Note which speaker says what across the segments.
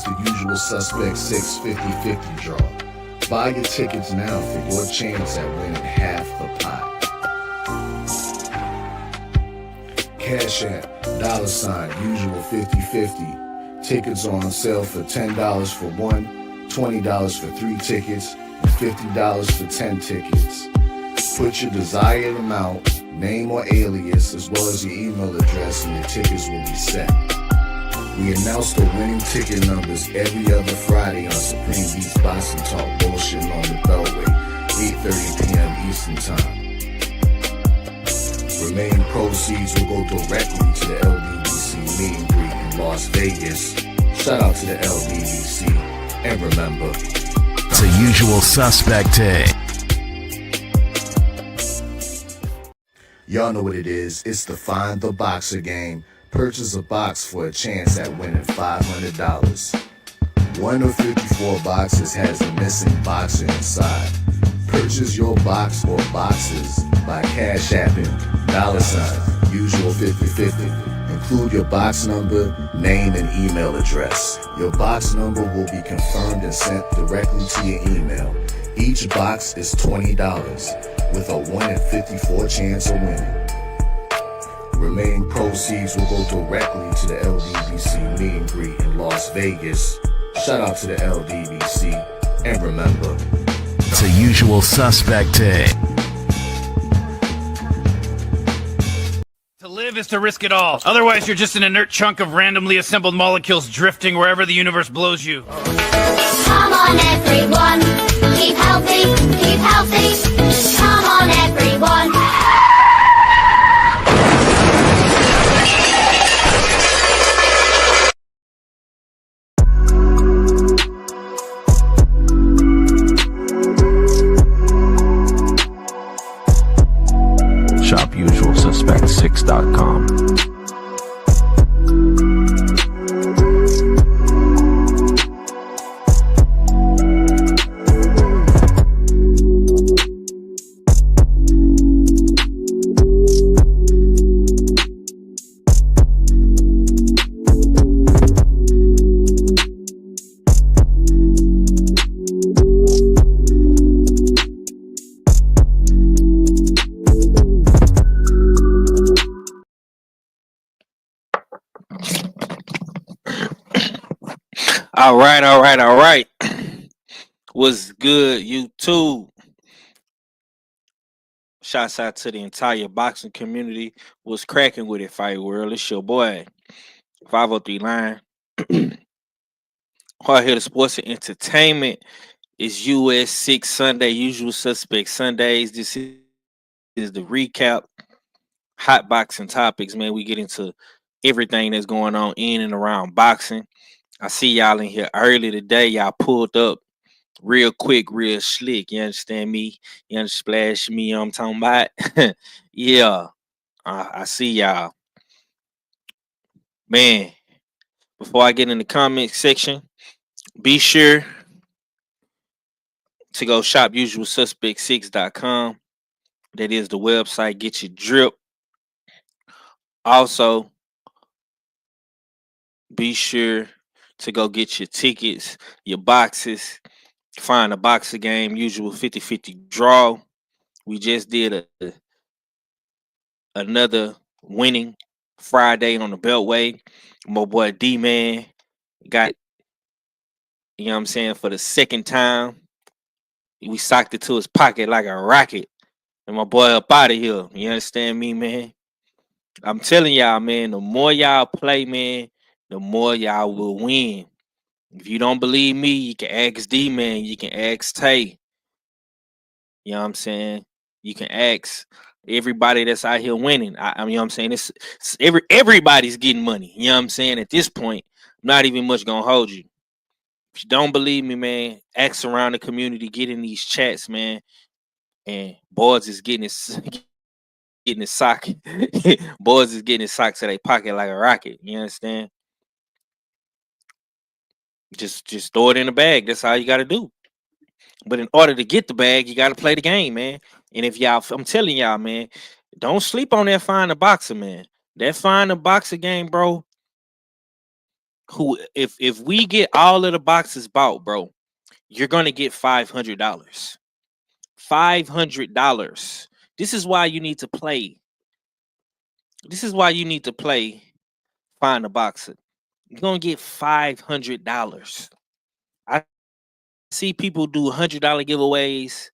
Speaker 1: is the Usual Suspect 6 50-50 draw. Buy your tickets now for your chance at winning half the pot. Cash App, $, Usual 50-50. Tickets are on sale for $10 for one, $20 for 3 tickets, and $50 for 10 tickets. Put your desired amount, name or alias, as well as your email address, and your tickets will be set. We announce the winning ticket numbers every other Friday on Supreme Beats Boxing Talk Bullshitting on the Beltway, 8:30 p.m. Eastern Time. Remaining proceeds will go directly to the LDBC meet and greet in Las Vegas. Shout out to the LDBC, and remember,
Speaker 2: it's a Usual Suspect day.
Speaker 1: Y'all know what it is. It's the Find the Boxer game. Purchase a box for a chance at winning $500. One of 54 boxes has a missing boxer inside. Purchase your box or boxes by Cash Apping $, Usual 50-50. Include your box number, name, and email address. Your box number will be confirmed and sent directly to your email. Each box is $20 with a 1 in 54 chance of winning. Remaining proceeds will go directly to the LDBC meet and greet in Las Vegas. Shout out to the LDBC, and remember,
Speaker 2: it's a Usual Suspect day.
Speaker 3: To live is to risk it all. Otherwise, you're just an inert chunk of randomly assembled molecules drifting wherever the universe blows you.
Speaker 4: Come on, everyone. Keep healthy, keep healthy. Come on, everyone.
Speaker 2: Shop usualsuspect6.com.
Speaker 5: All right. What's good, YouTube? Shouts out to the entire boxing community. What's cracking with it, Fight World? It's your boy, 503 Line. Hard Hitter Sports and Entertainment. It's US6 Sunday, Usual Suspect Sundays. This is the recap. Hot boxing topics, man. We get into everything that's going on in and around boxing. I see y'all in here early today. Y'all pulled up real quick, real slick. You understand me? You understand splash me? You know what I'm talking about? Yeah. I see y'all. Man, before I get in the comment section, be sure to go shop usualsuspect6.com. That is the website. Get your drip. Also, be sure to go get your tickets, your boxes, find a boxer game, Usual 50-50 draw. We just did another winning Friday on the Beltway. My boy D-Man got, you know what I'm saying, for the second time. We socked it to his pocket like a rocket. And my boy up out of here. You understand me, man? I'm telling y'all, man, the more y'all play, man, the more y'all will win. If you don't believe me, you can ask D-Man. You can ask Tay. You know what I'm saying? You can ask everybody that's out here winning. I mean, you know what I'm saying? It's everybody's getting money. You know what I'm saying? At this point, I'm not even much going to hold you. If you don't believe me, man, ask around the community, get in these chats, man. And boys is getting his sock. Boys is getting his sock to their pocket like a rocket. You understand? Just throw it in the bag. That's all you got to do. But in order to get the bag, you got to play the game, man. And if y'all, I'm telling y'all, man, don't sleep on that Find a Boxer, man. That Find a Boxer game, bro, who if we get all of the boxes bought, bro, you're gonna get $500. $500. This is why you need to play. This is why you need to play Find a Boxer. You're gonna get $500. I see people do $100 giveaways,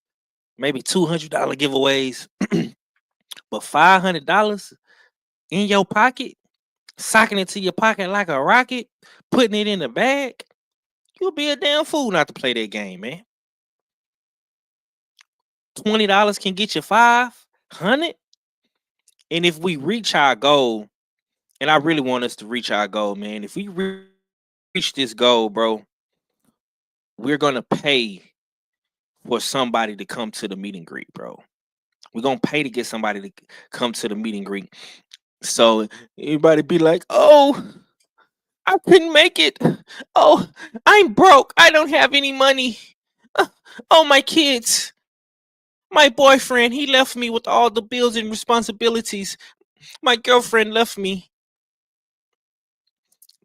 Speaker 5: maybe $200 giveaways, but $500 in your pocket, socking it to your pocket like a rocket, putting it in the bag. You'll be a damn fool not to play that game, man. $20 can get you 500. And if we reach our goal, and I really want us to reach our goal, man. If we reach this goal, bro, we're gonna pay for somebody to come to the meet and greet, bro. We're gonna pay to get somebody to come to the meet and greet. So everybody be like, "Oh, I couldn't make it. Oh, I'm broke. I don't have any money. Oh, my kids, my boyfriend, he left me with all the bills and responsibilities. My girlfriend left me."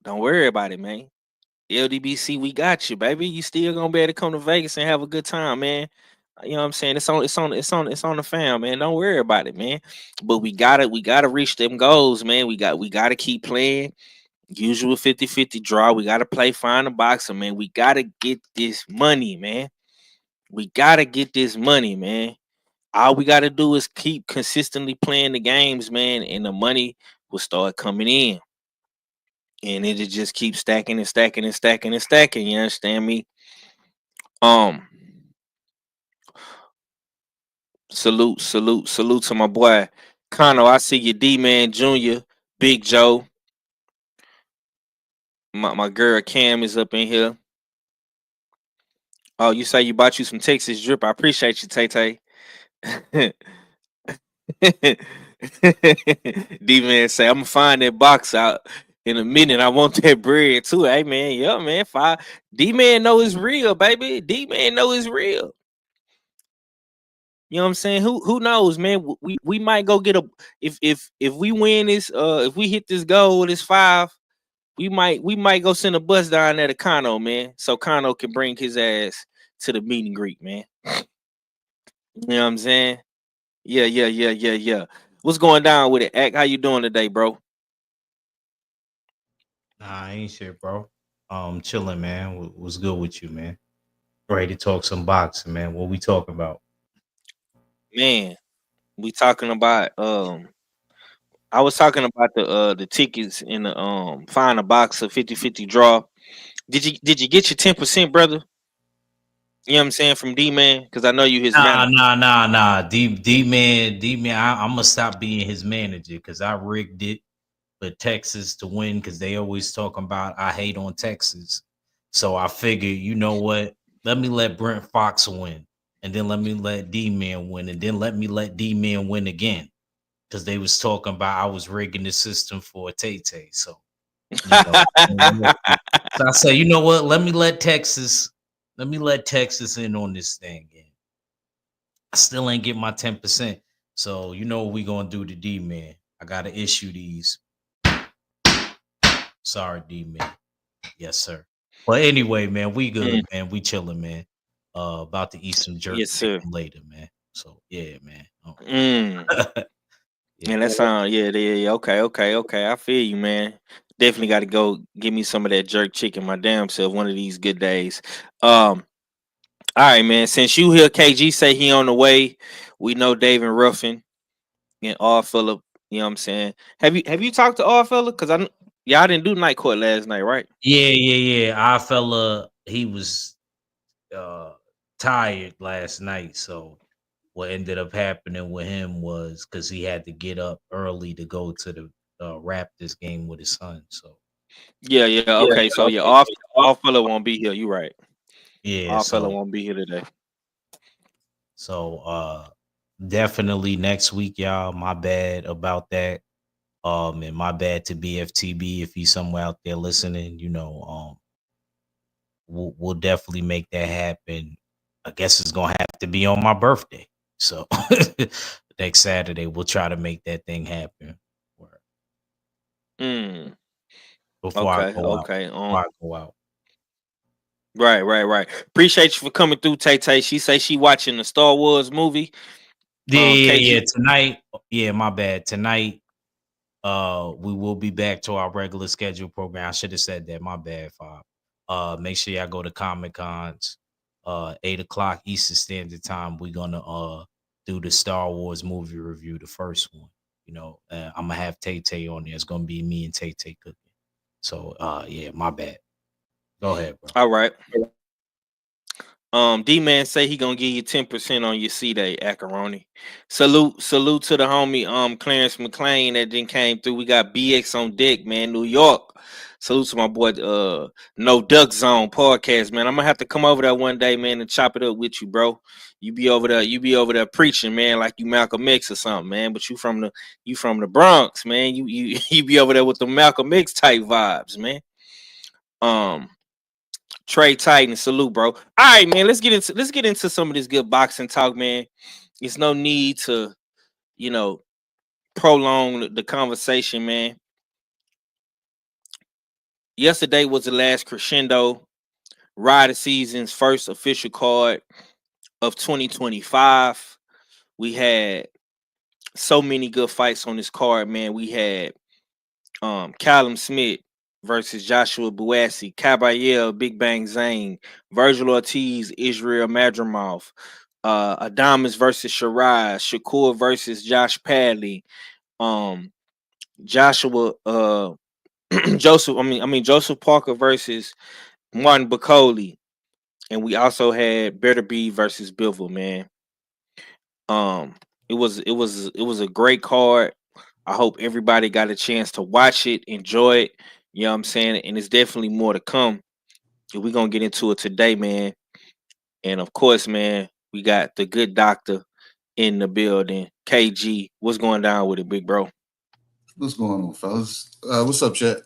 Speaker 5: Don't worry about it, man. LDBC, we got you, baby. You still gonna be able to come to Vegas and have a good time, man. You know what I'm saying? It's on the fam, man. Don't worry about it, man. But we gotta reach them goals, man. We gotta keep playing. Usual 50-50 draw. We gotta play Find a Boxer, man. We gotta get this money, man. We gotta get this money, man. All we gotta do is keep consistently playing the games, man, and the money will start coming in. And it'll just keep stacking and stacking and stacking and stacking. You understand me? Um, salute to my boy Kano. I see you, D-Man Jr., Big Joe. My girl Cam is up in here. Oh, you say you bought you some Texas drip. I appreciate you, Tay Tay. D-Man say, I'm gonna find that box out in a minute. I want that bread too. Hey man, yeah, man. D-Man know it's real, baby. D-Man know it's real. You know what I'm saying? Who knows, man? We might go get a if we win this, if we hit this goal, this 5, we might go send a bus down there to Kano, man. So Kano can bring his ass to the meet and greet, man. You know what I'm saying? Yeah. What's going down with it? Act, how you doing today, bro?
Speaker 6: Nah, I ain't shit, bro. Chilling, man. What's good with you, man? Ready to talk some boxing, man. What we talking about?
Speaker 5: Man, we talking about I was talking about the tickets in the Find a Boxer 50-50 draw. Did you get your 10%, brother? You know what I'm saying, from D Man? Because I know you his
Speaker 6: Nah,
Speaker 5: manager.
Speaker 6: nah. D man. I'm gonna stop being his manager because I rigged it for Texas to win because they always talking about I hate on Texas. So I figured, you know what? Let me let Brent Fox win, and then let me let D man win, and then let me let D man win again. Because they was talking about I was rigging the system for Tay Tay. So, you know. So I say, you know what? Let me let Texas in on this thing. And I still ain't get my 10%. So you know what we gonna do to D man. I gotta issue these. Sorry, D man. Yes, sir. But anyway, man, we
Speaker 5: Mm,
Speaker 6: good, man. We chilling, man. About to eat some jerk
Speaker 5: yes, sir.
Speaker 6: chicken later, man. So yeah, man.
Speaker 5: Mm.
Speaker 6: Yeah.
Speaker 5: And that sound, yeah. Okay. I feel you, man. Definitely got to go give me some of that jerk chicken, my damn self, one of these good days. All right, man. Since you hear KG say he on the way, we know David Ruffin and all fella. You know what I'm saying? Have you talked to all fella? Cause y'all didn't do night court last night, right?
Speaker 6: Yeah. Our fella, he was uh tired last night. So what ended up happening with him was because he had to get up early to go to the Raptors game with his son. So
Speaker 5: Yeah.
Speaker 6: yeah,
Speaker 5: Okay, so yeah, all fella won't be here. You right.
Speaker 6: yeah.
Speaker 5: All fella
Speaker 6: So
Speaker 5: won't be here today.
Speaker 6: so definitely next week, y'all. My bad about that. And my bad to BFTB if he's somewhere out there listening. You know, we'll definitely make that happen. I guess it's gonna have to be on my birthday. So next Saturday we'll try to make that thing happen.
Speaker 5: Mm.
Speaker 6: before I
Speaker 5: Okay,
Speaker 6: go out.
Speaker 5: okay.
Speaker 6: Before I go out.
Speaker 5: Right. Appreciate you for coming through, Tay Tay. She say she watching the Star Wars movie.
Speaker 6: Yeah.
Speaker 5: KG.
Speaker 6: Tonight, my bad. Tonight, we will be back to our regular schedule program. I should have said that. My bad, Fob. Make sure y'all go to Comic Cons. 8 o'clock Eastern Standard Time. We're gonna do the Star Wars movie review, the first one. I'm gonna have Tay Tay on there. It's gonna be me and Tay Tay cooking. So, yeah, my bad. Go ahead, bro.
Speaker 5: All right. D-Man say he gonna give you 10% on your C-Day, Acaroni. Salute to the homie Clarence McLean that then came through. We got BX on deck, man, New York. Salute to my boy No Duck Zone podcast, man. I'm gonna have to come over there one day, man, and chop it up with you, bro. You be over there preaching, man, like you Malcolm X or something, man. But you from the Bronx, man. You be over there with the Malcolm X type vibes, man. Trey Titan, salute, bro. All right, man. Let's get into some of this good boxing talk, man. There's no need to, prolong the conversation, man. Yesterday was the last crescendo Rider season's first official card of 2025. We had so many good fights on this card, man. We had Callum Smith versus Joshua Buatsi, Caballero, Big Bang Zane, Virgil Ortiz, Israel Madrimov, Adamas versus Shiraz, Shakur versus Josh Padley, Joshua Joseph Parker versus Martin Bacoli, and we also had Better Be versus Bivol, man. It was a great card. I hope everybody got a chance to watch it, enjoy it. You know what I'm saying? And it's definitely more to come. We're gonna get into it today, man. And of course, man, we got the good doctor in the building. KG, what's going down with it, big bro?
Speaker 7: What's going on, fellas? What's up, chat?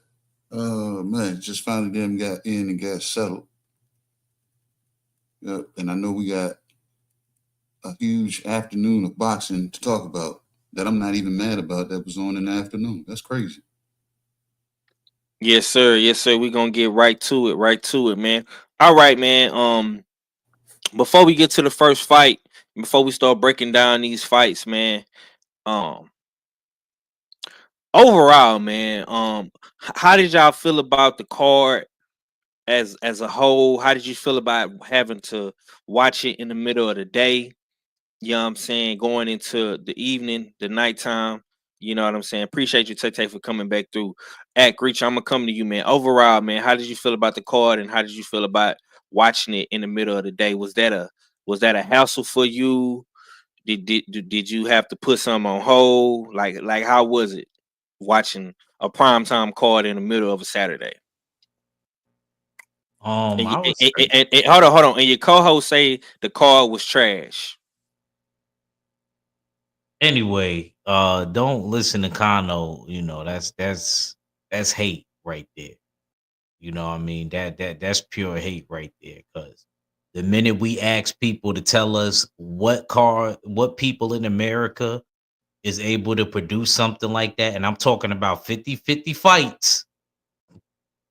Speaker 7: Man, just finally them got in and got settled. Yep, and I know we got a huge afternoon of boxing to talk about that I'm not even mad about that was on in the afternoon. That's crazy.
Speaker 5: Yes, sir. Yes, sir. We're gonna get right to it, man. All right, man. Before we get to the first fight, before we start breaking down these fights, man. Overall, man, how did y'all feel about the card as a whole? How did you feel about having to watch it in the middle of the day? You know what I'm saying? Going into the evening, the nighttime. You know what I'm saying? Appreciate you, Tay, for coming back through. Act Reach, I'm gonna come to you, man. Overall, man, how did you feel about the card, and how did you feel about watching it in the middle of the day? Was that a hassle for you? Did you have to put something on hold? Like how was it watching a primetime card in the middle of a Saturday? And,
Speaker 6: I was
Speaker 5: and hold on. And your co-host say the card was trash.
Speaker 6: anyway. Don't listen to Kano. That's hate right there. You know what I mean? That's pure hate right there. Because the minute we ask people to tell us what people in America is able to produce something like that, and I'm talking about 50-50 fights,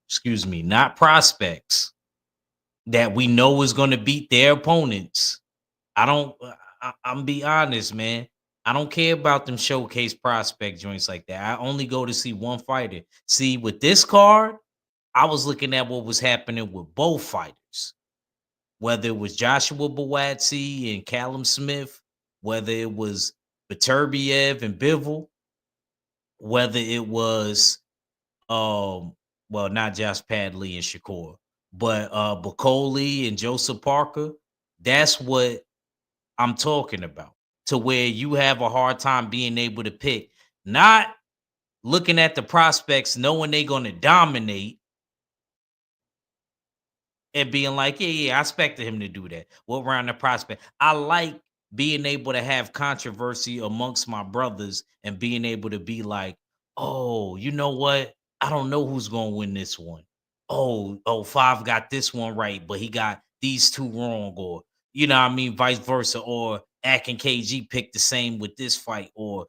Speaker 6: excuse me, not prospects that we know is going to beat their opponents. I'm be honest, man. I don't care about them showcase prospect joints like that. I only go to see one fighter. See, with this card, I was looking at what was happening with both fighters, whether it was Joshua Buatsi and Callum Smith, whether it was Beterbiev and Bivol, whether it was not Josh Padley and Shakur, but Bacoli and Joseph Parker. That's what I'm talking about. To where you have a hard time being able to pick, not looking at the prospects, knowing they're gonna dominate, and being like, yeah, I expected him to do that. What round the prospect? I like being able to have controversy amongst my brothers and being able to be like, oh, you know what? I don't know who's gonna win this one. Five got this one right, but he got these two wrong, or you know what I mean, vice versa, or Ack and KG picked the same with this fight, or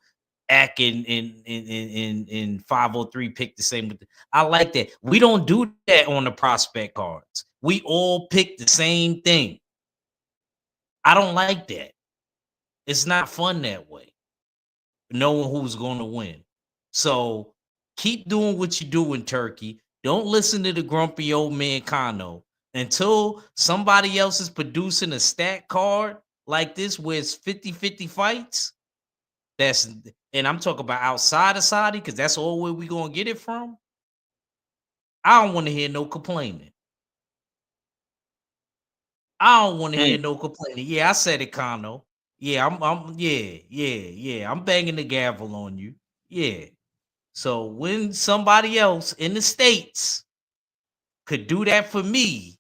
Speaker 6: Ack in 503 pick the same. I like that. We don't do that on the prospect cards. We all pick the same thing. I don't like that. It's not fun that way. Knowing who's going to win. So keep doing what you're doing, Turkey. Don't listen to the grumpy old man Kano until somebody else is producing a stat card like this where it's 50-50 fights. And I'm talking about outside of Saudi because that's all where we gonna get it from. I don't want to hear no complaining. I don't want to hear no complaining. Yeah, I said it, Kano. Yeah, I'm banging the gavel on you. Yeah. So when somebody else in the States could do that for me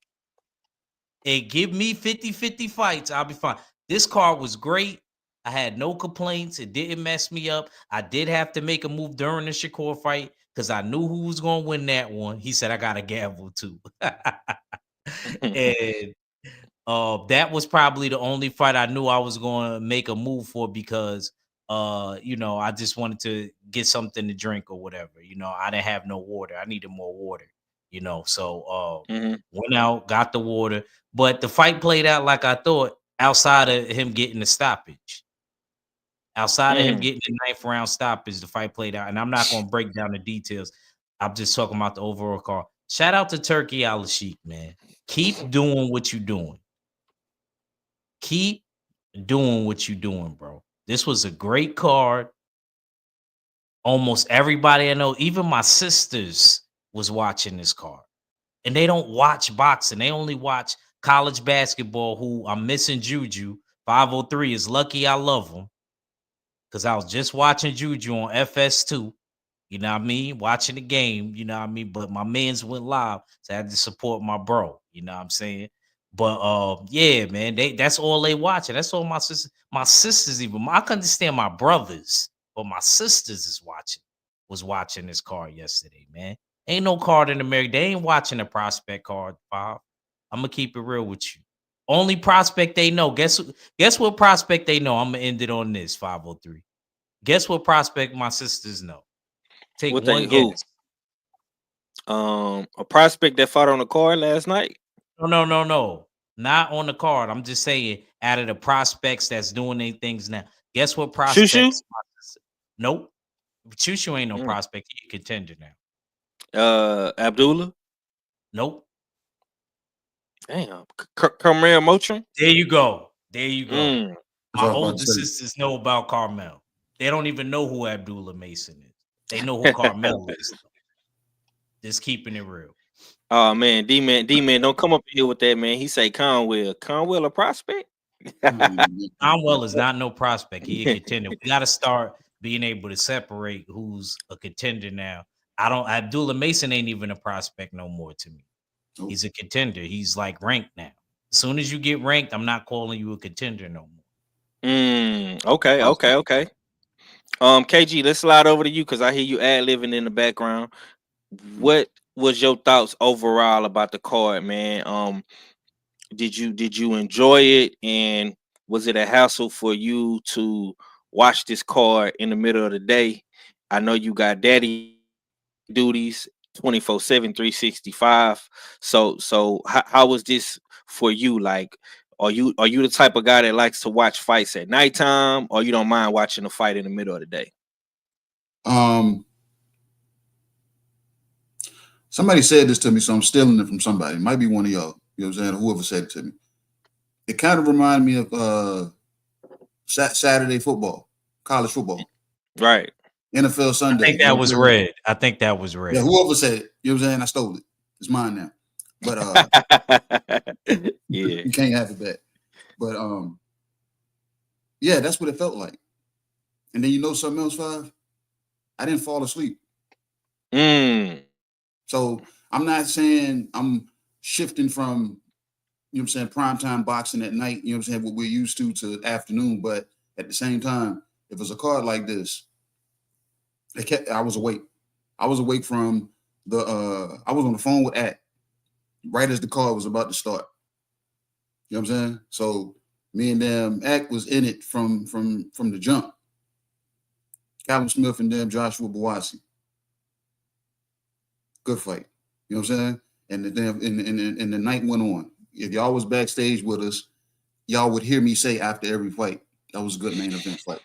Speaker 6: and give me 50-50 fights, I'll be fine. This card was great. I had no complaints. It didn't mess me up. I did have to make a move during the Shakur fight because I knew who was going to win that one. He said, I got a gavel too. And that was probably the only fight I knew I was going to make a move for because, I just wanted to get something to drink or whatever. I didn't have no water. I needed more water, So went out, got the water. But the fight played out like I thought outside of him getting the stoppage. Outside of him getting the 9th round stoppage, the fight played out. And I'm not going to break down the details. I'm just talking about the overall card. Shout out to Turkey Al-Sheikh, man. Keep doing what you're doing. Keep doing what you're doing, bro. This was a great card. Almost everybody I know, even my sisters, was watching this card. And they don't watch boxing. They only watch college basketball, who I'm missing Juju. 503 is lucky I love him. Because I was just watching Juju on FS2. You know what I mean? Watching the game, you know what I mean? But my mans went live, so I had to support my bro. You know what I'm saying? But yeah, man, that's all they watching. That's all my sisters even. I can understand my brothers, but my sisters was watching this card yesterday, man. Ain't no card in America. They ain't watching a prospect card, Bob. I'm gonna keep it real with you. Only prospect they know. Guess what prospect they know? I'm gonna end it on this 503. Guess what prospect my sisters know? Take
Speaker 5: What
Speaker 6: one
Speaker 5: they who?
Speaker 6: guess.
Speaker 5: A prospect that fought on the card last night.
Speaker 6: No. Not on the card. I'm just saying out of the prospects that's doing their things now. Guess what prospects?
Speaker 5: Shushu?
Speaker 6: Nope. Shushu ain't no prospect. He a contender
Speaker 5: now. Abdullah?
Speaker 6: Nope.
Speaker 5: Damn. Carmel Motrin?
Speaker 6: There you go. My older sisters know about Carmel. They don't even know who Abdullah Mason is. They know who Carmel is. Just keeping it real.
Speaker 5: Oh man, D-man, don't come up here with that, man. He say Conwell a prospect?
Speaker 6: Conwell is not no prospect. He a contender. We got to start being able to separate who's a contender now. Abdullah Mason ain't even a prospect no more to me. He's a contender. He's like ranked now. As soon as you get ranked, I'm not calling you a contender no more.
Speaker 5: Okay. KG, let's slide over to you because I hear you ad-libbing in the background. What was your thoughts overall about the card, man? Did you enjoy it, and was it a hassle for you to watch this card in the middle of the day? I know you got daddy duties 24/7, 365. So how was this for you? Like, are you the type of guy that likes to watch fights at nighttime, or you don't mind watching a fight in the middle of the day?
Speaker 7: Somebody said this to me, so I'm stealing it from somebody. It might be one of y'all. You know what I'm saying? Whoever said it to me. It kind of reminded me of Saturday football, college football.
Speaker 5: Right.
Speaker 7: NFL Sunday.
Speaker 6: I think that was red.
Speaker 7: Yeah, whoever said it. You know what I'm saying? I stole it. It's mine now. But
Speaker 5: yeah.
Speaker 7: You can't have it back. But yeah, that's what it felt like. And then you know something else, Five? I didn't fall asleep. So I'm not saying I'm shifting from, you know what I'm saying, primetime boxing at night, you know what I'm saying, what we're used to afternoon. But at the same time, if it's a card like this, I was awake. I was awake from I was on the phone with At right as the card was about to start. You know what I'm saying? So me and them Act was in it from the jump. Calvin Smith and then Joshua Buatsi. Good fight. You know what I'm saying? And the night went on. If y'all was backstage with us, y'all would hear me say after every fight, that was a good main event fight.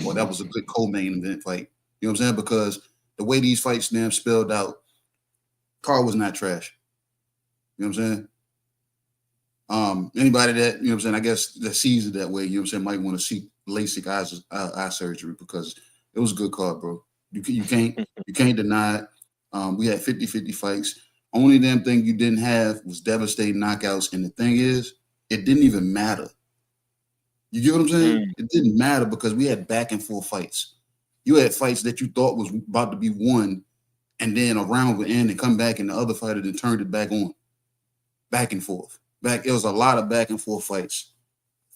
Speaker 7: Or that was a good co-main event fight. You know what I'm saying? Because the way these fights damn spelled out, Carl was not trash. You know what I'm saying? Anybody that, you know what I'm saying, I guess that sees it that way, you know what I'm saying, might want to seek LASIK eye surgery because it was a good card, bro. You can't deny it. We had 50-50 fights. Only damn thing you didn't have was devastating knockouts. And the thing is, it didn't even matter. You get what I'm saying? It didn't matter because we had back and forth fights. You had fights that you thought was about to be won, and then a round would end and come back, and the other fighter then turned it back on. Back and forth. It was a lot of back and forth fights.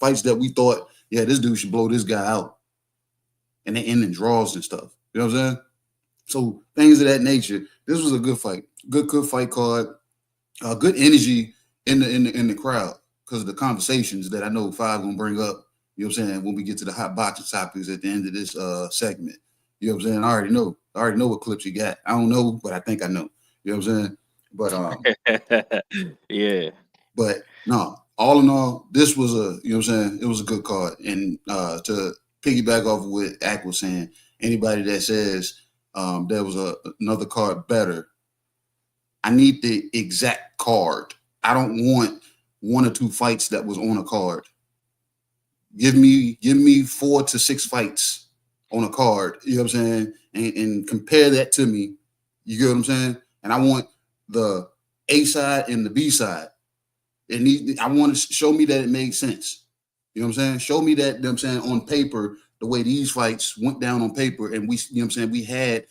Speaker 7: Fights that we thought, yeah, this dude should blow this guy out. And they end in draws and stuff. You know what I'm saying? So things of that nature. This was a good fight. Good fight card. Good energy in the crowd because of the conversations that I know Five gonna bring up. You know what I'm saying? When we get to the hot boxing topics at the end of this segment. You know what I'm saying? I already know what clips you got. I don't know, but I think I know. You know what I'm saying? But
Speaker 5: yeah.
Speaker 7: But no, all in all, this was you know what I'm saying? It was a good card. And to piggyback off of what Ack was saying, anybody that says there was another card better, I need the exact card. I don't want one or two fights that was on a card. Give me 4 to 6 fights on a card, you know what I'm saying? And compare that to me. You get what I'm saying? And I want the A side and the B side. I want to show me that it makes sense. You know what I'm saying? Show me that, you know what I'm saying, on paper, the way these fights went down on paper, and we, you know what I'm saying, we had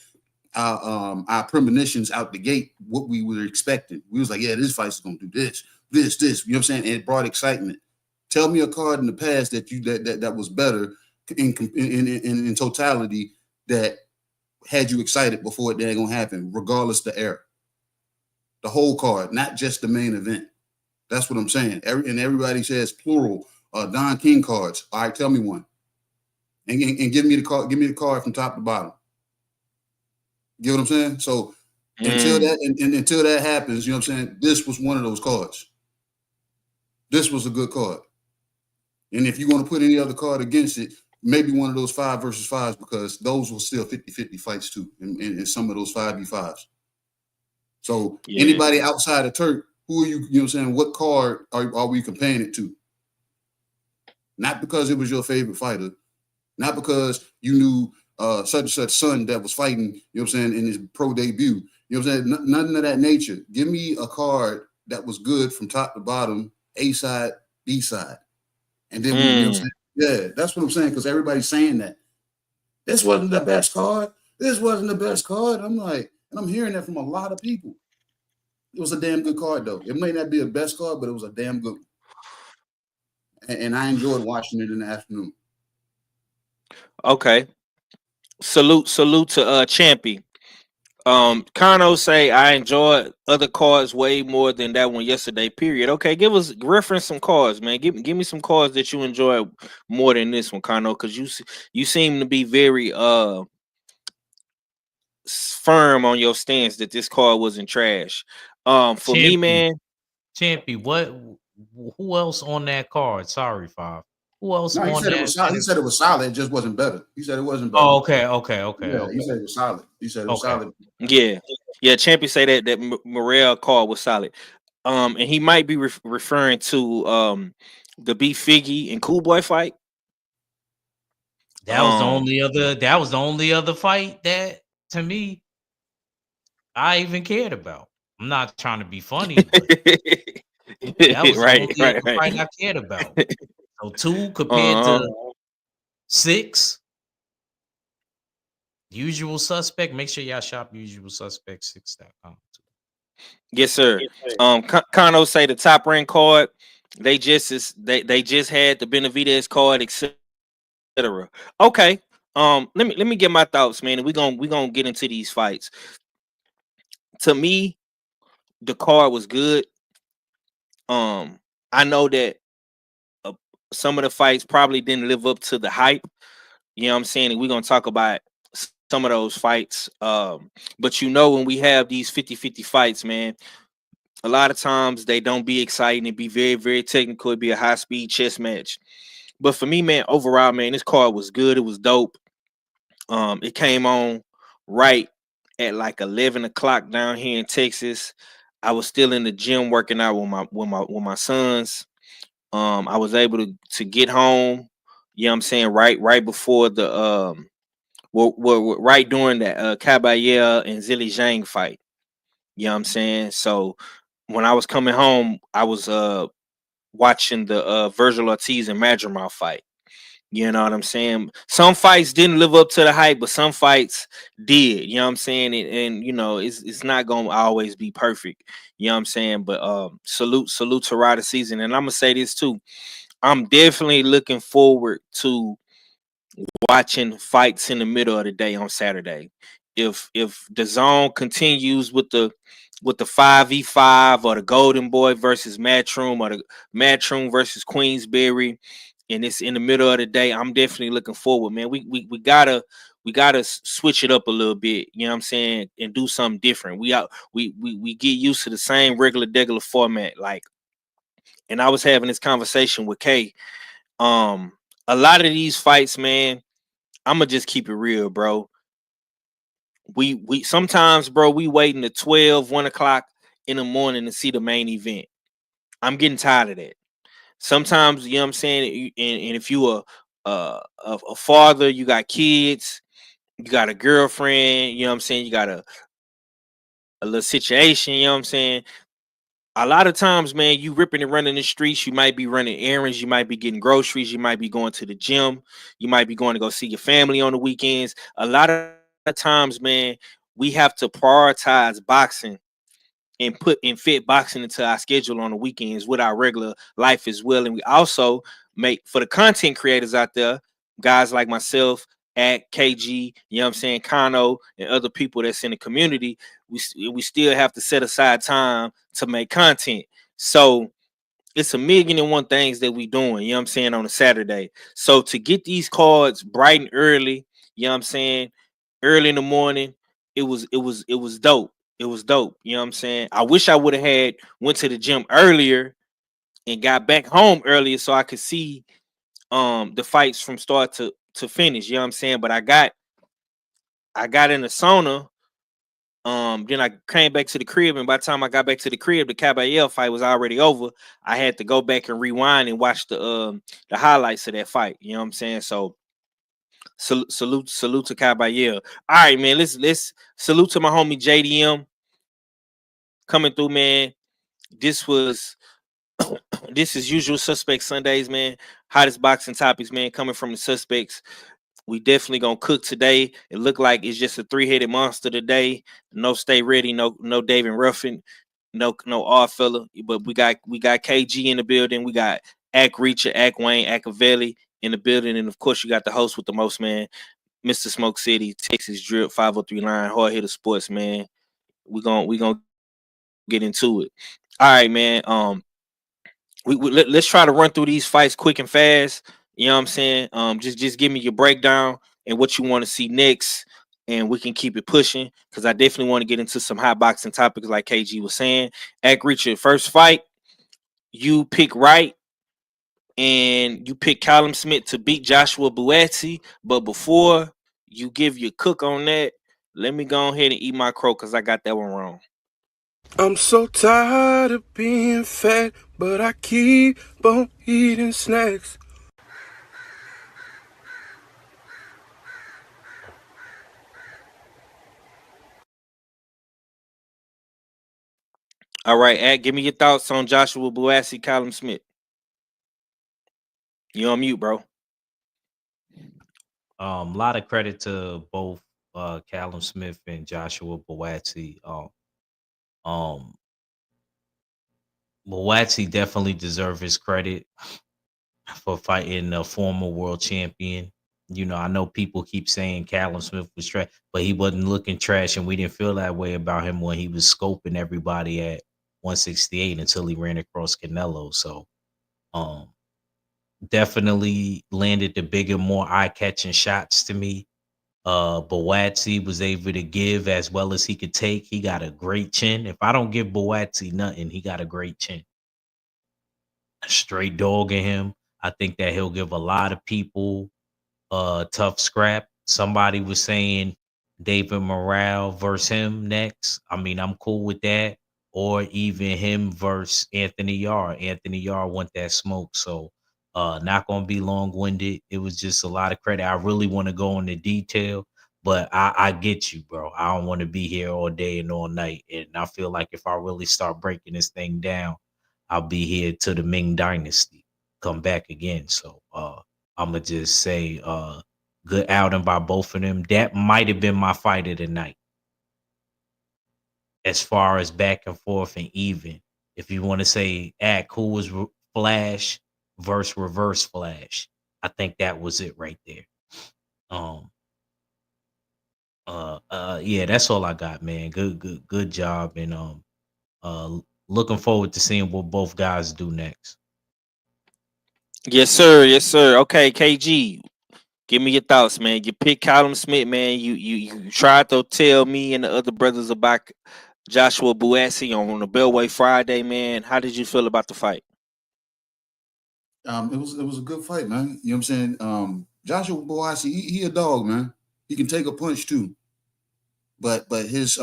Speaker 7: our premonitions out the gate, what we were expecting. We was like, yeah, this fight's gonna do this, you know what I'm saying? And it brought excitement. Tell me a card in the past that was better in totality that had you excited before it ain't gonna happen, regardless the era. The whole card, not just the main event. That's what I'm saying. And everybody says plural. Don King cards. All right, tell me one. And give me the card. Give me the card from top to bottom. You know what I'm saying? So until that happens, you know what I'm saying? This was one of those cards. This was a good card. And if you want to put any other card against it, maybe one of those 5 versus 5s, because those were still 50-50 fights too, and some of those 5v5s. So anybody outside of Turk, who are you, you know what I'm saying? What card are we comparing it to? Not because it was your favorite fighter, not because you knew such and such son that was fighting, you know what I'm saying, in his pro debut. You know what I'm saying? Nothing of that nature. Give me a card that was good from top to bottom, A side, B side. And then, you know what I'm saying? Yeah, that's what I'm saying, because everybody's saying that. This wasn't the best card. This wasn't the best card. I'm like, and I'm hearing that from a lot of people. It was a damn good card, though. It may not be a best card, but it was a damn good one. And I enjoyed watching it in the afternoon.
Speaker 5: Okay. Salute to Champy. Kano say I enjoyed other cards way more than that one yesterday. Period. Okay, give us reference some cards, man. Give me some cards that you enjoy more than this one, Kano, because you seem to be very firm on your stance that this card wasn't trash. For me, man,
Speaker 6: Champy, who else on that card? Sorry, Five. Who else
Speaker 7: No, he
Speaker 6: on
Speaker 7: said
Speaker 6: that?
Speaker 7: it was solid. He said it was solid. It just wasn't better. He said it wasn't better.
Speaker 6: Oh, okay.
Speaker 7: Yeah, he said it was solid. He said it was solid.
Speaker 5: Yeah. Champion say that Morel card was solid. And he might be referring to the B Figgy and Cool Boy fight.
Speaker 6: That was the only other fight that, to me, I even cared about. I'm not trying to be funny, but that was the only other fight I cared about. So 2 compared to 6. Usual Suspect. Make sure y'all shop Usual Suspect 6.com.
Speaker 5: Yes, sir. Kano say the top rank card. They just had the Benavidez card, etc. Okay. Let me get my thoughts, man. And we gonna get into these fights. To me, the card was good. I know that some of the fights probably didn't live up to the hype. You know what I'm saying? And we're gonna talk about some of those fights. But you know, when we have these 50-50 fights, man, a lot of times they don't be exciting. It be very, very technical. It be a high speed chess match. But for me, man, overall, man, this card was good. It was dope. It came on right at like 11 o'clock down here in Texas. I was still in the gym working out with my sons. I was able to get home. You know what I'm saying? Right before the right during the Caballero and Zilly Zhang fight. You know what I'm saying? So when I was coming home, I was watching the Virgil Ortiz and Madrimov fight. You know what I'm saying? Some fights didn't live up to the hype, but some fights did. You know what I'm saying? And you know, it's not gonna always be perfect. You know what I'm saying? But salute to Rider season. And I'm gonna say this too. I'm definitely looking forward to watching fights in the middle of the day on Saturday. If the zone continues with the 5v5 or the Golden Boy versus Matchroom or the Matchroom versus Queensberry, and it's in the middle of the day, I'm definitely looking forward, man. We gotta switch it up a little bit, you know what I'm saying, and do something different. We get used to the same regular format, like. And I was having this conversation with Kay. Um, a lot of these fights, man, I'm gonna just keep it real, bro. We sometimes, bro, we waiting to 12, 1 o'clock in the morning to see the main event. I'm getting tired of that. Sometimes, you know what I'm saying, and if you a father, you got kids, you got a girlfriend, you know what I'm saying, you got a little situation, you know what I'm saying. A lot of times, man, you ripping and running the streets. You might be running errands. You might be getting groceries. You might be going to the gym. You might be going to go see your family on the weekends. A lot of times, man, we have to prioritize boxing and put and fit boxing into our schedule on the weekends with our regular life as well. And we also make, for the content creators out there, guys like myself, at KG, you know what I'm saying, Kano, and other people that's in the community, we still have to set aside time to make content. So it's a million and one things that we doing, you know what I'm saying, on a Saturday. So to get these cards bright and early, you know what I'm saying, early in the morning, it was dope. It was dope. You know what I'm saying? I wish I would have had went to the gym earlier and got back home earlier so I could see the fights from start to finish. You know what I'm saying? But I got in the sauna. Then I came back to the crib, and by the time I got back to the crib, the Caballero fight was already over. I had to go back and rewind and watch the highlights of that fight. You know what I'm saying? So salute to Caballero. All right, man. Let's salute to my homie JDM coming through, man. This was this is usual suspect Sundays, man. Hottest boxing topics, man, coming from the suspects. We definitely gonna cook today. It looked like it's just a three-headed monster today. No Stay Ready, no David Ruffin, no R fella. But we got KG in the building. We got Ack Reacher, Ack Wayne, Accavelli in the building, and of course you got the host with the most, man, Mr. Smoke City, Texas Drip, 503 Line, Hard Hitter Sports, man. We gonna get into it. All right, man. Let's try to run through these fights quick and fast. You know what I'm saying? Just give me your breakdown and what you want to see next, and we can keep it pushing because I definitely want to get into some hot boxing topics like KG was saying. Ack Richard, first fight, you pick right, and you pick Callum Smith to beat Joshua Buatsi. But before you give your cook on that, let me go ahead and eat my crow because I got that one wrong.
Speaker 8: I'm so tired of being fat, but I keep on eating snacks.
Speaker 5: All right, Ack, give me your thoughts on Joshua Buatsi, Callum Smith. You on mute, bro.
Speaker 6: A lot of credit to both Callum Smith and Joshua Buatsi. Um, Buatsi definitely deserves his credit for fighting a former world champion. You know, I know people keep saying Callum Smith was trash, but he wasn't looking trash, and we didn't feel that way about him when he was scoping everybody at 168 until he ran across Canelo. So, um, definitely landed the bigger, more eye-catching shots to me. Boatsi was able to give as well as he could take. He got a great chin. If I don't give Boatsi nothing, he got a great chin. A straight dog in him. I think that he'll give a lot of people tough scrap. Somebody was saying David Morale versus him next. I mean, I'm cool with that. Or even him versus Anthony Yarr. Anthony Yarr want that smoke. So not gonna be long winded. It was just a lot of credit. I really want to go into detail, but I get you, bro. I don't want to be here all day and all night. And I feel like if I really start breaking this thing down, I'll be here to the Ming Dynasty. Come back again. So I'ma just say good outing by both of them. That might have been my fight of the night. As far as back and forth and even. If you want to say who was Flash versus Reverse Flash, I think that was it right there. Um yeah, that's all I got, man. Good job. And uh looking forward to seeing what both guys do next.
Speaker 5: Yes, sir. Yes, sir. Okay, KG. Give me your thoughts, man. You picked Callum Smith, man. You tried to tell me and the other brothers about Joshua Buatsi on the Bellway Friday, man. How did you feel about the fight?
Speaker 7: It was a good fight, man. You know what I'm saying? Joshua Boasi, he a dog, man. He can take a punch too. But his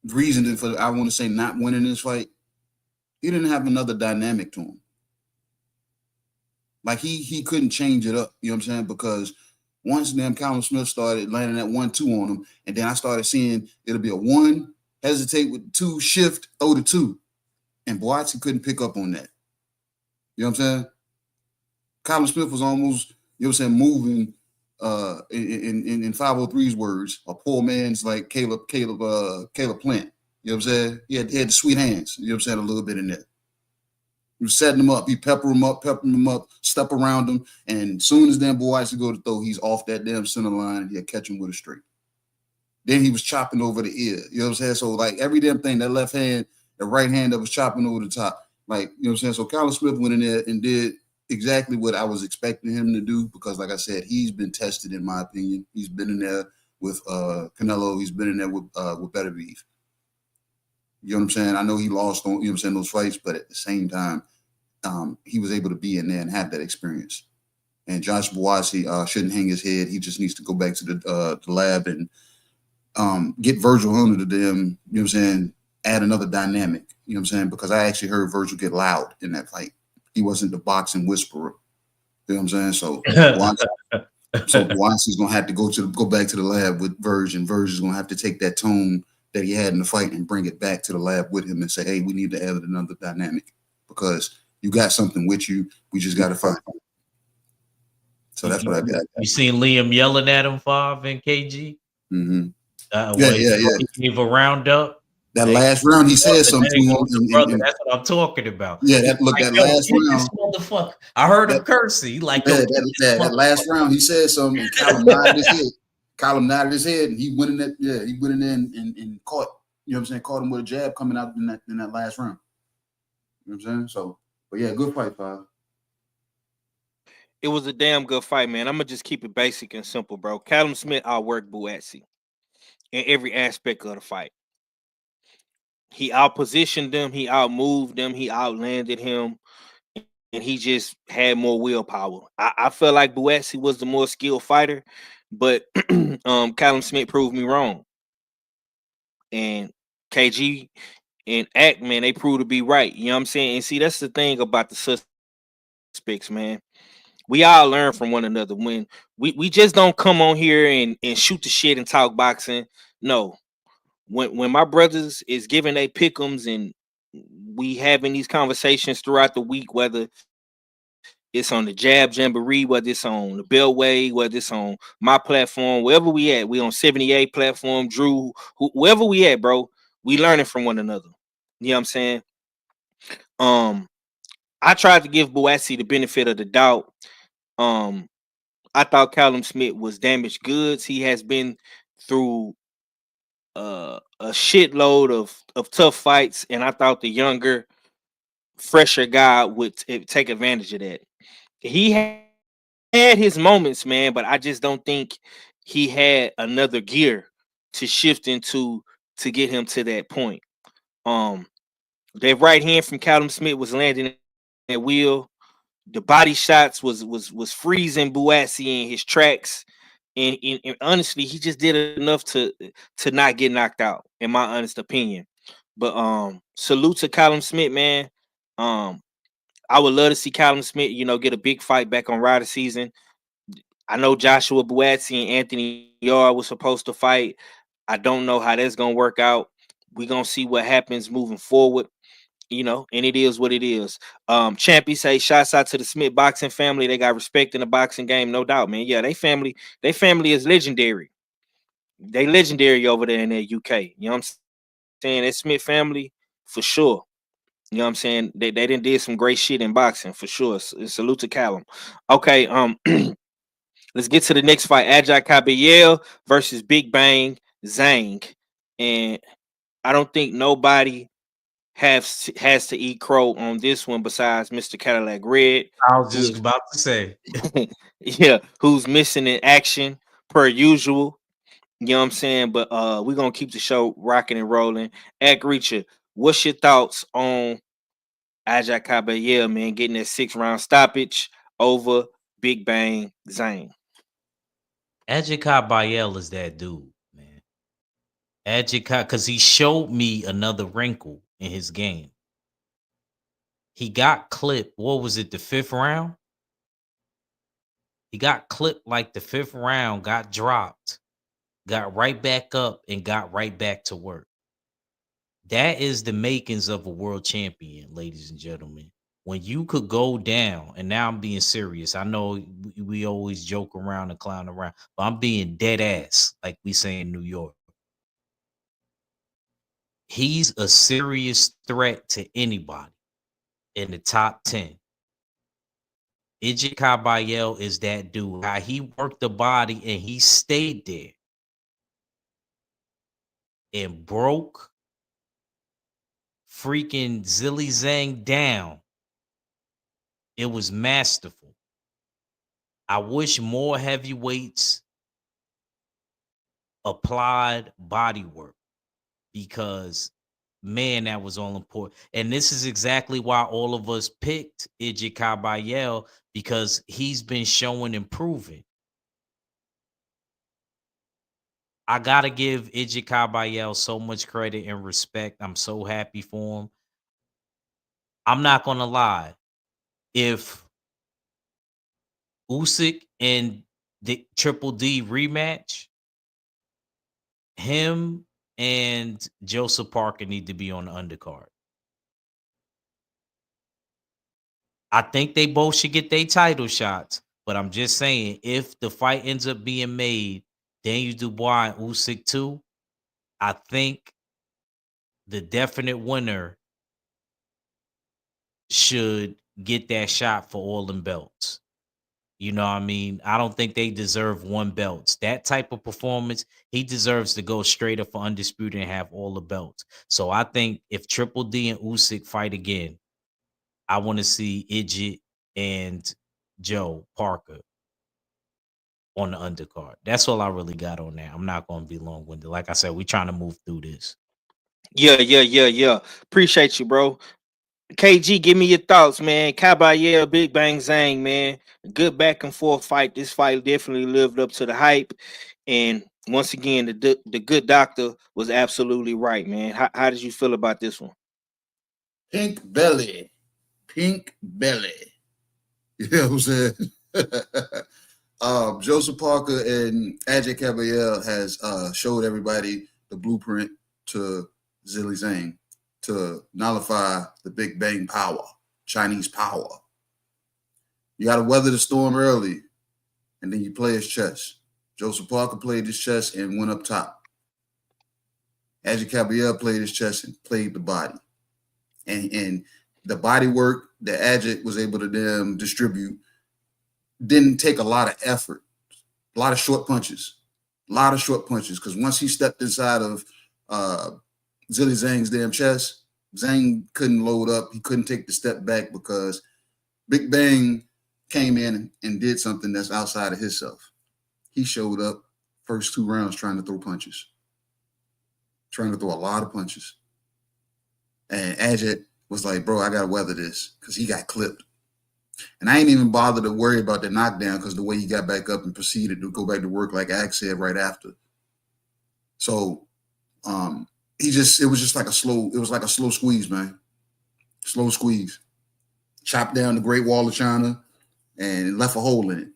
Speaker 7: reasoning for I want to say not winning this fight, he didn't have another dynamic to him. Like he couldn't change it up, you know what I'm saying? Because once damn Callum Smith started landing that 1-2 on him, and then I started seeing it'll be a 1, hesitate with 2, shift, throw the 2. And Boatsi couldn't pick up on that. You know what I'm saying? Callum Smith was almost, you know what I'm saying, moving in 503's words, a poor man's like Caleb Plant. You know what I'm saying? He had the sweet hands, you know what I'm saying, a little bit in there. He was setting him up. He peppering him up, step around him, and as soon as damn boy to go to throw, he's off that damn center line and he'll catch him with a straight. Then he was chopping over the ear. You know what I'm saying? So like every damn thing, that left hand, the right hand that was chopping over the top. Like, you know what I'm saying? So Callum Smith went in there and did exactly what I was expecting him to do because, like I said, he's been tested, in my opinion. He's been in there with Canelo. He's been in there with Better Beef. You know what I'm saying? I know he lost on, you know what I'm saying, those fights, but at the same time, he was able to be in there and have that experience. And Josh Boasi shouldn't hang his head. He just needs to go back to the lab and get Virgil Hunter to them, you know what I'm saying, add another dynamic, you know what I'm saying, because I actually heard Virgil get loud in that fight. He wasn't the boxing whisperer. You know what I'm saying? So Boasi's going to have to go back to the lab with Virgil, and Virgil's going to have to take that tone that he had in the fight and bring it back to the lab with him and say, hey, we need to add another dynamic because you got something with you. We just got to find it. So that's what I got.
Speaker 6: You seen Liam yelling at him, Five and KG?
Speaker 7: Mm-hmm.
Speaker 6: He gave a roundup.
Speaker 7: That last round, he said something to him.
Speaker 6: Brother, that's what I'm talking about.
Speaker 7: Yeah, that last round.
Speaker 6: Motherfucker. I heard him cursing. Like,
Speaker 7: that last round, he said something, and Callum nodded his head. Callum nodded his head, and he went in there and caught, you know what I'm saying, caught him with a jab coming out in that last round. You know what I'm saying? So, but yeah, good fight, Five.
Speaker 5: It was a damn good fight, man. I'm gonna just keep it basic and simple, bro. Callum Smith outworked Buatsi in every aspect of the fight. He outpositioned them, he outmoved them, he outlanded him, and he just had more willpower. I felt like Buatsi was the more skilled fighter, but Callum Smith proved me wrong. And KG and Act, man, they proved to be right. You know what I'm saying? And see, that's the thing about the suspects, man. We all learn from one another. When we just don't come on here and shoot the shit and talk boxing. No. When my brothers is giving they pick'ems and we having these conversations throughout the week, whether it's on the Jab Jamboree, whether it's on the Beltway, whether it's on my platform, wherever we at, we on 78 platform, Drew, wherever we at, bro, we learning from one another. You know what I'm saying? I tried to give Buatsi the benefit of the doubt. I thought Callum Smith was damaged goods. He has been through a shitload of tough fights, and I thought the younger, fresher guy would take advantage of that. He had his moments, man, but I just don't think he had another gear to shift into to get him to that point. Um, that right hand from Callum Smith was landing at will. The body shots was freezing Buatsi in his tracks. And honestly, he just did enough to not get knocked out, in my honest opinion. But salute to Callum Smith, man. Um, I would love to see Callum Smith, get a big fight back on Rider season. I know Joshua Buatsi and Anthony Yard was supposed to fight. I don't know how that's gonna work out. We're gonna see what happens moving forward, and it is what it is. Champy say shouts out to the Smith boxing family. They got respect in the boxing game, no doubt, man. Yeah, they family is legendary. They legendary over there in the UK. You know what I'm saying? That Smith family, for sure. You know what I'm saying? They didn't did some great shit in boxing, for sure. Salute to Callum. Okay, let's get to the next fight. Ajay Caballero versus Big Bang Zhang. And I don't think nobody has to eat crow on this one besides Mr. Cadillac Red,
Speaker 6: I was
Speaker 5: who
Speaker 6: just
Speaker 5: is
Speaker 6: about to say.
Speaker 5: yeah, who's missing in action per usual. You know what I'm saying? But we're gonna keep the show rocking and rolling. Act Reacher, what's your thoughts on Ajay Caballero, man, getting that 6 round stoppage over Big Bang Zane?
Speaker 6: Ajay Bayel is that dude, man. Ajay, because he showed me another wrinkle in his game. He got clipped. What was it? The 5th round? He got clipped like the 5th round, got dropped, got right back up, and got right back to work. That is the makings of a world champion, ladies and gentlemen. When you could go down, and now I'm being serious. I know we always joke around and clown around, but I'm being dead ass, like we say in New York. He's a serious threat to anybody in the top 10. Ijit Kabayel is that dude. How he worked the body and he stayed there and broke freaking Zilly Zhang down. It was masterful. I wish more heavyweights applied body work because, man, that was all important. And this is exactly why all of us picked Ijit Kabayel, because he's been showing improving. I gotta give Ijit Kabayel so much credit and respect. I'm so happy for him. I'm not gonna lie. If Usyk and the Triple D rematch, him and Joseph Parker need to be on the undercard. I think they both should get their title shots, but I'm just saying, if the fight ends up being made, Daniel Dubois and Usyk too, I think the definite winner should get that shot for all them belts. You know what I mean? I don't think they deserve one belt. That type of performance, he deserves to go straight up for undisputed and have all the belts. So I think if Triple D and Usyk fight again, I want to see Idjit and Joe Parker on the undercard. That's all I really got on that. I'm not going to be long winded. Like I said, we're trying to move through this.
Speaker 5: Yeah. Appreciate you, bro. KG, give me your thoughts, man. Caballero, Big Bang Zang, man. Good back and forth fight. This fight definitely lived up to the hype. And once again, the good doctor was absolutely right, man. How did you feel about this one?
Speaker 7: Pink belly. Pink belly. You know what I'm saying? Joseph Parker and Ajay Caballero has showed everybody the blueprint to Zilly Zhang to nullify the Big Bang power, Chinese power. You got to weather the storm early, and then you play his chess. Joseph Parker played his chess and went up top. Ajay Caballero played his chess and played the body. And the body work that Ajay was able to distribute didn't take a lot of effort. A lot of short punches. Because once he stepped inside of Zilly Zhang's damn chest, Zhang couldn't load up. He couldn't take the step back because Big Bang came in and did something that's outside of himself. He showed up first 2 rounds trying to throw punches, trying to throw a lot of punches. And Ajit was like, bro, I got to weather this because he got clipped. And I ain't even bothered to worry about the knockdown because the way he got back up and proceeded to go back to work, like Axe said right after. So it was just like a slow squeeze, man. Slow squeeze. Chopped down the Great Wall of China and left a hole in it.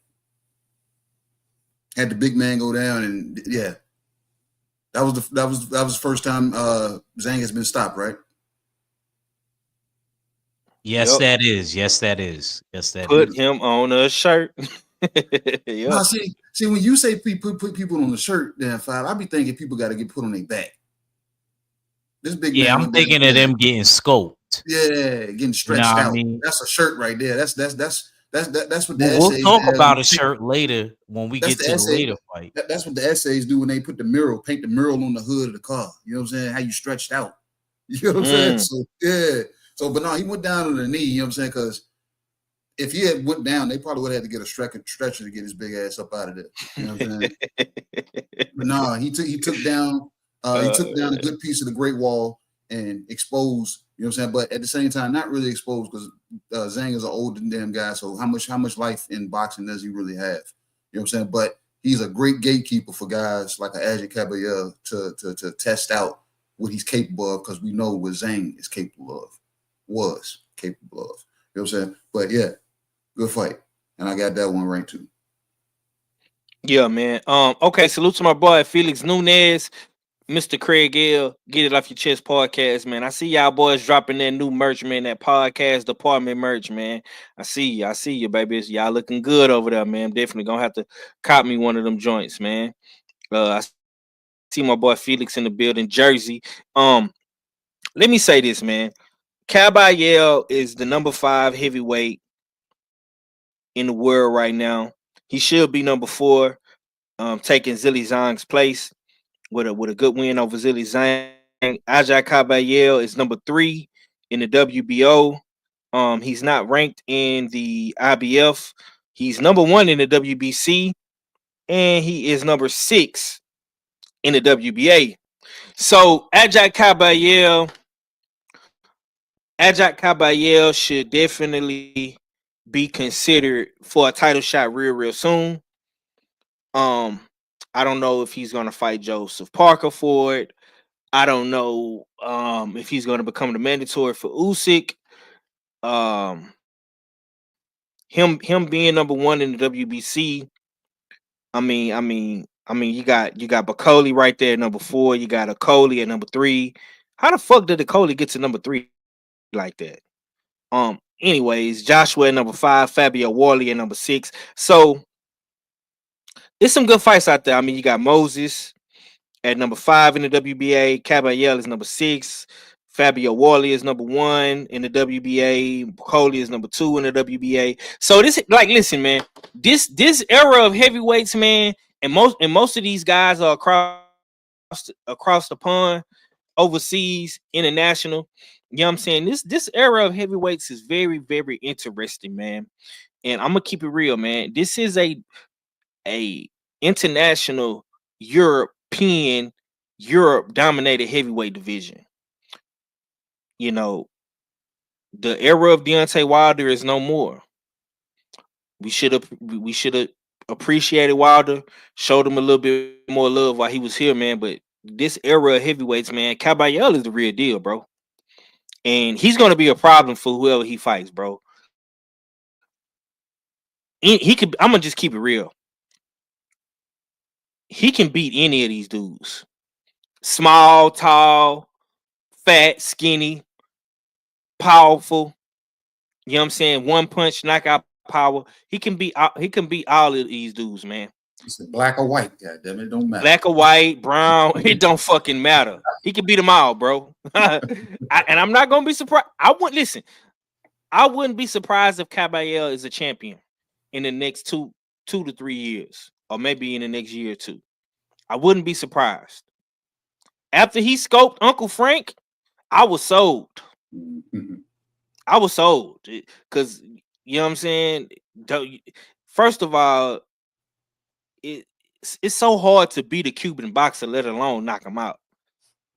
Speaker 7: Had the big man go down, and yeah. That was the first time Zhang has been stopped, right?
Speaker 6: Yes, that is. Yes, that is. Yes, that
Speaker 5: Put
Speaker 6: is.
Speaker 5: him on a shirt. Yeah.
Speaker 7: Nah, see, when you say put people on the shirt, then Five, I be thinking people got to get put on their back. This big man.
Speaker 6: Yeah, I'm
Speaker 7: went down
Speaker 6: thinking of
Speaker 7: there.
Speaker 6: them getting scoped.
Speaker 7: Yeah, getting stretched
Speaker 6: what I
Speaker 7: out.
Speaker 6: mean?
Speaker 7: That's a shirt right there. That's what the
Speaker 6: Well, we'll
Speaker 7: essays
Speaker 6: talk
Speaker 7: have
Speaker 6: about
Speaker 7: when
Speaker 6: a
Speaker 7: they paint-
Speaker 6: shirt later when we
Speaker 7: That's
Speaker 6: get
Speaker 7: the
Speaker 6: to the
Speaker 7: essay.
Speaker 6: later fight.
Speaker 7: That's what the essays do when they put paint the mural on the hood of the car. You know what I'm saying? How you stretched out. You know what I'm saying? So yeah. So, but no, he went down on the knee. You know what I'm saying? Because if he had went down, they probably would have had to get a stretcher to get his big ass up out of there. You know what I'm saying? But no, he took down a good piece of the Great Wall and exposed. You know what I'm saying? But at the same time, not really exposed because Zhang is an old damn guy. So how much life in boxing does he really have? You know what I'm saying? But he's a great gatekeeper for guys like an Ajit Caballero to test out what he's capable of, because we know what Zhang is capable of, was capable of. You know what I'm saying? But yeah, good fight. And I got that one right too.
Speaker 5: Yeah, man. Okay, salute to my boy Felix Nunez, Mr. Craig L. Get It Off Your Chest podcast, man. I see y'all boys dropping that new merch, man. That podcast department merch, man. I see you, baby. Y'all looking good over there, man. Definitely gonna have to cop me one of them joints, man. I see my boy Felix in the building, Jersey. Let me say this, man. Caballero is the number 5 heavyweight in the world right now. He should be number 4, taking Zhilei Zhang's place with a good win over Zhilei Zhang. Ajay Caballero is number 3 in the WBO. He's not ranked in the IBF. He's number 1 in the WBC, and he is number 6 in the WBA. So Ajay Caballero should definitely be considered for a title shot real soon. I don't know if he's gonna fight Joseph Parker for it. I don't know if he's gonna become the mandatory for Usyk. Him being number 1 in the WBC. You got Bacoli right there, number 4. You got Okoli at number 3. How the fuck did Okoli get to number 3 like that? Anyways, Joshua at number 5, Fabio Warley at number 6. So there's some good fights out there. I mean, you got Moses at number 5 in the WBA. Caballero is number 6. Fabio Warley is number 1 in the WBA. Coley is number 2 in the WBA. So this, like, listen, man, this era of heavyweights, man, and most of these guys are across the pond, overseas, international. You know what I'm saying? This era of heavyweights is very, very interesting, man. And I'm gonna keep it real, man. This is a international Europe dominated heavyweight division. You know, the era of Deontay Wilder is no more. We should have appreciated Wilder, showed him a little bit more love while he was here, man. But this era of heavyweights, man, Caballero is the real deal, bro. And he's gonna be a problem for whoever he fights, bro. He could. I'm gonna just keep it real. He can beat any of these dudes. Small, tall, fat, skinny, powerful. You know what I'm saying? One punch knockout power. He can beat all of these dudes, man.
Speaker 7: It's black or white, goddamn it, don't matter.
Speaker 5: Black or white, brown, it don't fucking matter. He can beat them all, bro. And I'm not gonna be surprised. I wouldn't be surprised if Caballero is a champion in the next two to 3 years, or maybe in the next year or two. I wouldn't be surprised. After he scoped Uncle Frank, I was sold.
Speaker 7: Mm-hmm.
Speaker 5: I was sold because you know what I'm saying. Don't, first of all, it, it's so hard to beat a Cuban boxer, let alone knock him out.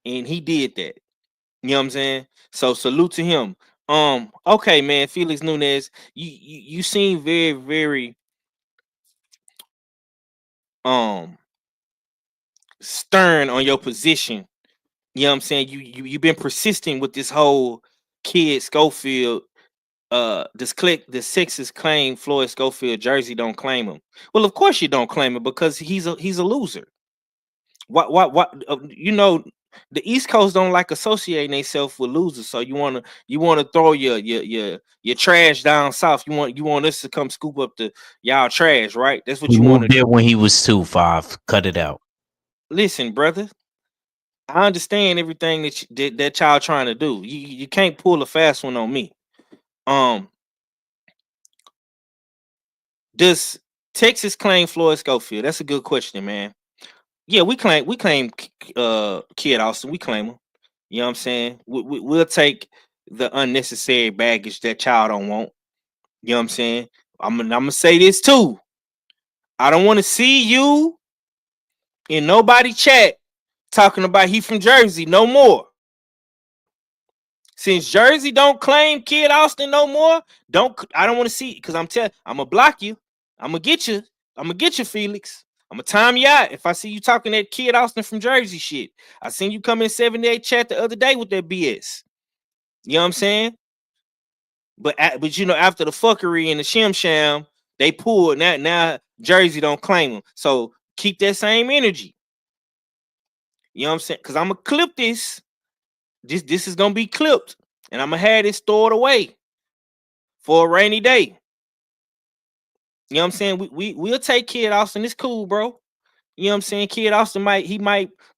Speaker 5: And he did that. You know what I'm saying? So salute to him. Okay, man, Felix Nunez, you seem very, very um stern on your position. You know what I'm saying? You've been persistent with this whole kid Schofield. The Sixers claim Floyd Schofield jersey don't claim him. Well, of course you don't claim him because he's a loser. What you know, the East Coast don't like associating themselves with losers. So you wanna throw your trash down south. You want us to come scoop up the y'all trash, right? That's what
Speaker 6: He
Speaker 5: you want to
Speaker 6: moved there
Speaker 5: do.
Speaker 6: when he was 2'5". Cut it out.
Speaker 5: Listen, brother, I understand everything that y'all trying to do. You can't pull a fast one on me. Um, does Texas claim Floyd Schofield? That's a good question, man. Yeah, we claim Kid Austin. We claim him. You know what I'm saying? We'll take the unnecessary baggage that y'all don't want. You know what I'm saying? I'm gonna say this too. I don't want to see you in nobody chat talking about he from Jersey no more. Since Jersey don't claim Kid Austin no more, I don't want to see, because I'm gonna block you. I'm gonna get you. I'm gonna get you, Felix. I'm gonna time you out if I see you talking that Kid Austin from Jersey shit. I seen you come in 78 chat the other day with that BS. You know what I'm saying? But after the fuckery and the shim sham, they pulled. Now Jersey don't claim him. So keep that same energy. You know what I'm saying? Because I'm gonna clip this. This is gonna be clipped, and I'm gonna have this stored away for a rainy day. You know what I'm saying? We'll take Kid Austin. It's cool, bro. You know what I'm saying? Kid Austin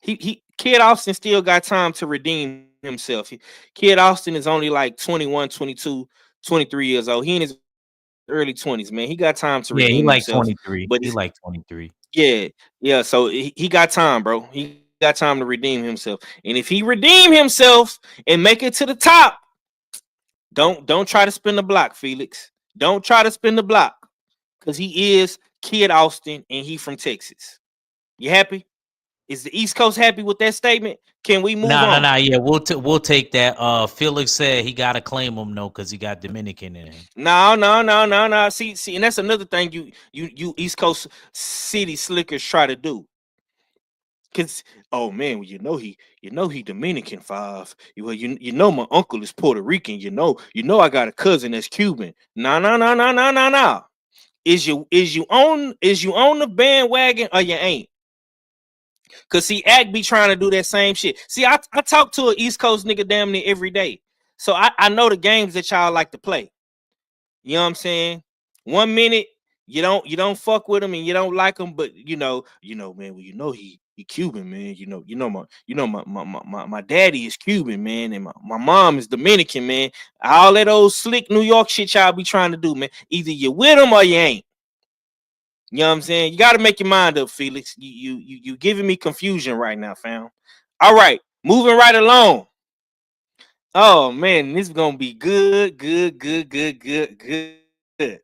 Speaker 5: he Kid Austin still got time to redeem himself. Kid Austin is only like 21, 22, 23 years old. He in his early 20s, man. He got time to
Speaker 6: Yeah, he
Speaker 5: redeem
Speaker 6: like
Speaker 5: himself.
Speaker 6: 23.
Speaker 5: But
Speaker 6: He like 23.
Speaker 5: yeah, yeah. So he got time, bro. He got time to redeem himself. And if he redeem himself and make it to the top, don't try to spin the block, Felix. Don't try to spin the block. Because he is Kid Austin and he from Texas. You happy? Is the East Coast happy with that statement? Can we move
Speaker 6: No, no,
Speaker 5: on?
Speaker 6: no. Yeah, we'll take that. Felix said he gotta claim him though, because he got Dominican in him.
Speaker 5: No, no, no, no, no. See, and that's another thing you East Coast city slickers try to do. Cause oh man, well, you know he Dominican five. You know my uncle is Puerto Rican. You know I got a cousin that's Cuban. No, no, no, no, no, no, no. Is you on the bandwagon or you ain't? Cause see, Act be trying to do that same shit. See, I talk to an East Coast nigga damn near every day. So I know the games that y'all like to play. You know what I'm saying? 1 minute you don't fuck with him and you don't like him, but man, well, he Cuban, man. My daddy is Cuban, man, and my mom is Dominican, man. All that old slick New York shit y'all be trying to do, man. Either you with him or you ain't. You know what I'm saying? You got to make your mind up, Felix. You giving me confusion right now, fam. All right, moving right along. Oh man, this is gonna be good, good, good, good, good, good.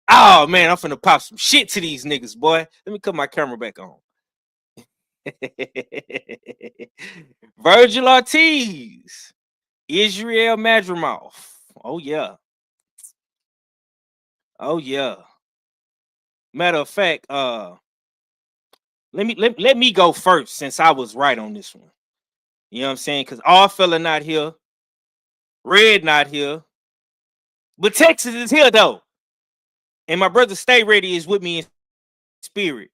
Speaker 5: Oh man, I'm finna pop some shit to these niggas, boy. Let me cut my camera back on. Virgil Ortiz, Israel Madrimov. Oh yeah, oh yeah. Matter of fact, let me go first since I was right on this one. You know what I'm saying? Because all fella not here, Red not here, but Texas is here though, and my brother Stay Ready is with me in spirit.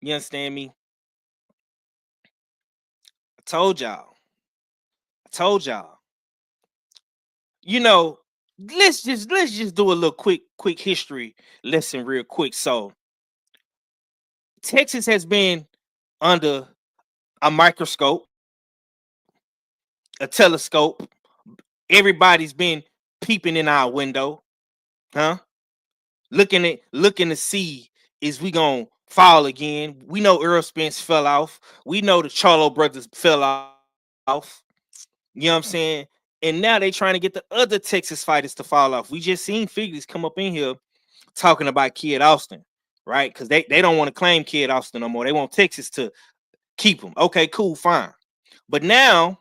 Speaker 5: You understand me? I told y'all. I told y'all. You know, let's just do a little quick history lesson real quick. So Texas has been under a microscope, a telescope. Everybody's been peeping in our window, huh? Looking to see, is we gonna fall again. We know Earl Spence fell off. We know the Charlo brothers fell off. You know what I'm saying? And now they trying to get the other Texas fighters to fall off. We just seen figures come up in here talking about Kid Austin, right? Because they don't want to claim Kid Austin no more. They want Texas to keep him. Okay, cool, fine. But now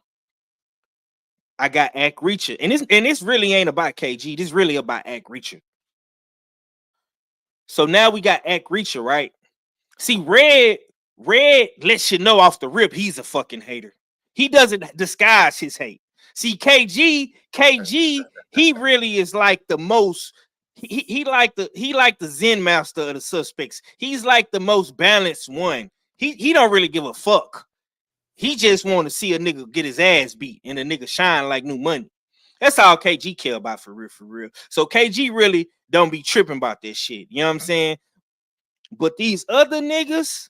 Speaker 5: I got Ack Reacher. And this really ain't about KG. This really about Ack Reacher. So now we got Ack Reacher, right? See, Red lets you know off the rip he's a fucking hater. He doesn't disguise his hate. See, KG, he really is like the most. He like the Zen master of the suspects. He's like the most balanced one. He don't really give a fuck. He just want to see a nigga get his ass beat and a nigga shine like new money. That's all KG care about for real. So KG really don't be tripping about this shit. You know what I'm saying? But these other niggas,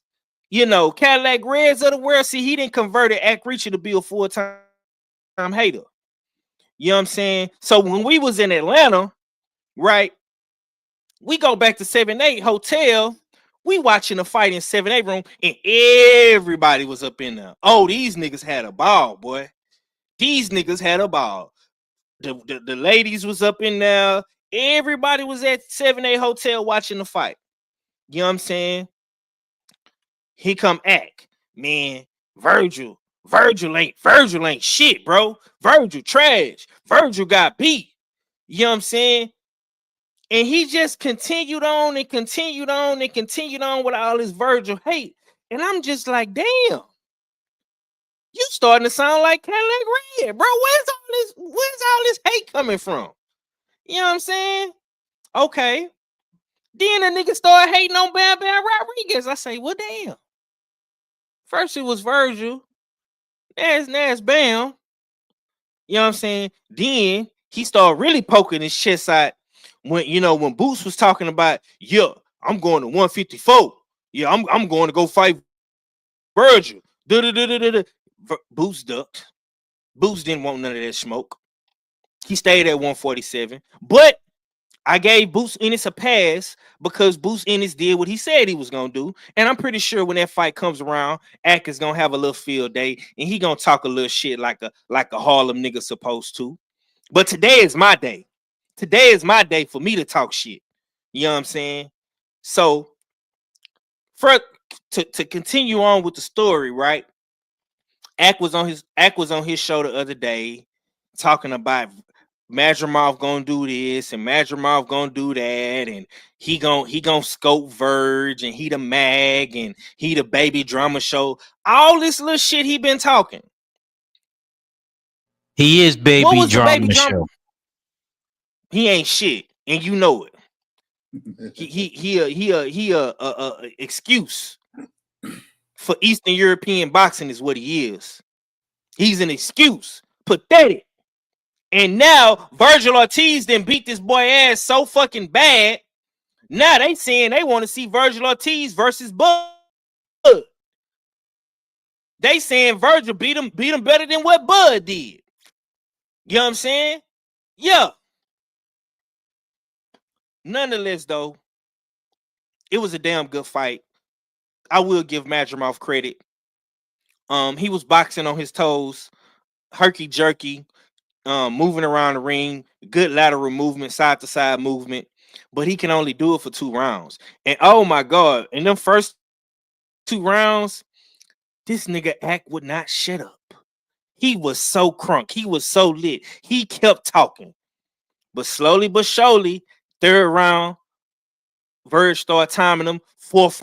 Speaker 5: you know, Cadillac Reds of the world, see, he didn't convert Ack Reacher to be a full-time hater. You know what I'm saying? So when we was in Atlanta, right, we go back to 7-8 Hotel. We watching a fight in 7-8 room, and everybody was up in there. Oh, these niggas had a ball, boy. These niggas had a ball. The ladies was up in there. Everybody was at 7-8 Hotel watching the fight. You know what I'm saying? Here come Ack. Man, Virgil ain't shit, bro. Virgil trash. Virgil got beat. You know what I'm saying? And he just continued on with all this Virgil hate. And I'm just like, damn, you starting to sound like Cadillac Red, bro. Where's all this hate coming from? You know what I'm saying? Okay. Then a nigga started hating on Bam Bam Rodriguez. I say, well, damn. First it was Virgil. Now it's Bam. You know what I'm saying? Then he started really poking his chest out when Boots was talking about, yeah, I'm going to 154. Yeah, I'm going to go fight Virgil. Boots ducked. Boots didn't want none of that smoke. He stayed at 147. But I gave Boots Ennis a pass because Boots Ennis did what he said he was gonna do, and I'm pretty sure when that fight comes around, Ack is gonna have a little field day, and he gonna talk a little shit like a Harlem nigga supposed to. But today is my day. Today is my day for me to talk shit. You know what I'm saying? So, to continue on with the story, right? Ack was on his show the other day talking about Madrimov gonna do this and Madrimov gonna do that, and he gonna scope Verge, and he the mag, and he the baby drama show. All this little shit he been talking.
Speaker 6: He is baby
Speaker 5: What was the
Speaker 6: drama
Speaker 5: baby drama?
Speaker 6: show.
Speaker 5: He ain't shit, and you know it. He a excuse for Eastern European boxing is what he is. He's an excuse. Pathetic. And now Virgil Ortiz then beat this boy ass so fucking bad. Now they saying they want to see Virgil Ortiz versus Bud. They saying Virgil beat him better than what Bud did. You know what I'm saying? Yeah. Nonetheless, though, it was a damn good fight. I will give Madrimov credit. He was boxing on his toes, herky jerky, moving around the ring, good lateral movement, side to side movement, but he can only do it for 2 rounds. And oh my God, in them first 2 rounds, this nigga Ack would not shut up. He was so crunk. He was so lit. He kept talking. But slowly but surely, 3rd round, Verge started timing him. 4th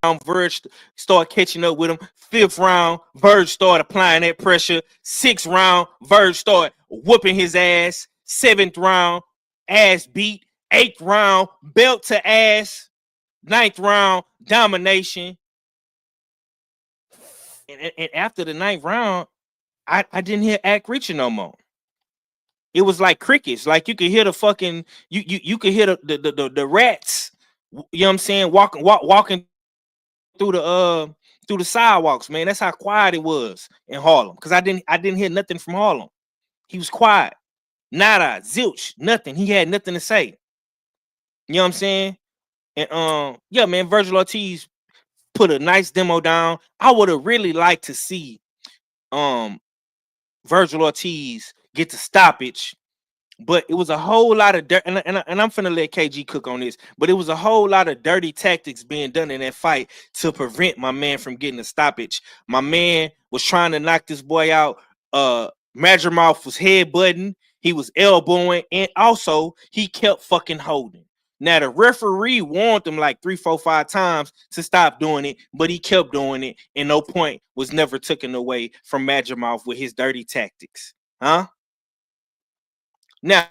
Speaker 5: round, Verge started catching up with him. 5th round, Verge started applying that pressure. 6th round, Verge started whooping his ass. 7th round, ass beat. 8th round, belt to ass. 9th round, domination. And after the 9th round, I didn't hear Ack Reacher no more. It was like crickets. Like you could hear the fucking you could hear the rats. You know what I'm saying? Walking through the sidewalks, man. That's how quiet it was in Harlem. Because I didn't hear nothing from Harlem. He was quiet. Nada, zilch, nothing. He had nothing to say. You know what I'm saying? And yeah, man, Virgil Ortiz put a nice demo down. I would have really liked to see Virgil Ortiz get the stoppage. But it was a whole lot of dirt, and I'm finna let KG cook on this. But it was a whole lot of dirty tactics being done in that fight to prevent my man from getting a stoppage. My man was trying to knock this boy out. Madrimov was headbutting, he was elbowing, and also he kept fucking holding. Now the referee warned him like 3, 4, 5 times to stop doing it, but he kept doing it, and no point was never taken away from Madrimov with his dirty tactics. Huh? Now,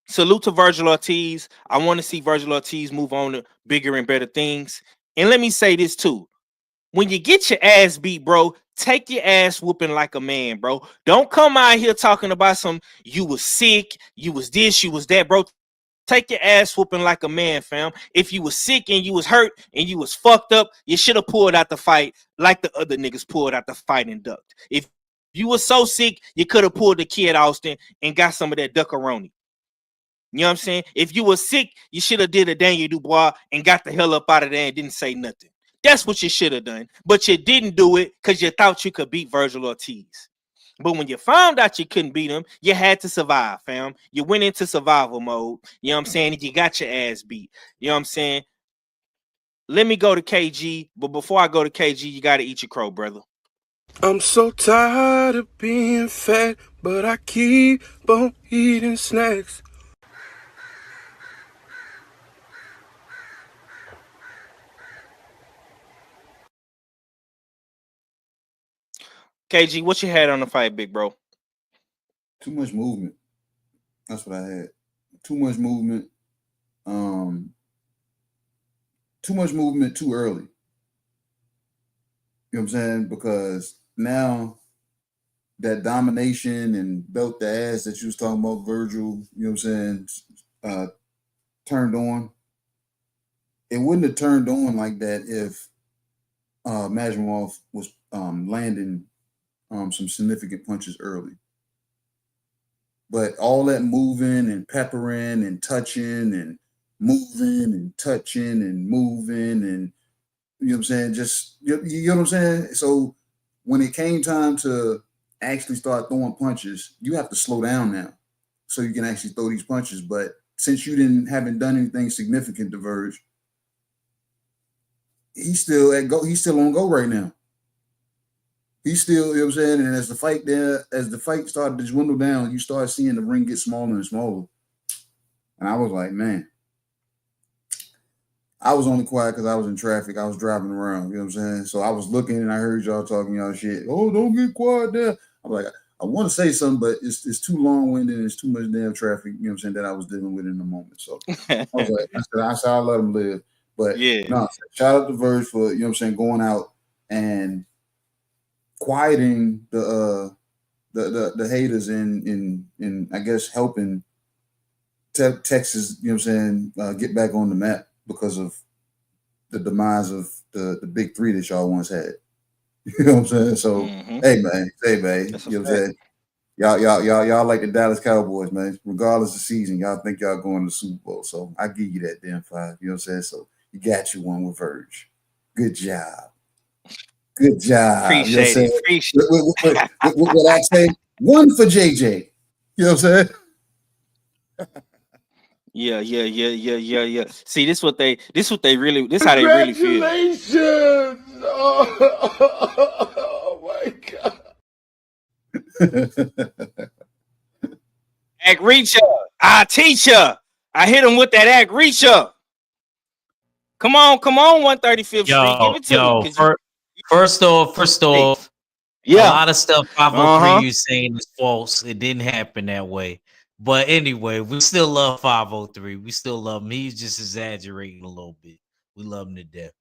Speaker 5: salute to Virgil Ortiz. I want to see Virgil Ortiz move on to bigger and better things. And let me say this too. When you get your ass beat, bro, take your ass whooping like a man, bro. Don't come out here talking about some you was sick, you was this, you was that, bro. Take your ass whooping like a man, fam. If you was sick and you was hurt and you was fucked up, you should have pulled out the fight like the other niggas pulled out the fight and ducked. If you was so sick, you could have pulled the Kid Austin and got some of that duckaroni. You know what I'm saying? If you were sick, you should have did a Daniel Dubois and got the hell up out of there and didn't say nothing. That's what you should have done. But you didn't do it because you thought you could beat Virgil Ortiz. But when you found out you couldn't beat him, you had to survive, fam. You went into survival mode. You know what I'm saying? And you got your ass beat. You know what I'm saying? Let me go to KG. But before I go to KG, you got to eat your crow, brother.
Speaker 8: I'm so tired of being fat, but I keep on eating snacks.
Speaker 5: KG, what you had on the fight, big bro?
Speaker 7: Too much movement. That's what I had. Too much movement. Too much movement too early. You know what I'm saying? Because now that domination and belt the ass that you was talking about, Virgil, you know what I'm saying, turned on. It wouldn't have turned on like that if Madrimov was landing some significant punches early. But all that moving and peppering and touching and moving and touching and moving and, you know what I'm saying, just, you know what I'm saying? So when it came time to actually start throwing punches, you have to slow down now so you can actually throw these punches. But since you haven't done anything significant to Verge, he's still on go right now. He's still, you know what I'm saying? And as the fight started to dwindle down, you start seeing the ring get smaller and smaller. And I was like, man, I was only quiet because I was in traffic. I was driving around, you know what I'm saying? So I was looking and I heard y'all talking y'all shit. Oh, don't get quiet there. I'm like, I want to say something, but it's too long-winded and it's too much damn traffic, you know what I'm saying, that I was dealing with in the moment. So I was like, I said, I'll let him live. But
Speaker 5: yeah,
Speaker 7: no, shout out to Verge for, you know what I'm saying, going out and quieting the haters in I guess helping Texas, you know what I'm saying, get back on the map because of the demise of the big three that y'all once had. You know what I'm saying? So hey man, you know what I'm saying? Y'all like the Dallas Cowboys, man. Regardless of season, y'all think y'all going to the Super Bowl. So I give you that damn 5. You know what I'm saying? So you got you one with Verge. Good job. Good job.
Speaker 5: Appreciate
Speaker 7: you know it. What I say? 1 for JJ. You know what I'm saying?
Speaker 5: Yeah. See, this how they really feel.
Speaker 8: Congratulations! Oh my God.
Speaker 5: Act reacher. I teach ya. I hit him with that act reacher. Come on, 135th Street. Give it to me.
Speaker 6: First off,
Speaker 5: yeah.
Speaker 6: A lot of stuff 503 you saying is false. It didn't happen that way. But anyway, we still love 503. We still love him. He's just exaggerating a little bit. We love him to death.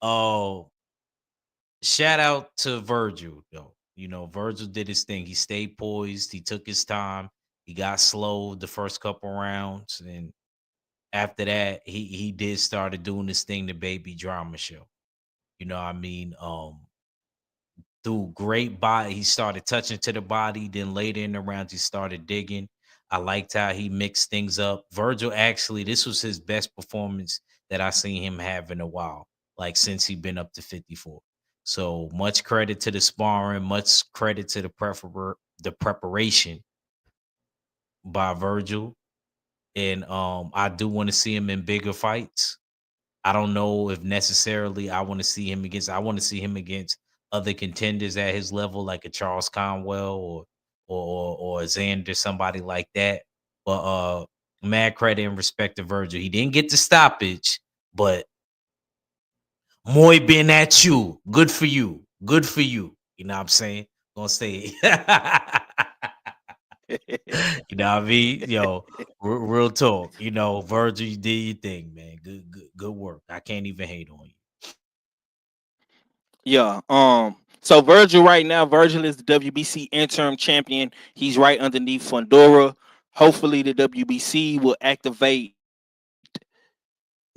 Speaker 6: Oh, shout out to Virgil, though. You know, Virgil did his thing. He stayed poised. He took his time. He got slow the first couple rounds. And after that, he did started doing this thing, the baby drama show. You know what I mean? Through great body, he started touching to the body. Then later in the rounds, he started digging. I liked how he mixed things up. Virgil, actually, this was his best performance that I seen him have in a while, like since he been up to 54. So much credit to the sparring, much credit to the the preparation by Virgil, and I do want to see him in bigger fights. I don't know if necessarily I want to see him against. I want to see him against other contenders at his level, like a Charles Conwell or Xander, somebody like that. But mad credit and respect to Virgil. He didn't get the stoppage, but muy bien at you. Good for you. Good for you. You know what I'm saying? Gonna say it. You know what I mean? Yo, real talk. You know, Virgil, you did your thing, man. Good work. I can't even hate on you.
Speaker 5: Yeah. So Virgil right now, Virgil is the WBC interim champion. He's right underneath Fundora. Hopefully, the WBC will activate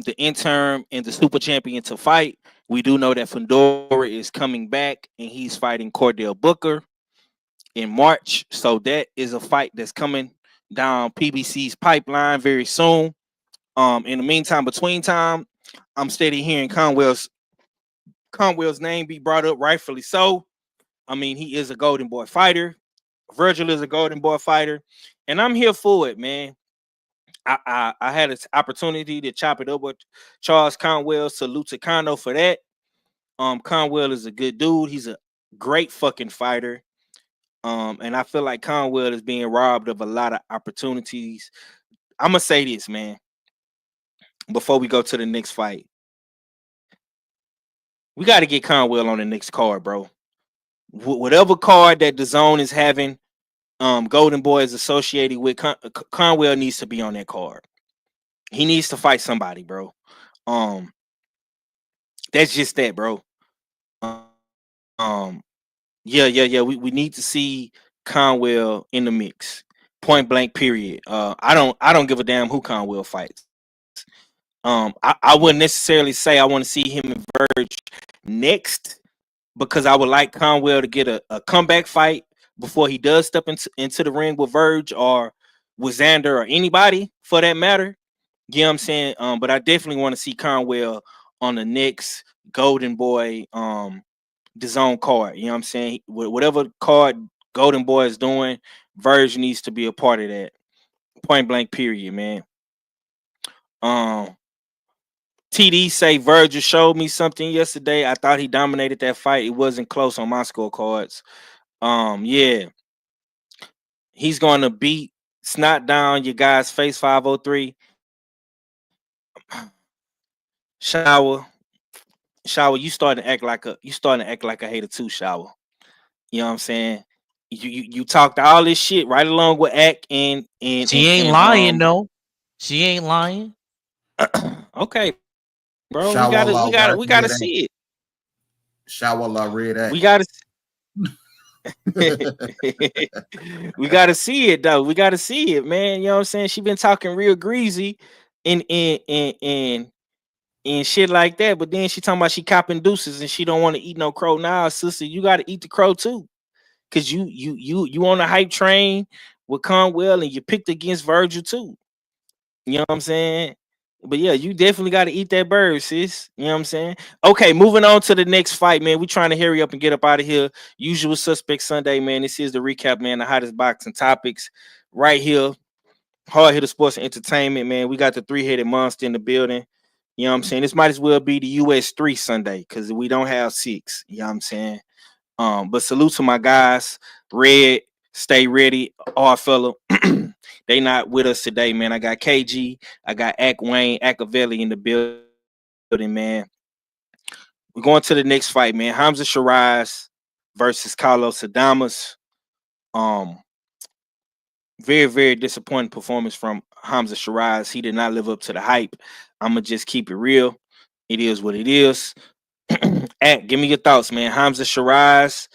Speaker 5: the interim and the super champion to fight. We do know that Fundora is coming back and he's fighting Cordell Booker in March. So that is a fight that's coming down PBC's pipeline very soon. In the meantime, between time, I'm steady hearing Conwell's name be brought up, rightfully so. I mean, he is a Golden Boy fighter. Virgil is a Golden Boy fighter, and I'm here for it, man. I had an opportunity to chop it up with Charles Conwell. Salute to Cono for that. Conwell is a good dude. He's a great fucking fighter. And I feel like Conwell is being robbed of a lot of opportunities. I'm gonna say this, man, before we go to the next fight. We got to get Conwell on the next card, bro. Whatever card that the zone is having, Golden Boy is associated with, Conwell needs to be on that card. He needs to fight somebody, bro. That's just that, bro. Yeah. We need to see Conwell in the mix. Point blank, period. I don't give a damn who Conwell fights. I wouldn't necessarily say I want to see him and Verge next, because I would like Conwell to get a comeback fight before he does step into the ring with Verge or with Xander or anybody for that matter. You know what I'm saying? But I definitely want to see Conwell on the next Golden Boy the zone card. You know what I'm saying? Whatever card Golden Boy is doing, Verge needs to be a part of that. Point blank, period, man. TD say Virgil showed me something yesterday. I thought he dominated that fight. It wasn't close on my scorecards. Yeah. He's gonna beat snot down your guy's face 503. Shower. You starting to act like a hater too, Shower. You know what I'm saying? You talked all this shit right along with Ack
Speaker 6: She ain't lying though. She ain't lying.
Speaker 5: Okay, bro. We
Speaker 7: Shower
Speaker 5: gotta
Speaker 7: law, right?
Speaker 5: we gotta see it.
Speaker 7: Shower law, red act.
Speaker 5: We gotta we gotta see it though. We gotta see it, man. You know what I'm saying? She been talking real greasy and shit like that, but then she talking about she copping deuces and she don't want to eat no crow. Nah, sister, you gotta eat the crow too. Cause you on the hype train with Conwell and you picked against Virgil too. You know what I'm saying? But yeah, you definitely got to eat that bird, sis. You know what I'm saying? Okay, moving on to the next fight, man. We trying to hurry up and get up out of here. Usual Suspect Sunday, man. This is the recap, man. The hottest boxing topics right here. Hard Hitter Sports and Entertainment, man. We got the three-headed monster in the building. You know what I'm saying? This might as well be the US3 Sunday because we don't have 6. You know what I'm saying? But salute to my guys. Red, stay ready. Our fellow. They not with us today, man. I got KG, I got Ack Wayne, Accavelli in the building, man. We're going to the next fight, man. Hamza Shiraz versus Carlos Adames. Very, very disappointing performance from Hamza Shiraz. He did not live up to the hype. I'm gonna just keep it real. It is what it is. Ack, give me your thoughts, man. Hamza Shiraz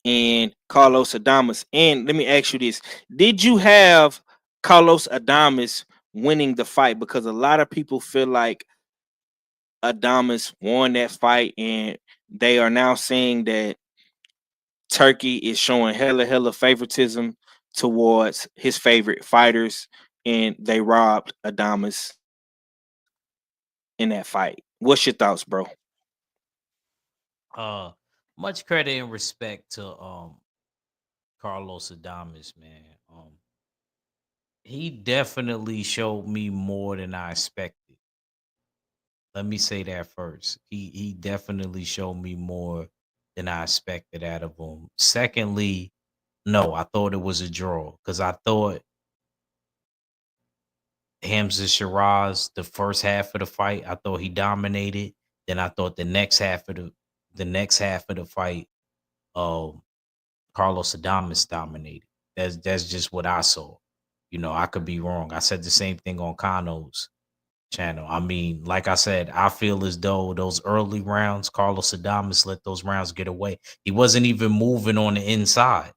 Speaker 5: and Carlos Adames. And let me ask you this: did you have Carlos Adames winning the fight? Because a lot of people feel like Adames won that fight, and they are now saying that Turkey is showing hella favoritism towards his favorite fighters, and they robbed Adames in that fight. What's your thoughts, bro?
Speaker 6: Much credit and respect to Carlos Adames, man. He definitely showed me more than I expected. Let me say that first. He definitely showed me more than I expected out of him. Secondly, no, I thought it was a draw because I thought Hamza Shiraz, the first half of the fight, I thought he dominated. Then I thought the next half of the fight, um, Carlos Adames dominated. That's just what I saw. I could be wrong. I said the same thing on Kano's channel. I mean, like I said, I feel as though those early rounds, Carlos Adames let those rounds get away. He wasn't even moving on the inside.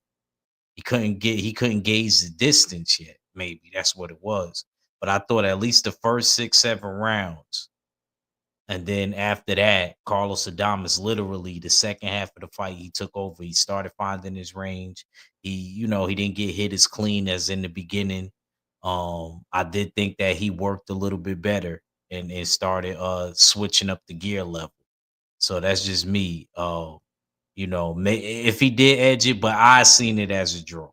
Speaker 6: He couldn't gauge the distance yet. Maybe that's what it was. But I thought at least the first 6, 7 rounds. And then after that, Carlos Adames, literally the second half of the fight, he took over. He started finding his range. He didn't get hit as clean as in the beginning. I did think that he worked a little bit better and started switching up the gear level. So that's just me. If he did edge it, but I seen it as a draw.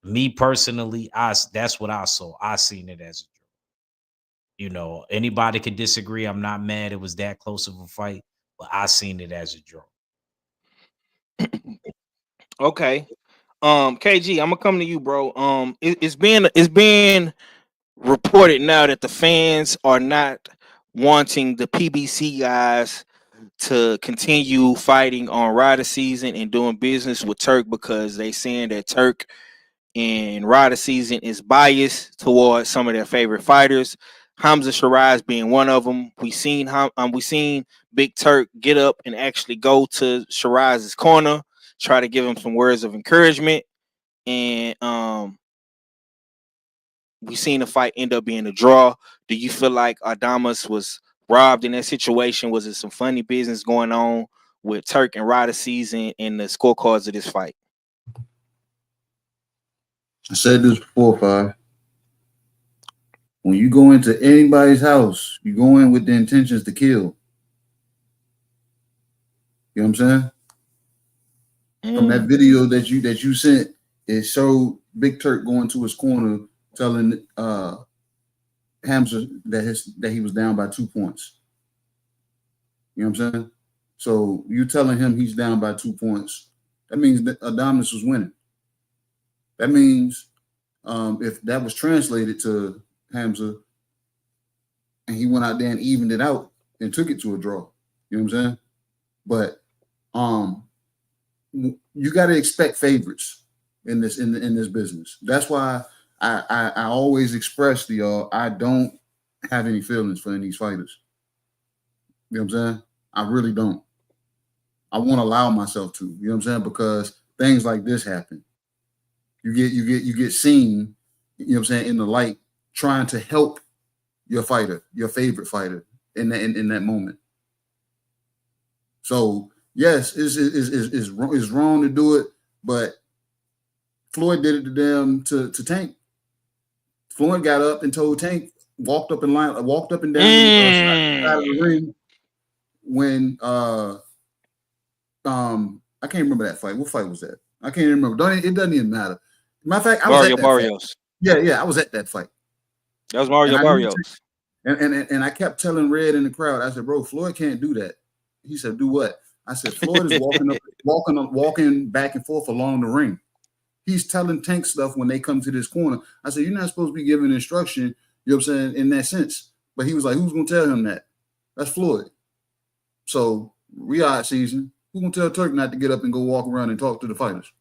Speaker 6: Me personally, that's what I saw. I seen it as a draw. Anybody could disagree. I'm not mad it was that close of a fight, but I seen it as a draw.
Speaker 5: Okay. KG, I'm gonna come to you, bro. It's being reported now that the fans are not wanting the PBC guys to continue fighting on Ryder season and doing business with Turk because they saying that Turk in Ryder season is biased towards some of their favorite fighters. Hamza Shiraz being one of them. We seen Big Turk get up and actually go to Shiraz's corner, try to give him some words of encouragement, and we seen the fight end up being a draw. Do you feel like Adames was robbed in that situation? Was it some funny business going on with Turk and Ryder season and the scorecards of this fight?
Speaker 7: I said this before, Five. When you go into anybody's house, you go in with the intentions to kill. You know what I'm saying? From that video that you sent, it showed Big Turk going to his corner, telling Hamza that he was down by 2 points. You know what I'm saying? So you telling him he's down by 2 points, that means that Adames was winning. That means if that was translated to Hamza and he went out there and evened it out and took it to a draw. You know what I'm saying? But you got to expect favorites in this business. That's why I always express to y'all I don't have any feelings for any of these fighters. You know what I'm saying? I really don't. I won't allow myself to. You know what I'm saying? Because things like this happen. You get seen. You know what I'm saying, in the light, trying to help your fighter, your favorite fighter, in that moment. So yes, it's wrong to do it, but Floyd did it to them to Tank. Floyd got up and told Tank, walked up and down the side of the ring when I can't remember that fight. What fight was that? I can't remember. It doesn't even matter. Matter of fact, I was at that
Speaker 5: Barrios.
Speaker 7: Fight. Yeah, I was at that fight.
Speaker 5: That was Mario Barrios.
Speaker 7: And I kept telling Red in the crowd, I said, bro, Floyd can't do that. He said, do what? I said, Floyd is walking back and forth along the ring. He's telling Tank stuff when they come to this corner. I said, you're not supposed to be giving instruction, you know what I'm saying, in that sense. But he was like, who's going to tell him that? That's Floyd. So, Riyadh season, who's going to tell Turk not to get up and go walk around and talk to the fighters?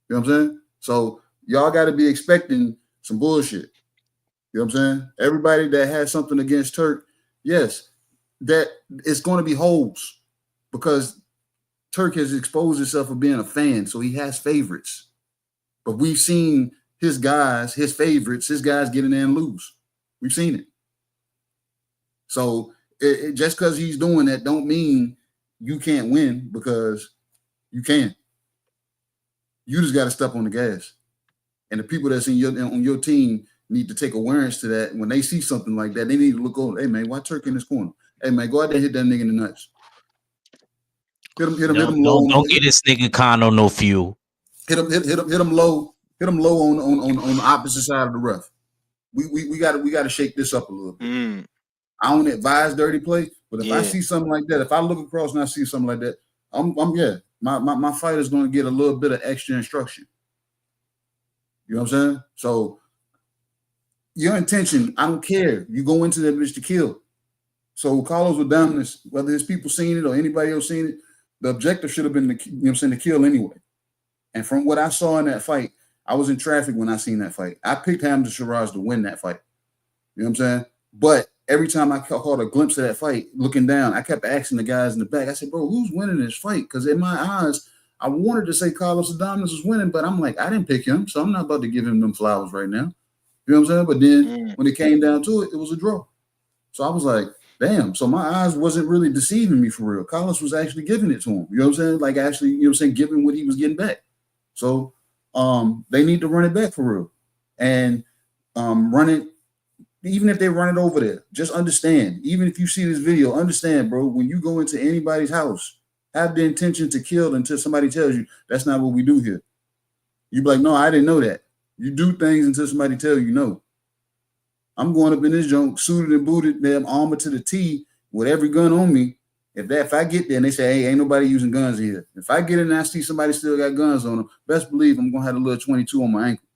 Speaker 7: You know what I'm saying? So, y'all got to be expecting some bullshit. You know what I'm saying? Everybody that has something against Turk, yes, that it's going to be holes because Turk has exposed himself for being a fan, so he has favorites. But we've seen his guys get in there and lose. We've seen it. So just because he's doing that don't mean you can't win, because you can. You just got to step on the gas. And the people that's on your team need to take awareness to that. When they see something like that, they need to look over. Hey, man, why Turk in this corner? Hey, man, go out there and hit that nigga in the nuts. Hit him low.
Speaker 6: Don't get this nigga Kano no fuel.
Speaker 7: hit him low on the opposite side of the ref. We got to shake this up a little bit. I don't advise dirty play, but if I see something like that, if I look across and I see something like that, my fighter's going to get a little bit of extra instruction. You know what I'm saying? So your intention, I don't care. You go into that bitch to kill. So Carlos Adames, whether his people seen it or anybody else seen it, the objective should have been to kill anyway. And from what I saw in that fight, I was in traffic when I seen that fight. I picked Hamza Shiraz to win that fight. You know what I'm saying? But every time I caught a glimpse of that fight, looking down, I kept asking the guys in the back. I said, bro, who's winning this fight? Because in my eyes, I wanted to say Carlos Adames was winning, but I'm like, I didn't pick him, so I'm not about to give him them flowers right now. You know what I'm saying? But then when it came down to it, it was a draw. So I was like, damn. So my eyes wasn't really deceiving me for real. Carlos was actually giving it to him. You know what I'm saying? Like actually, you know what I'm saying, giving what he was getting back. So they need to run it back for real. And run it, even if they run it over there, just understand. Even if you see this video, understand, bro, when you go into anybody's house, have the intention to kill until somebody tells you that's not what we do here. You be like, no, I didn't know that. You do things until somebody tells you no. I'm going up in this junk, suited and booted, damn armor to the T, with every gun on me. If I get there and they say, hey, ain't nobody using guns here. If I get in and I see somebody still got guns on them, best believe I'm gonna have a little 22 on my ankle.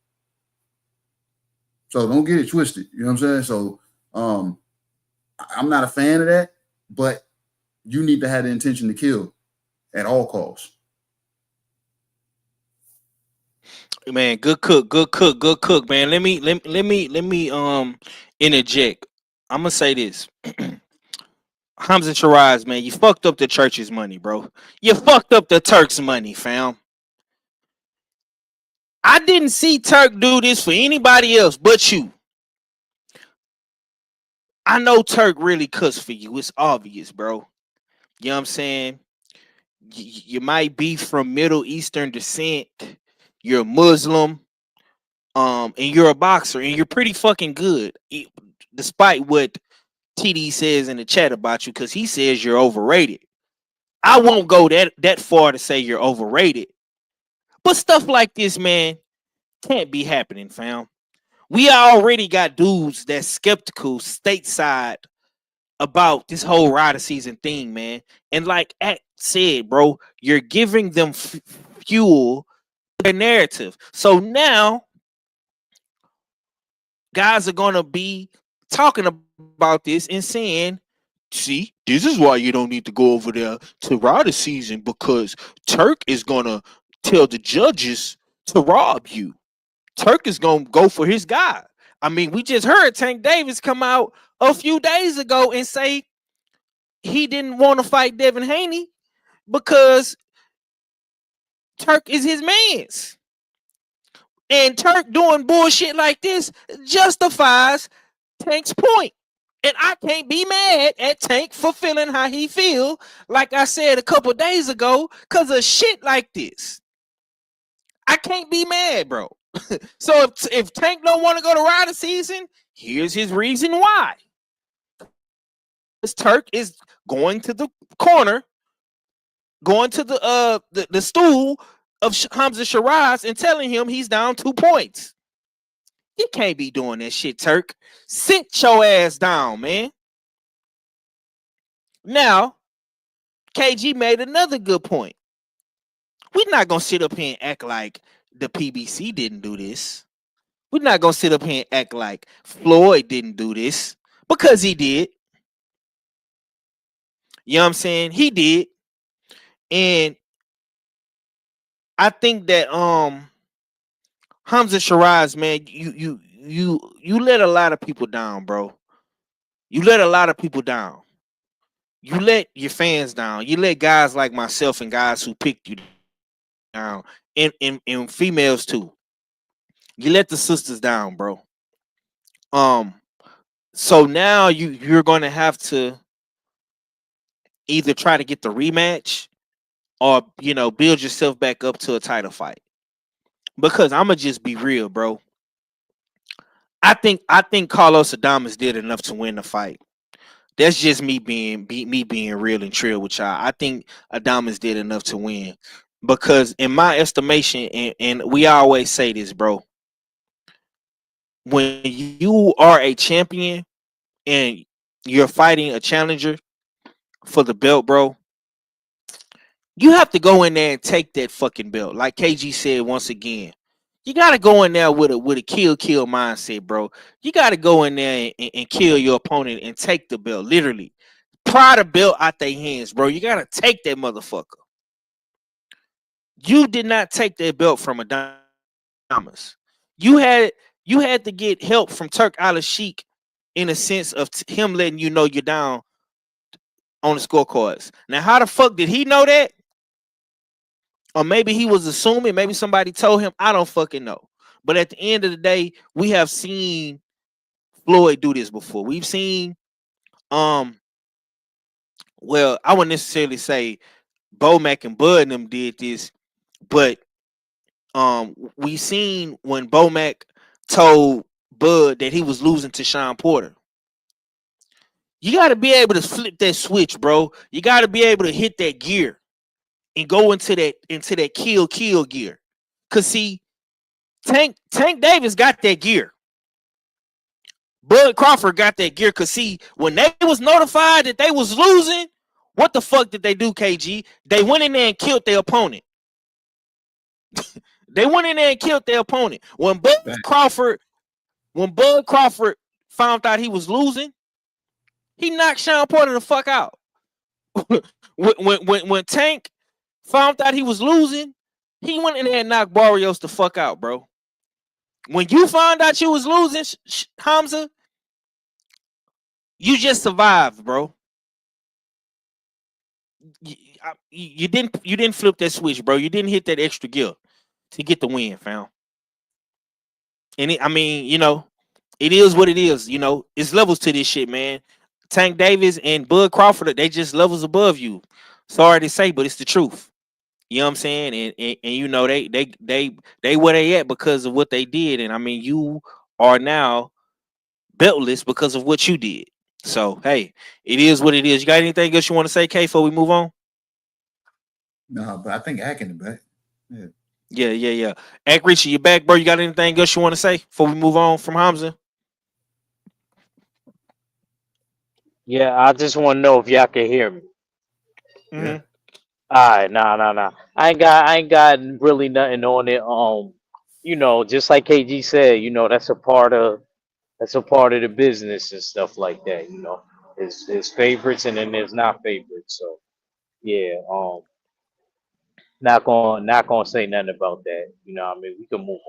Speaker 7: So don't get it twisted. You know what I'm saying? So I'm not a fan of that, but you need to have the intention to kill at all costs.
Speaker 5: Man, good cook, man. Let me interject. I'm gonna say this. Hamza Shiraz, man, you fucked up the church's money, bro. You fucked up the Turk's money, fam. I didn't see Turk do this for anybody else but you. I know Turk really cussed for you. It's obvious, bro. You know what I'm saying? You might be from Middle Eastern descent. You're a Muslim. And you're a boxer, and you're pretty fucking good, despite what TD says in the chat about you, because he says you're overrated. I won't go that far to say you're overrated, but stuff like this, man, can't be happening, fam. We already got dudes that's skeptical stateside about this whole rider season thing, man. And like Act said, bro, you're giving them fuel to their narrative. So now guys are gonna be talking about this and saying, see, this is why you don't need to go over there to rider season, because Turk is gonna tell the judges to rob you. Turk is gonna go for his guy. I mean, we just heard Tank Davis come out a few days ago and say he didn't want to fight Devin Haney because Turk is his man's. And Turk doing bullshit like this justifies Tank's point. And I can't be mad at Tank for feeling how he feel, like I said a couple days ago, because of shit like this. I can't be mad, bro. So if Tank don't want to go to rider season, here's his reason why. This Turk is going to the corner, going to the stool of Hamza Shiraz and telling him he's down 2 points. You can't be doing that shit, Turk. Sit your ass down, man. Now, KG made another good point. We're not going to sit up here and act like the PBC didn't do this. We're not going to sit up here and act like Floyd didn't do this, because he did. You know what I'm saying? He did. And I think that Hamza Shiraz, man, you let a lot of people down, bro. You let a lot of people down. You let your fans down. You let guys like myself and guys who picked you down, and females too. You let the sisters down, bro. So now you're gonna have to either try to get the rematch or build yourself back up to a title fight. Because I'm gonna just be real, bro. I think Carlos Adames did enough to win the fight. That's just me being real and trill with y'all. I think Adames did enough to win. because in my estimation, and we always say this, bro, when you are a champion and you're fighting a challenger for the belt, bro, you have to go in there and take that fucking belt. Like KG said once again, you got to go in there with a kill mindset, bro. You got to go in there and kill your opponent and take the belt, literally. Pry the belt out their hands, bro. You got to take that motherfucker. You did not take that belt from Adamas. You had to get help from Turk Al-Sheikh in a sense of him letting you know you're down on the scorecards. Now, how the fuck did he know that? Or maybe he was assuming, maybe somebody told him. I don't fucking know. But at the end of the day, we have seen Floyd do this before. We've seen, well, I wouldn't necessarily say Bomac and Bud and them did this, but we seen when Bomac told Bud that he was losing to Sean Porter. You got to be able to flip that switch, bro. You got to be able to hit that gear and go into that kill gear. Cause see, Tank Davis got that gear. Bud Crawford got that gear. Cause see, when they was notified that they was losing, what the fuck did they do, KG? They went in there and killed their opponent. They went in there and killed their opponent. When Bud Crawford found out he was losing, he knocked Sean Porter the fuck out. when Tank found out he was losing, he went in there and knocked Barrios the fuck out, bro. When you found out you was losing, Hamza, you just survived, bro. You didn't flip that switch, bro. You didn't hit that extra gear to get the win, fam. And I mean, you know, it is what it is. You know, it's levels to this shit, man. Tank Davis and Bud Crawford, they just levels above you. Sorry to say, but it's the truth. You know what I'm saying? And you know, they where they at because of what they did. And I mean, you are now beltless because of what you did. So hey, it is what it is. You got anything else you want to say, K, before we move on?
Speaker 7: No, but I think Ack in the back.
Speaker 5: Yeah. Ack Richie, you back, bro? You got anything else you want to say before we move on from Hamza?
Speaker 9: Yeah, I just want to know if y'all can hear me.
Speaker 5: Mm-hmm.
Speaker 9: All right, nah. I ain't got really nothing on it. You know, just like KG said, you know, that's a part of the business and stuff like that. You know, there's favorites and then there's not favorites. So yeah, not gonna say nothing about that. You know what I mean? We can move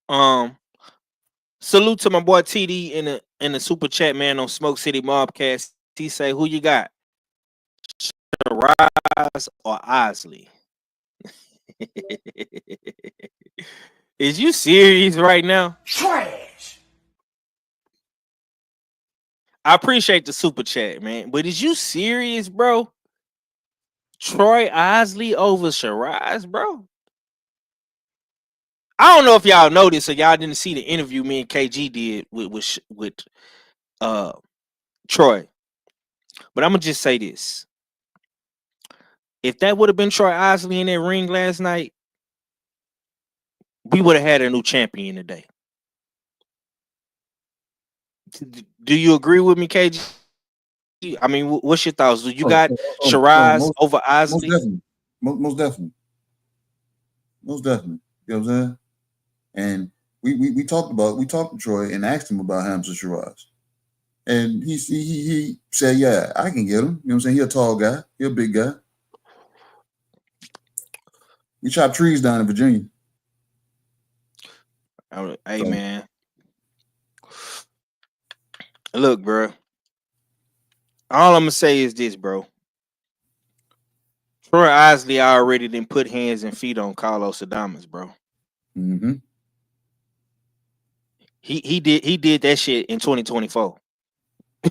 Speaker 9: on.
Speaker 5: Salute to my boy TD in the super chat, man, on Smoke City Mobcast. He say, who you got? Rise or Osley? Is you serious right now?
Speaker 8: Trash.
Speaker 5: I appreciate the super chat, man, but is you serious, bro? Troy Osley over Shiraz, bro? I don't know if y'all noticed or y'all didn't see the interview me and KG did with Troy, but I'm gonna just say this: if that would have been Troy Osley in that ring last night, we would have had a new champion today. Do you agree with me, KG? I mean, what's your thoughts? Do you got Shiraz over Osley?
Speaker 7: Most definitely. You know what I'm saying? And we talked to Troy and asked him about Hamza Shiraz. And he said, yeah, I can get him. You know what I'm saying? He a tall guy. He a big guy. We chop trees down in Virginia.
Speaker 5: Hey, man. Look, bro. All I'm going to say is this, bro. Troy Osley already didn't put hands and feet on Carlos Adames, bro.
Speaker 7: Mm-hmm.
Speaker 5: He did that shit in 2024.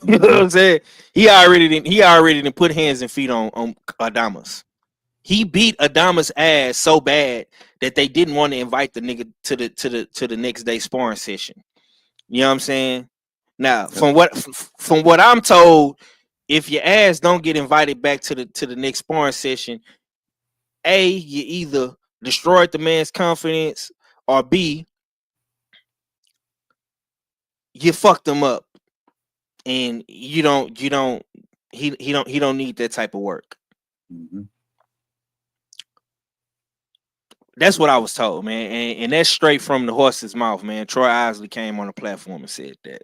Speaker 5: You know what I'm saying? He already didn't put hands and feet on Adames. He beat Adames' ass so bad that they didn't want to invite the nigga to the next day sparring session. You know what I'm saying? Now, from what I'm told, if your ass don't get invited back to the next sparring session, A, you either destroyed the man's confidence, or B, you fucked him up, and he don't need that type of work.
Speaker 7: Mm-hmm.
Speaker 5: That's what I was told, man, and that's straight from the horse's mouth, man. Troy Isley came on the platform and said that.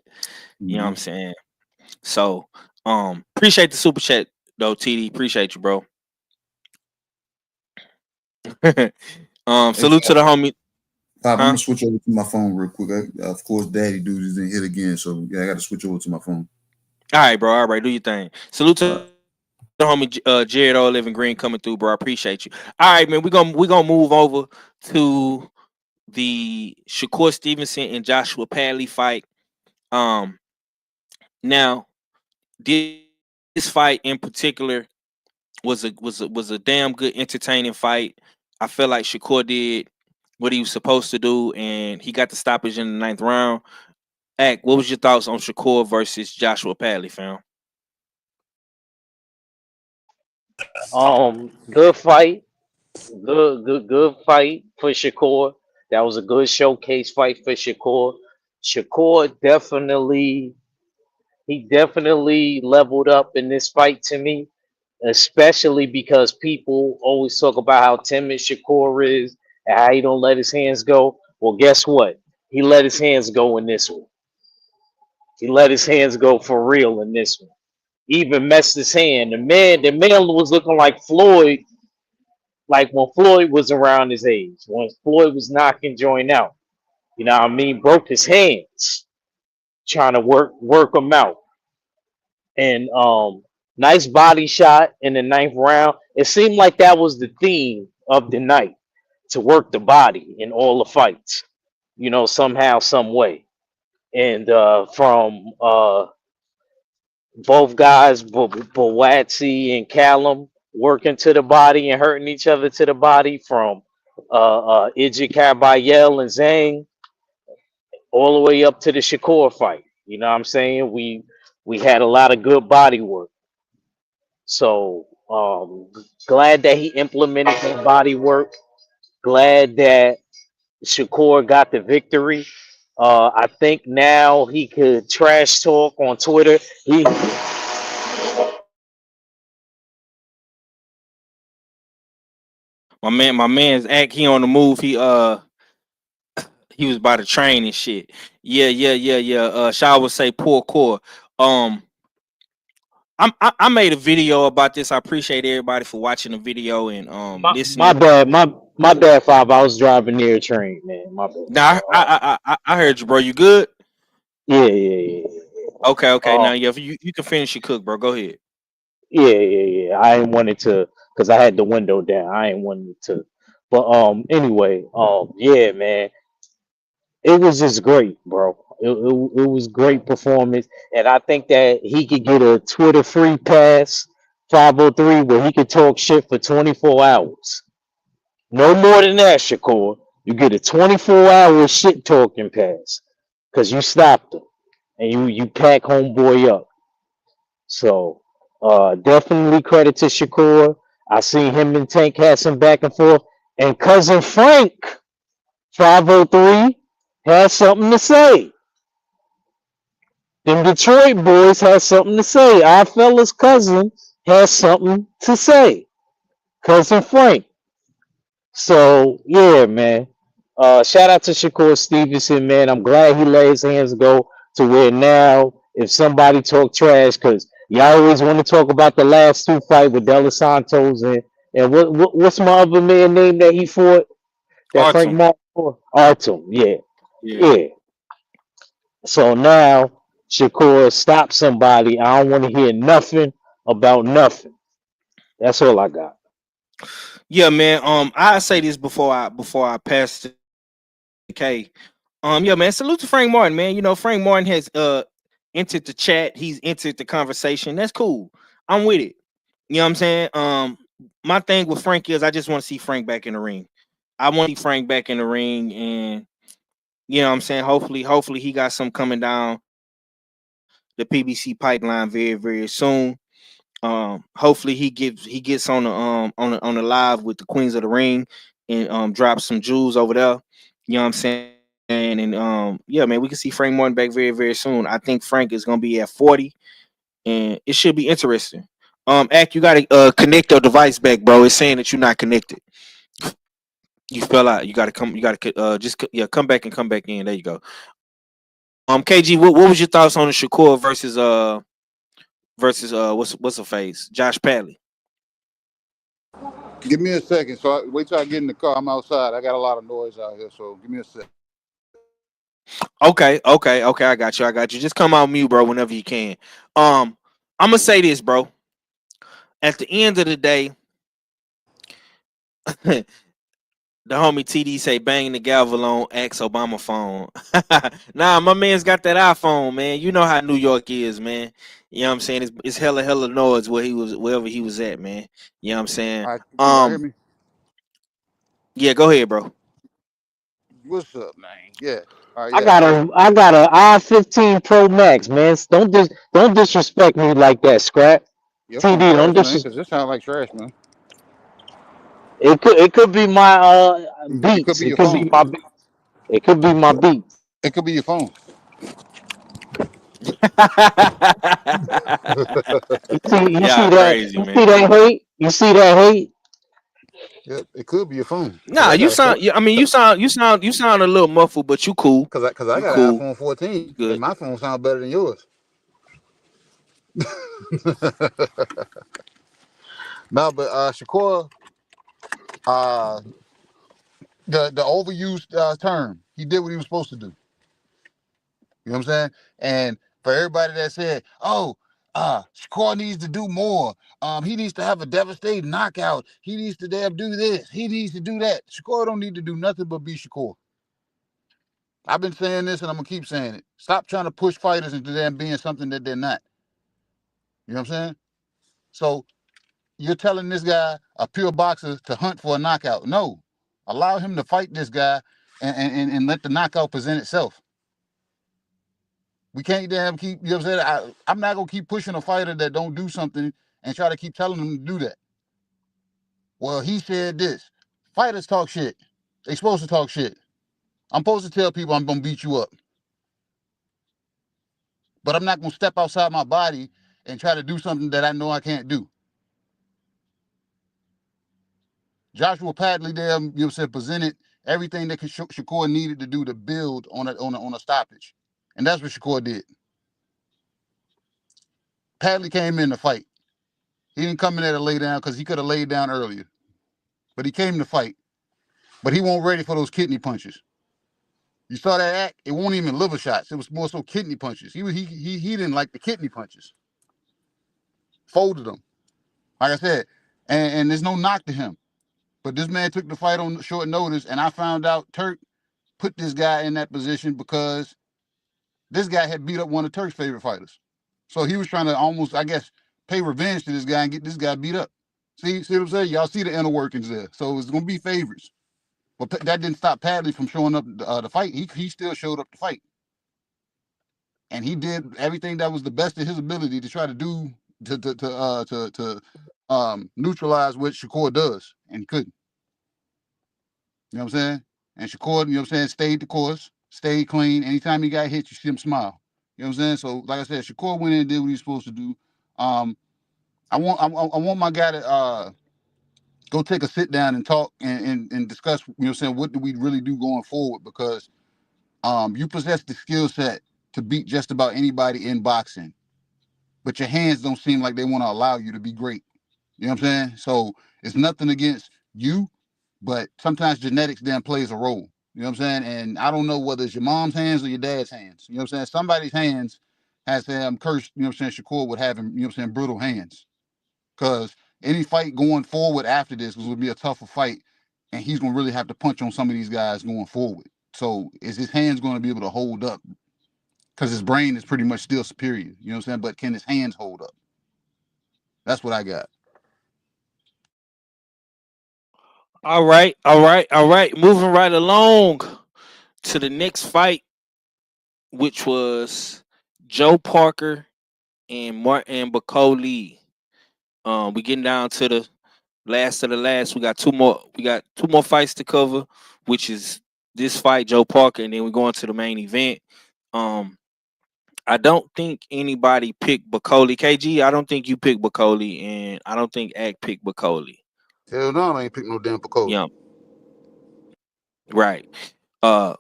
Speaker 5: You know what I'm saying? So, appreciate the super chat though, TD. Appreciate you, bro.
Speaker 7: Hey,
Speaker 5: Salute to the homie.
Speaker 7: Pop, I'm
Speaker 5: Huh?
Speaker 7: gonna switch over to my phone real quick. Of course, Daddy dude is in hit again, so yeah, I got to switch over to my phone.
Speaker 5: All right, bro. All right, do your thing. Salute
Speaker 7: All
Speaker 5: to
Speaker 7: right.
Speaker 5: the homie Jared O Living Green coming through, bro. I appreciate you. All right, man. We gonna move over to the Shakur Stevenson and Joshua Padley fight. Um, now this fight in particular was a damn good, entertaining fight. I feel like Shakur did what he was supposed to do, and he got the stoppage in the ninth round. Ack, what was your thoughts on Shakur versus Joshua Padley, fam?
Speaker 9: Good fight. Good fight for Shakur. That was a good showcase fight for Shakur. Shakur definitely leveled up in this fight to me, especially because people always talk about how timid Shakur is and how he don't let his hands go. Well, guess what? He let his hands go in this one. He let his hands go for real in this one. Even messed his hand. The man was looking like Floyd, like when Floyd was around his age, when Floyd was knocking joint out. You know what I mean? Broke his hands trying to work him out. And nice body shot in the ninth round. It seemed like that was the theme of the night, to work the body in all the fights. You know, somehow, some way. And from both guys, Bowatsy and Callum, working to the body and hurting each other to the body, from Ijik Kabayel and Zhang all the way up to the Shakur fight. You know what I'm saying? We had a lot of good body work. So glad that he implemented that body work. Glad that Shakur got the victory. I think now he could trash talk on Twitter.
Speaker 5: My man's Ack, he on the move. He was by the train and shit. Yeah. Shaw would say poor core. Um, I made a video about this. I appreciate everybody for watching the video and
Speaker 9: My
Speaker 5: listening.
Speaker 9: bad, my bad, Five. I was driving near a train, man. My bad.
Speaker 5: Now I heard you, bro. You good?
Speaker 9: Yeah.
Speaker 5: Okay.
Speaker 9: Uh,
Speaker 5: Now yeah, you can finish your cook, bro. Go ahead.
Speaker 9: yeah. I ain't wanted to, because I had the window down. I ain't wanted to, but anyway, yeah, man, it was just great, bro. It was great performance, and I think that he could get a Twitter free pass 503 where he could talk shit for 24 hours. No more than that, Shakur. You get a 24-hour shit talking pass because you stopped him and you pack homeboy up. So definitely credit to Shakur. I seen him and Tank had some back and forth, and cousin Frank 503 had something to say. Them Detroit boys had something to say. Our fella's cousin has something to say. Cousin Frank. So yeah, man. Shout out to Shakur Stevenson, man. I'm glad he let his hands go to where now, if somebody talk trash, because y'all always want to talk about the last two fight with De Los Santos and what's my other man name that he fought, that Frank
Speaker 5: Artem.
Speaker 9: Martin fought? Artem. Yeah,
Speaker 5: Yeah.
Speaker 9: yeah. So now Shakur stop somebody. I don't want to hear nothing about nothing. That's all I got.
Speaker 5: Yeah, man. I say this before I pass to K. Yeah, man. Salute to Frank Martin, man. You know, Frank Martin has entered the chat. He's entered the conversation. That's cool. I'm with it. You know what I'm saying? My thing with Frank is I just want to see Frank back in the ring. I want to see Frank back in the ring, and you know what I'm saying. Hopefully he got some coming down the PBC pipeline very, very soon. Hopefully he gets on the live with the Queens of the Ring and drops some jewels over there. You know what I'm saying? And yeah, man, we can see Frank Martin back very, very soon. I think Frank is gonna be at 40, and it should be interesting. Act, you gotta connect your device back, bro. It's saying that you're not connected. You fell out. You gotta come. You gotta yeah, come back and come back in. There you go. KG, what was your thoughts on the Shakur versus what's her face, Josh Padley?
Speaker 10: Give me a second. Wait till I get in the car. I'm outside. I got a lot of noise out here, so give me a second.
Speaker 5: Okay. I got you. Just come out mute, bro, whenever you can. I'm gonna say this, bro. At the end of the day, the homie TD say bang the gavel on ex Obama phone. Nah, my man's got that iPhone, man. You know how New York is, man. You know what I'm saying? It's hella noise wherever he was at, man. You know what I'm saying?
Speaker 10: All right, can y'all hear me?
Speaker 5: Yeah, go ahead, bro.
Speaker 10: What's up, man? Yeah. All right,
Speaker 9: I
Speaker 10: yeah.
Speaker 9: got a I-15 Pro Max, man. Don't disrespect me like that, Scrap.
Speaker 10: Your phone
Speaker 9: TD, don't
Speaker 10: trash, man,
Speaker 9: disrespect.
Speaker 10: because this sounds like trash, man.
Speaker 9: It could be my
Speaker 10: It could
Speaker 9: beats.
Speaker 10: be your phone.
Speaker 9: It could be my beats.
Speaker 10: It could be your phone.
Speaker 9: You see
Speaker 5: Yeah,
Speaker 9: that?
Speaker 5: crazy,
Speaker 9: You
Speaker 5: man.
Speaker 9: see that hate? You see that hate?
Speaker 10: Yep, it could be your phone. Cause
Speaker 5: Nah,
Speaker 10: I
Speaker 5: you
Speaker 10: got a
Speaker 5: sound.
Speaker 10: four.
Speaker 5: I mean, you sound a little muffled, but you cool.
Speaker 10: Cause I
Speaker 5: You
Speaker 10: got an
Speaker 5: cool.
Speaker 10: iPhone 14,
Speaker 5: You
Speaker 10: and
Speaker 5: good.
Speaker 10: my phone sounds better than yours. No, but Shakur, uh, the overused term, he did what he was supposed to do. You know what I'm saying? And for everybody that said, "Oh, Shakur needs to do more. He needs to have a devastating knockout. He needs to damn do this. He needs to do that." Shakur don't need to do nothing but be Shakur. I've been saying this, and I'm gonna keep saying it. Stop trying to push fighters into them being something that they're not. You know what I'm saying? So you're telling this guy, a pure boxer, to hunt for a knockout. No, allow him to fight this guy and let the knockout present itself. We can't damn keep, you know what I'm saying? I'm not gonna keep pushing a fighter that don't do something and try to keep telling them to do that. Well, he said this. Fighters talk shit. They supposed to talk shit. I'm supposed to tell people I'm gonna beat you up. But I'm not gonna step outside my body and try to do something that I know I can't do. Joshua Padley there, you know what I'm saying, presented everything that Shakur needed to do to build on a stoppage. And that's what Shakur did. Padley came in to fight. He didn't come in there to lay down because he could have laid down earlier. But he came to fight. But he wasn't ready for those kidney punches. You saw that act? It wasn't even liver shots. It was more so kidney punches. He didn't like the kidney punches. Folded them. Like I said, and there's no knock to him. But this man took the fight on short notice, and I found out Turk put this guy in that position because this guy had beat up one of Turk's favorite fighters. So he was trying to almost, I guess, pay revenge to this guy and get this guy beat up. See what I'm saying? Y'all see the inner workings there. So it's going to be favorites. But that didn't stop Padley from showing up the fight. He still showed up to fight. And he did everything that was the best of his ability to try to do to neutralize what Shakur does. And he couldn't. You know what I'm saying? And Shakur, you know what I'm saying, stayed the course, stayed clean. Anytime he got hit, you see him smile. You know what I'm saying? So, like I said, Shakur went in and did what he's supposed to do. I want my guy to go take a sit down and talk and discuss, you know what I'm saying, what do we really do going forward? Because you possess the skill set to beat just about anybody in boxing, but your hands don't seem like they want to allow you to be great. You know what I'm saying? So it's nothing against you, but sometimes genetics then plays a role. You know what I'm saying? And I don't know whether it's your mom's hands or your dad's hands. You know what I'm saying? Somebody's hands has cursed, you know what I'm saying, Shakur would have him, you know what I'm saying, brutal hands. Because any fight going forward after this was going to be a tougher fight, and he's going to really have to punch on some of these guys going forward. So is his hands going to be able to hold up? Because his brain is pretty much still superior. You know what I'm saying? But can his hands hold up? That's what I got.
Speaker 5: All right. Moving right along to the next fight, which was Joe Parker and Martin Bacoli. We getting down to the last of the last. We got two more. We got two more fights to cover, which is this fight, Joe Parker, and then we're going to the main event. Um, I don't think anybody picked Bacoli. KG, I don't think you picked Bacoli, and I don't think Ack picked Bacoli.
Speaker 10: Hell no, I ain't pick no damn Piccoli.
Speaker 5: Yeah, right.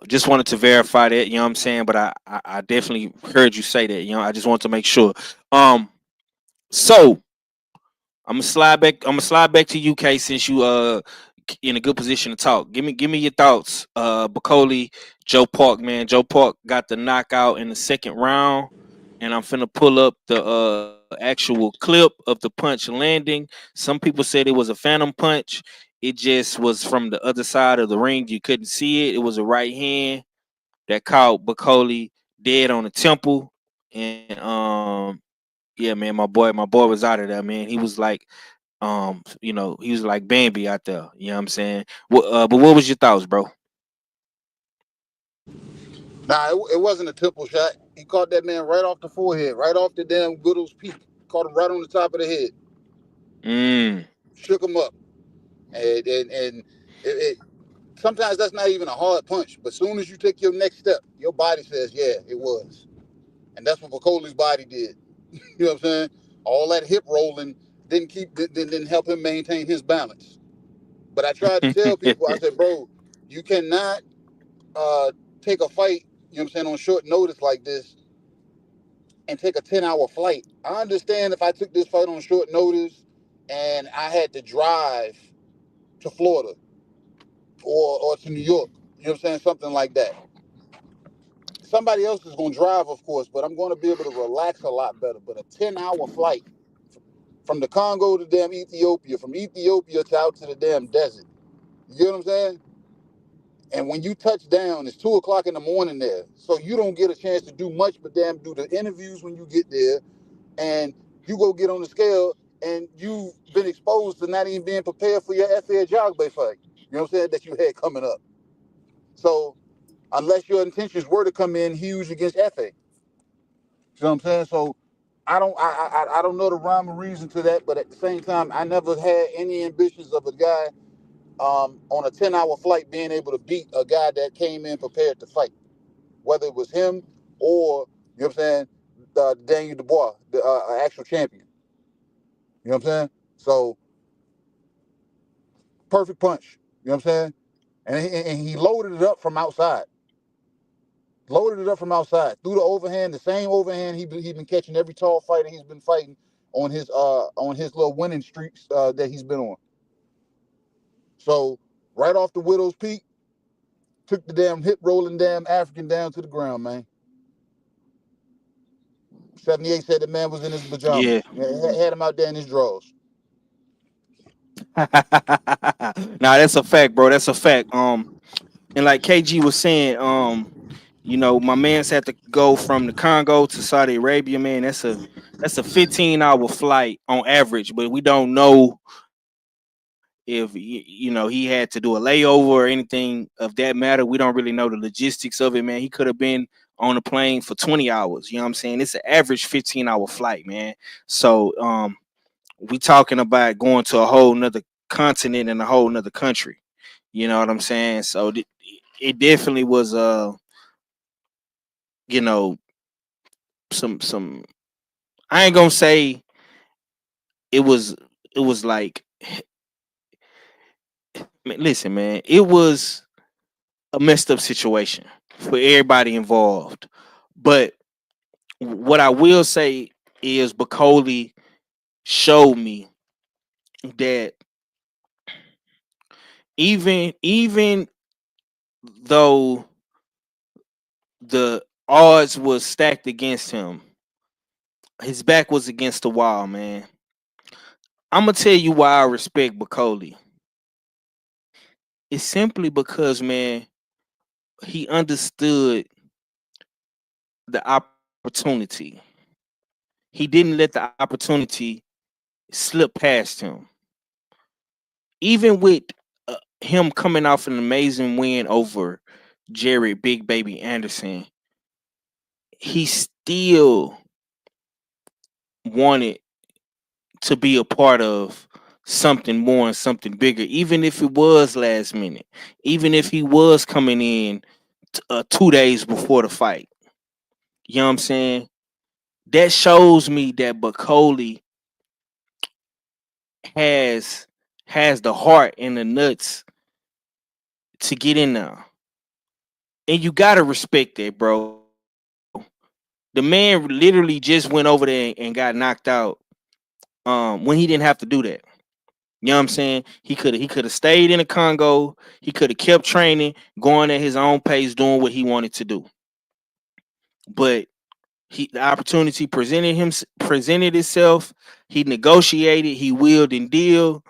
Speaker 5: Just wanted to verify that, you know what I'm saying? But I definitely heard you say that, I just want to make sure. So I'm gonna slide back to UK since you in a good position to talk. Give me your thoughts. Bacoli, Joe Park, man. Joe Park got the knockout in the second round, and I'm finna pull up the actual clip of the punch landing. Some people said it was a phantom punch. It just was from the other side of the ring. You couldn't see it. It was a right hand that caught Bacoli dead on the temple. And yeah, man, my boy was out of there, man. He was like he was like Bambi out there. You know what I'm saying? But what was your thoughts, bro?
Speaker 10: Nah, it wasn't a temple shot. He caught that man right off the forehead, right off the damn Goodell's peak. Caught him right on the top of the head.
Speaker 5: Mm.
Speaker 10: Shook him up. And it sometimes that's not even a hard punch. But as soon as you take your next step, your body says, yeah, it was. And that's what Bacoli's body did. You know what I'm saying? All that hip rolling didn't help him maintain his balance. But I tried to tell people, I said, bro, you cannot take a fight, you know what I'm saying, on short notice like this and take a 10-hour flight. I understand if I took this fight on short notice and I had to drive to Florida or to New York, you know what I'm saying, something like that. Somebody else is going to drive, of course, but I'm going to be able to relax a lot better. But a 10-hour flight from the Congo to damn Ethiopia, from Ethiopia to out to the damn desert. You know what I'm saying? And when you touch down, it's 2 o'clock in the morning there. So you don't get a chance to do much but damn do the interviews when you get there. And you go get on the scale and you've been exposed to not even being prepared for your FA Jogbe fight. You know what I'm saying? That you had coming up. So unless your intentions were to come in huge against FA. You know what I'm saying? So I don't know the rhyme or reason to that, but at the same time, I never had any ambitions of a guy on a 10-hour flight being able to beat a guy that came in prepared to fight, whether it was him or, you know what I'm saying, Daniel Dubois, the actual champion. You know what I'm saying? So, perfect punch. You know what I'm saying? And he loaded it up from outside. Loaded it up from outside. Threw the overhand, the same overhand he been catching every tall fighter he's been fighting on his little winning streaks that he's been on. So, right off the Widow's Peak, took the damn hip rolling damn African down to the ground, man. 78 said the man was in his
Speaker 5: Yeah.
Speaker 10: pajamas. Had him out there in his drawers.
Speaker 5: Nah, that's a fact, bro. That's a fact. And like KG was saying, my man's had to go from the Congo to Saudi Arabia, man. That's a 15-hour flight on average, but we don't know if he had to do a layover or anything of that matter. We don't really know the logistics of it, man. He could have been on a plane for 20 hours. You know what I'm saying? It's an average 15-hour flight, man. So we talking about going to a whole nother continent and a whole nother country. You know what I'm saying? So it definitely was you know, some I ain't gonna say it was like man, listen, man, it was a messed up situation for everybody involved. But what I will say is Bacoli showed me that even though the odds was stacked against him, his back was against the wall, man. I'm gonna tell you why I respect Bacoli. It's simply because, man, he understood the opportunity. He didn't let the opportunity slip past him. Even with him coming off an amazing win over Jared Big Baby Anderson, he still wanted to be a part of something more and something bigger, even if it was last minute, even if he was coming in 2 days before the fight. You know what I'm saying? That shows me that Bacoli has the heart and the nuts to get in there. And you gotta respect that, bro. The man literally just went over there and got knocked out when he didn't have to do that. You know what I'm saying? He could have stayed in the Congo. He could have kept training, going at his own pace, doing what he wanted to do. But the opportunity presented itself. He negotiated. He wheeled and deal.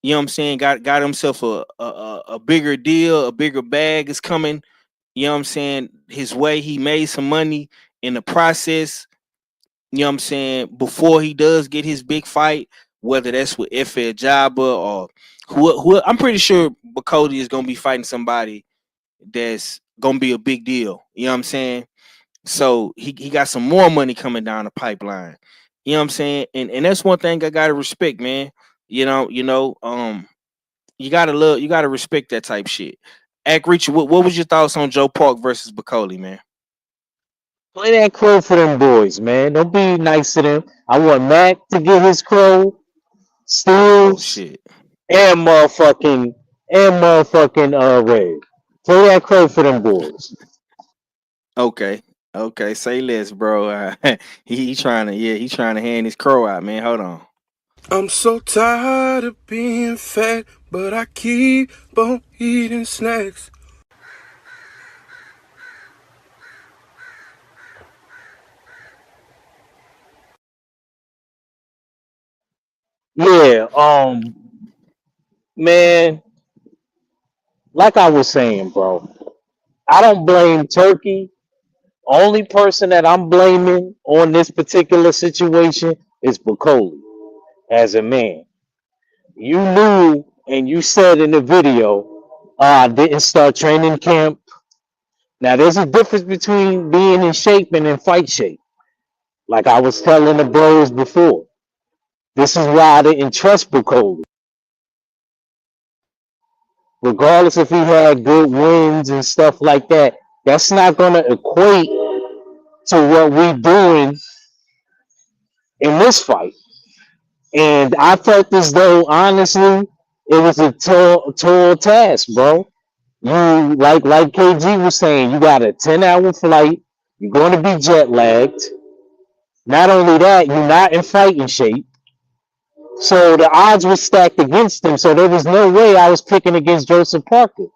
Speaker 5: You know what I'm saying? Got himself a bigger deal, a bigger bag is coming. You know what I'm saying? His way. He made some money in the process. You know what I'm saying? Before he does get his big fight, whether that's with Efe Jabba or who, I'm pretty sure Bacoli is gonna be fighting somebody that's gonna be a big deal. You know what I'm saying? So he got some more money coming down the pipeline. You know what I'm saying? And that's one thing I gotta respect, man. You gotta respect that type shit. Act Richard, what was your thoughts on Joe Park versus Bacoli, man?
Speaker 9: Play that crow for them boys, man. Don't be nice to them. I want Mac to get his crow,
Speaker 5: Oh
Speaker 9: Steels,
Speaker 5: shit.
Speaker 9: and motherfucking Ray. Play that crow for them boys.
Speaker 5: Okay. Okay, say less, bro. He trying to hand his crow out, man. Hold on.
Speaker 8: I'm so tired of being fat, but I keep on eating snacks.
Speaker 9: Yeah, man, like I was saying, bro, I don't blame Turkey. Only person that I'm blaming on this particular situation is Bacoli as a man. You knew and you said in the video, I didn't start training camp. Now, there's a difference between being in shape and in fight shape. Like I was telling the bros before, this is why I didn't trust Bacoli. Regardless if he had good wins and stuff like that, that's not going to equate to what we're doing in this fight. And I felt as though, honestly, it was a tall task, bro. You like KG was saying, you got a 10-hour flight. You're going to be jet lagged. Not only that, you're not in fighting shape. So the odds were stacked against him. So there was no way I was picking against Joseph Parker.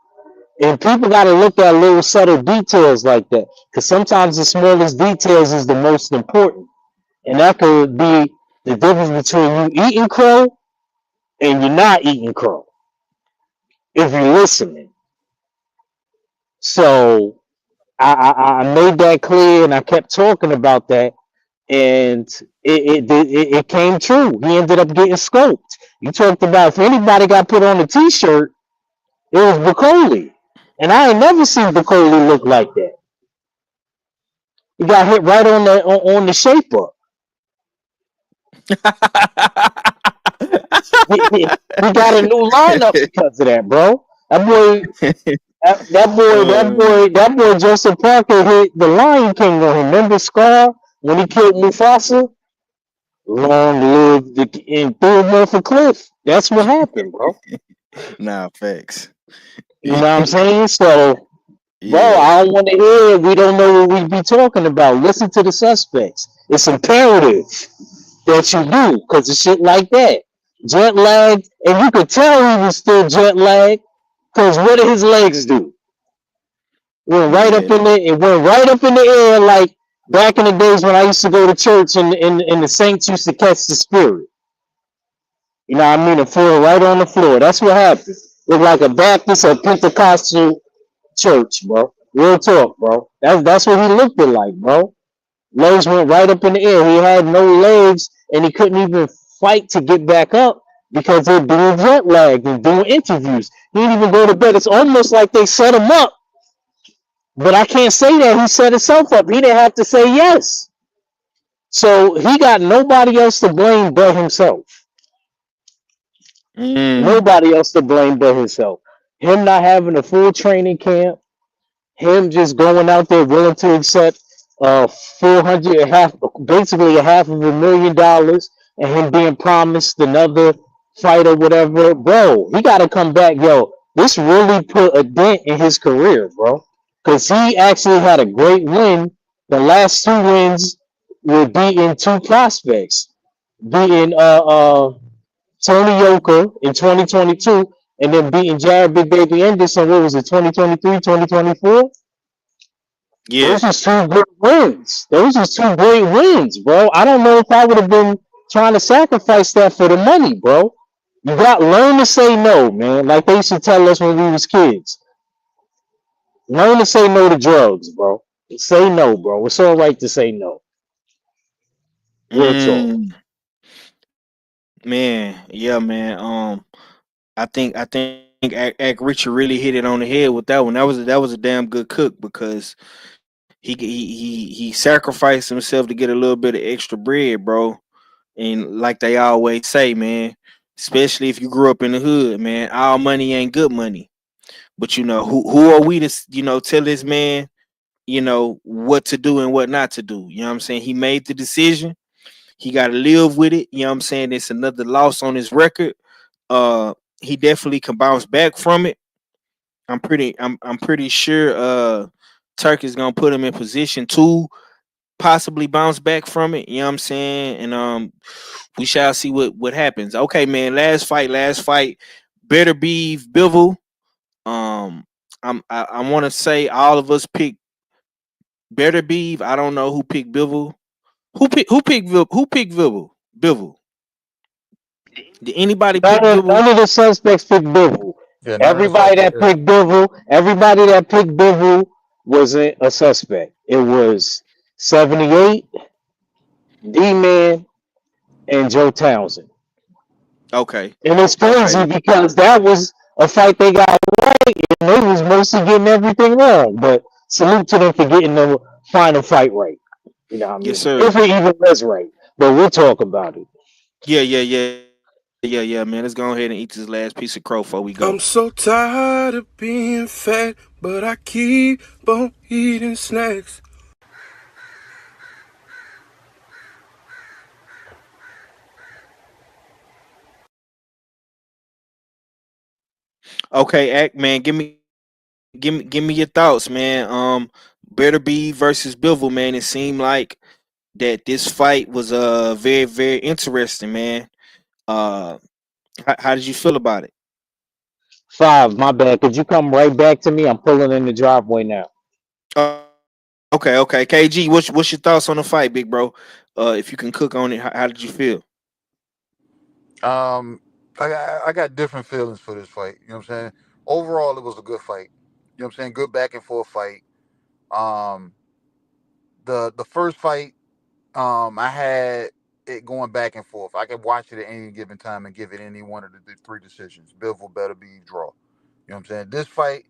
Speaker 9: And people got to look at little subtle details like that, because sometimes the smallest details is the most important. And that could be the difference between you eating crow and you're not eating crow, if you're listening. So I made that clear, and I kept talking about that, and it came true. He ended up getting scoped. You talked about if anybody got put on a T-shirt, it was Bacoli, and I ain't never seen Bacoli look like that. He got hit right on the shape up. He got a new lineup because of that, bro. That boy Joseph Parker hit the Lion King on him. Remember Scar when he killed Mufasa? Long live and threw him off a cliff. That's what happened, bro.
Speaker 5: Nah, facts.
Speaker 9: You know what I'm saying? So, bro,
Speaker 5: Yeah.
Speaker 9: I don't want to hear. We don't know what we be talking about. Listen to the suspects. It's imperative that you do, because of shit like that. Jet lag, and you could tell he was still jet lagged, because what did his legs do? It went right up in the air, like back in the days when I used to go to church and the saints used to catch the spirit. You know what I mean? It flew right on the floor. That's what happened. Looked like a Baptist or Pentecostal church, bro. Real talk, bro. That's what he looked like, bro. Legs went right up in the air. He had no legs, and he couldn't even fight to get back up because they're doing jet lag and doing interviews. He didn't even go to bed. It's almost like they set him up. But I can't say that he set himself up. He didn't have to say yes. So he got nobody else to blame but himself.
Speaker 5: Mm.
Speaker 9: Nobody else to blame but himself. Him not having a full training camp, him just going out there willing to accept 400 a half, basically a half of $1 million, and him being promised another fight or whatever. Bro, he got to come back. Yo, this really put a dent in his career, bro, because he actually had a great win. The last two wins were beating two prospects, beating Tony Yoka in 2022, and then beating Jared Big Baby Anderson. What was it, 2023, 2024?
Speaker 5: Yeah.
Speaker 9: Those are two great wins. Those are two great wins, bro. I don't know if I would have been trying to sacrifice that for the money, bro. You got learn to say no, man. Like they used to tell us when we was kids. Learn to say no to drugs, bro. Say no, bro. It's all right to say no. Real talk.
Speaker 5: Mm. Man, yeah, man. I think Act Richard really hit it on the head with that one. That was a damn good cook because he sacrificed himself to get a little bit of extra bread, bro. And like they always say, man, especially if you grew up in the hood, man, all money ain't good money. But who are we to tell this man what to do and what not to do? You know what I'm saying? He made the decision. He got to live with it. You know what I'm saying? It's another loss on his record. Uh, he definitely can bounce back from it. I'm pretty sure Turk is gonna put him in position to possibly bounce back from it. You know what I'm saying? And we shall see what happens. Okay, man. Last fight. Better be Bivol. Um, I want to say all of us picked Better Beeve. I don't know who picked Bivol. Who picked Bivol? Bivol. Did anybody pick
Speaker 9: None
Speaker 5: Bivol?
Speaker 9: of the suspects picked Bivol.
Speaker 10: Yeah, none of the suspects.
Speaker 9: Everybody that picked Bivol wasn't a suspect. It was 78, D-Man, and Joe Townsend.
Speaker 5: Okay.
Speaker 9: And it's crazy
Speaker 5: Okay.
Speaker 9: because that was a fight they got right, and they was mostly getting everything wrong. But salute to them for getting the final fight right. You know what I
Speaker 5: Yes,
Speaker 9: mean?
Speaker 5: sir.
Speaker 9: If it even was right. But we'll talk about it.
Speaker 5: Yeah, man. Let's go ahead and eat this last piece of crow before we go.
Speaker 8: I'm so tired of being fat, but I keep on eating snacks.
Speaker 5: Okay, Act man, give me your thoughts, man. Better be versus Bivol, man. It seemed like that this fight was very very interesting, man. Uh, how did you feel about it?
Speaker 9: Five, my bad. Could you come right back to me? I'm pulling in the driveway now.
Speaker 5: Okay. KG, what's your thoughts on the fight, big bro? If you can cook on it, how did you feel?
Speaker 10: I got different feelings for this fight. You know what I'm saying? Overall, it was a good fight. You know what I'm saying? Good back and forth fight. Um, the first fight, I had it going back and forth. I could watch it at any given time and give it any one of the three decisions. Bivol better be draw. You know what I'm saying? This fight,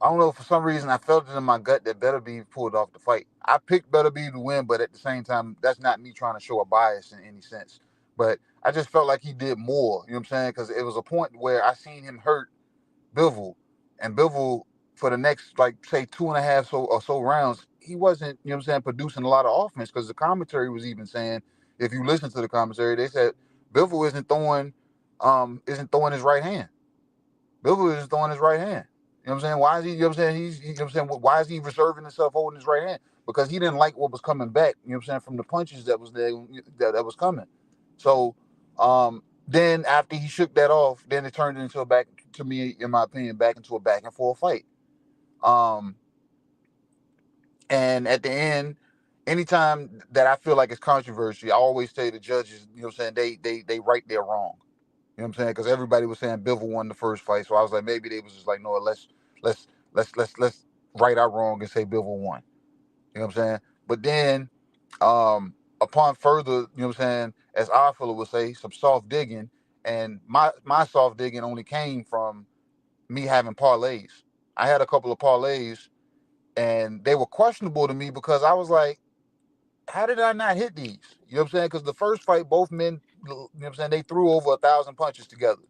Speaker 10: I don't know, for some reason I felt it in my gut that Better Be pulled off the fight. I picked Better Be to win, but at the same time, that's not me trying to show a bias in any sense. But I just felt like he did more. You know what I'm saying? Because it was a point where I seen him hurt Bivol, and Bivol for the next like say two and a half so rounds, he wasn't, you know what I'm saying, producing a lot of offense because the commentary was even saying, if you listen to the commentary, they said Bivol isn't throwing his right hand. Bivol isn't throwing his right hand. You know what I'm saying? Why is he, you know what I'm saying? You know what I'm saying? Why is he reserving himself holding his right hand? Because he didn't like what was coming back, you know what I'm saying, from the punches that was there that was coming. So then after he shook that off, then it turned into a back to me, in my opinion, back into a back and forth fight. Um and at the end, anytime that I feel like it's controversy, I always say the judges, you know what I'm saying, they right their wrong. You know what I'm saying? Because everybody was saying Bivol won the first fight, so I was like, maybe they was just like, no, let's right our wrong and say Bivol won. You know what I'm saying? But then, upon further, you know what I'm saying, as our fellow would say, some soft digging, and my soft digging only came from me having parlays. I had a couple of parlays, and they were questionable to me because I was like, how did I not hit these? You know what I'm saying? Because the first fight, both men, you know what I'm saying, they threw over 1,000 punches together.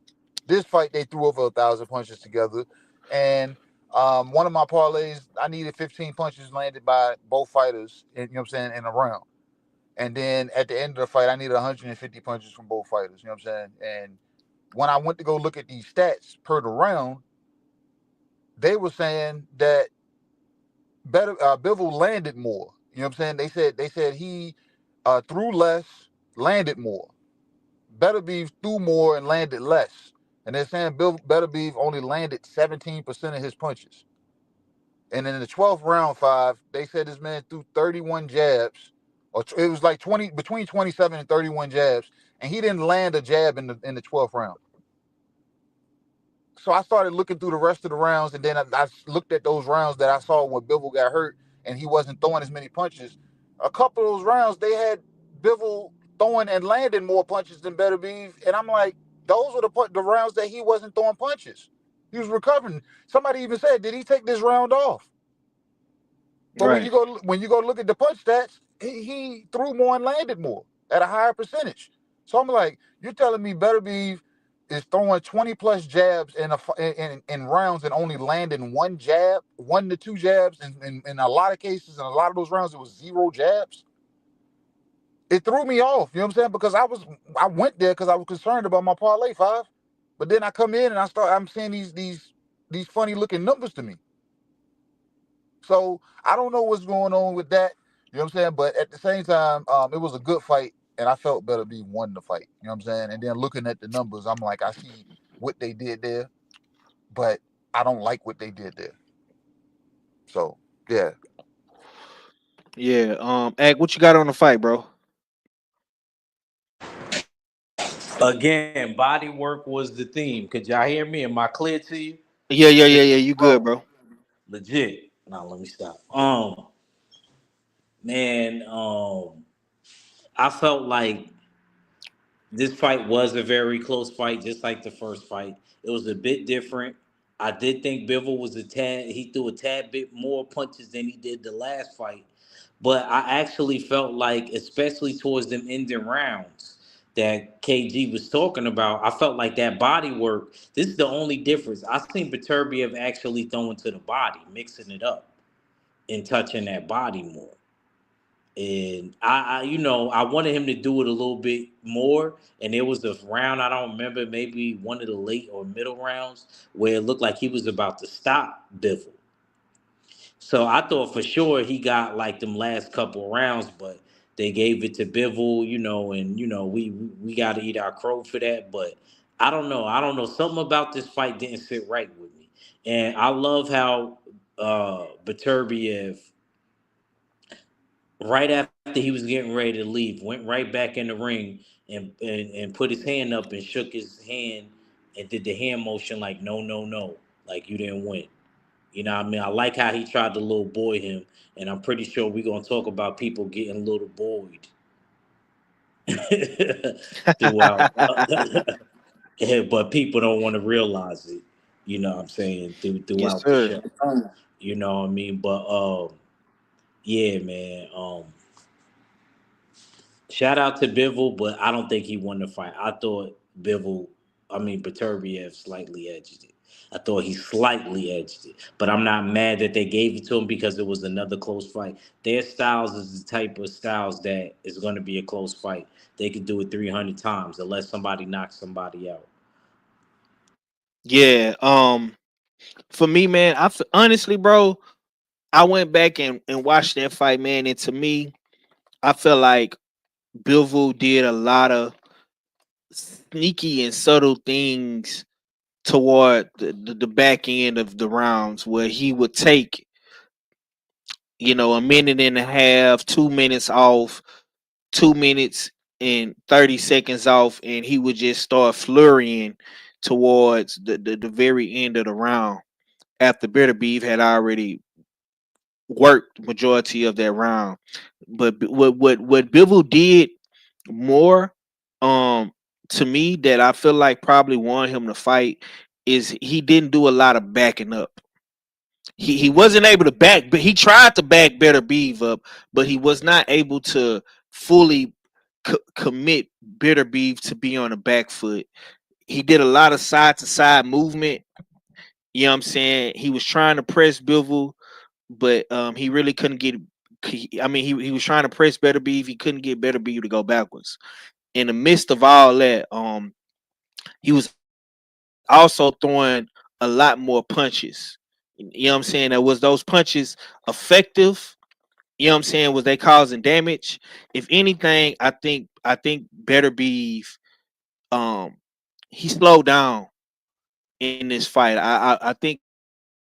Speaker 10: This fight they threw over 1,000 punches together, and one of my parlays I needed 15 punches landed by both fighters. You know what I'm saying, in a round. And then at the end of the fight, I needed 150 punches from both fighters. You know what I'm saying? And when I went to go look at these stats per the round, they were saying that Bivol landed more. You know what I'm saying? They said he threw less, landed more. Better Beef threw more and landed less. And they're saying Better Beef only landed 17% of his punches. And in the 12th round, they said this man threw 31 jabs, or it was like 20 between 27 and 31 jabs, and he didn't land a jab in the 12th round. So I started looking through the rest of the rounds, and then I looked at those rounds that I saw when Bivol got hurt and he wasn't throwing as many punches. A couple of those rounds, they had Bivol throwing and landing more punches than Better Beef, and I'm like, those were the rounds that he wasn't throwing punches. He was recovering. Somebody even said, "Did he take this round off?" But
Speaker 5: Right.
Speaker 10: when you go look at the punch stats, he threw more and landed more at a higher percentage. So I'm like, you're telling me Better Beef is throwing 20 plus jabs in rounds and only landing one jab, 1 to 2 jabs, and in a lot of cases, in a lot of those rounds, it was 0 jabs. It threw me off, you know what I'm saying? Because I went there because I was concerned about my parlay 5. But then I come in and I'm seeing these funny looking numbers to me. So I don't know what's going on with that. You know what I'm saying? But at the same time, it was a good fight, and I felt Better Be won the fight. You know what I'm saying? And then looking at the numbers, I'm like, I see what they did there, but I don't like what they did there. So yeah.
Speaker 5: Yeah. Ag, what you got on the fight, bro?
Speaker 6: Again, body work was the theme. Could y'all hear me? Am I clear to you?
Speaker 5: Yeah. You good, bro?
Speaker 6: Legit. Now let me stop. Man, I felt like this fight was a very close fight, just like the first fight. It was a bit different. I did think Bivol was he threw a tad bit more punches than he did the last fight. But I actually felt like, especially towards them ending rounds that KG was talking about, I felt like that body work, this is the only difference. I seen Beterbiev actually throwing to the body, mixing it up and touching that body more. And I wanted him to do it a little bit more. And there was a round, I don't remember, maybe one of the late or middle rounds, where it looked like he was about to stop Bivol. So I thought for sure he got like them last couple of rounds, but they gave it to Bivol, and we got to eat our crow for that. But I don't know. Something about this fight didn't sit right with me. And I love how Beterbiev, right after he was getting ready to leave, went right back in the ring and put his hand up and shook his hand and did the hand motion like no, no, no, like you didn't win. You know what I mean? I like how he tried to little boy him, and I'm pretty sure we're gonna talk about people getting little boyed throughout. But people don't want to realize it. You know what I'm saying?
Speaker 5: Yes,
Speaker 6: Throughout the
Speaker 5: sir.
Speaker 6: show. You know what I mean? But yeah, man. Shout out to Bivol, but I don't think he won the fight. I thought Beterbiev slightly edged it. I thought he slightly edged it. But I'm not mad that they gave it to him because it was another close fight. Their styles is the type of styles that is going to be a close fight. They could do it 300 times unless somebody knocks somebody out.
Speaker 5: Yeah. For me, man, honestly, bro, I went back and watched that fight, man, and to me, I feel like Bivol did a lot of sneaky and subtle things toward the back end of the rounds where he would take, a minute and a half, 2 minutes off, 2 minutes and 30 seconds off, and he would just start flurrying towards the very end of the round after Bitter Beef had already worked majority of that round. But what Bivol did more, to me, that I feel like probably won him the fight is he didn't do a lot of backing up. He wasn't able to back, but he tried to back Better Beef up, but he was not able to fully commit Bitter Beef to be on the back foot. he did a lot of side to side movement. You know what I'm saying? He was trying to press Bivol, but he really couldn't get. I mean, he was trying to press Better Beef. He couldn't get Better Beef to go backwards. In the midst of all that, he was also throwing a lot more punches. You know what I'm saying? That was those punches effective? You know what I'm saying? Was they causing damage? If anything, I think Better Beef um he slowed down in this fight. I think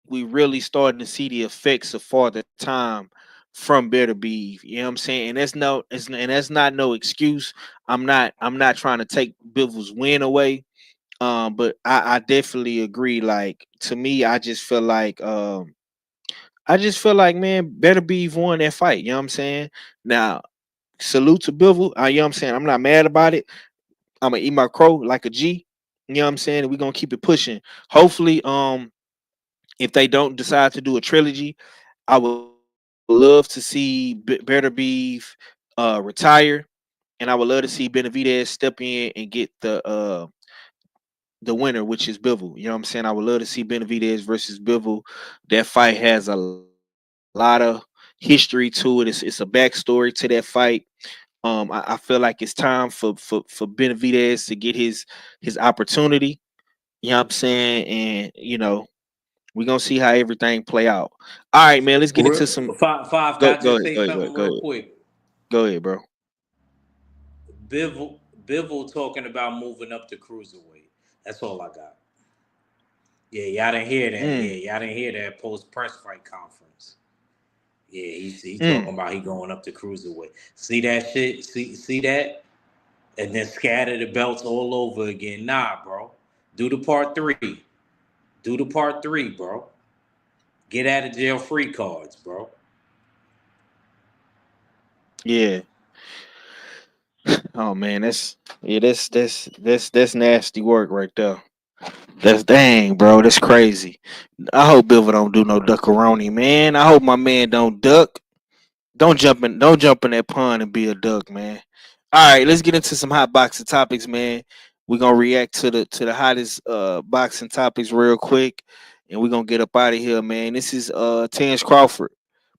Speaker 5: we really starting to see the effects of Father Time from Better Beef. You know what I'm saying? And that's not no excuse. I'm not trying to take Bivol's win away. But I definitely agree. Like to me, I just feel like man, Better Beef won that fight. You know what I'm saying? Now, salute to Bivol. You know what I'm saying? I'm not mad about it. I'm gonna eat my crow like a G. You know what I'm saying? We're gonna keep it pushing. Hopefully, if they don't decide to do a trilogy, I would love to see Better Beef retire, and I would love to see Benavidez step in and get the winner, which is Bivol. You know what I'm saying? I would love to see Benavidez versus Bivol. That fight has a lot of history to it. It's a backstory to that fight. I feel like it's time for Benavidez to get his opportunity. You know what I'm saying? And we're gonna see how everything play out. All right, man. Let's get into some.
Speaker 6: Five,
Speaker 5: Go
Speaker 6: can I
Speaker 5: go
Speaker 6: just
Speaker 5: ahead.
Speaker 6: say
Speaker 5: Go ahead. Go ahead.
Speaker 6: something
Speaker 5: Go
Speaker 6: real
Speaker 5: ahead.
Speaker 6: quick?
Speaker 5: Go ahead, bro.
Speaker 6: Bivol talking about moving up to cruiserweight. That's all I got. Yeah, y'all didn't hear that.
Speaker 5: Mm,
Speaker 6: Yeah, y'all didn't hear that post press fight conference. Yeah, he talking
Speaker 5: mm.
Speaker 6: about he going up to cruiserweight. See that shit? See that? And then scatter the belts all over again. Nah, bro. Do the part three. Do the part three, bro. Get out of jail free cards, bro.
Speaker 5: Yeah. Oh man, that's nasty work right there. That's dang, bro. That's crazy. I hope Bill don't do no duckaroni, man. I hope my man don't duck. Don't jump in that pond and be a duck, man. All right, let's get into some hot boxing topics, man. We're gonna react to the hottest boxing topics real quick, and we're gonna get up out of here, man. This is Terrence Crawford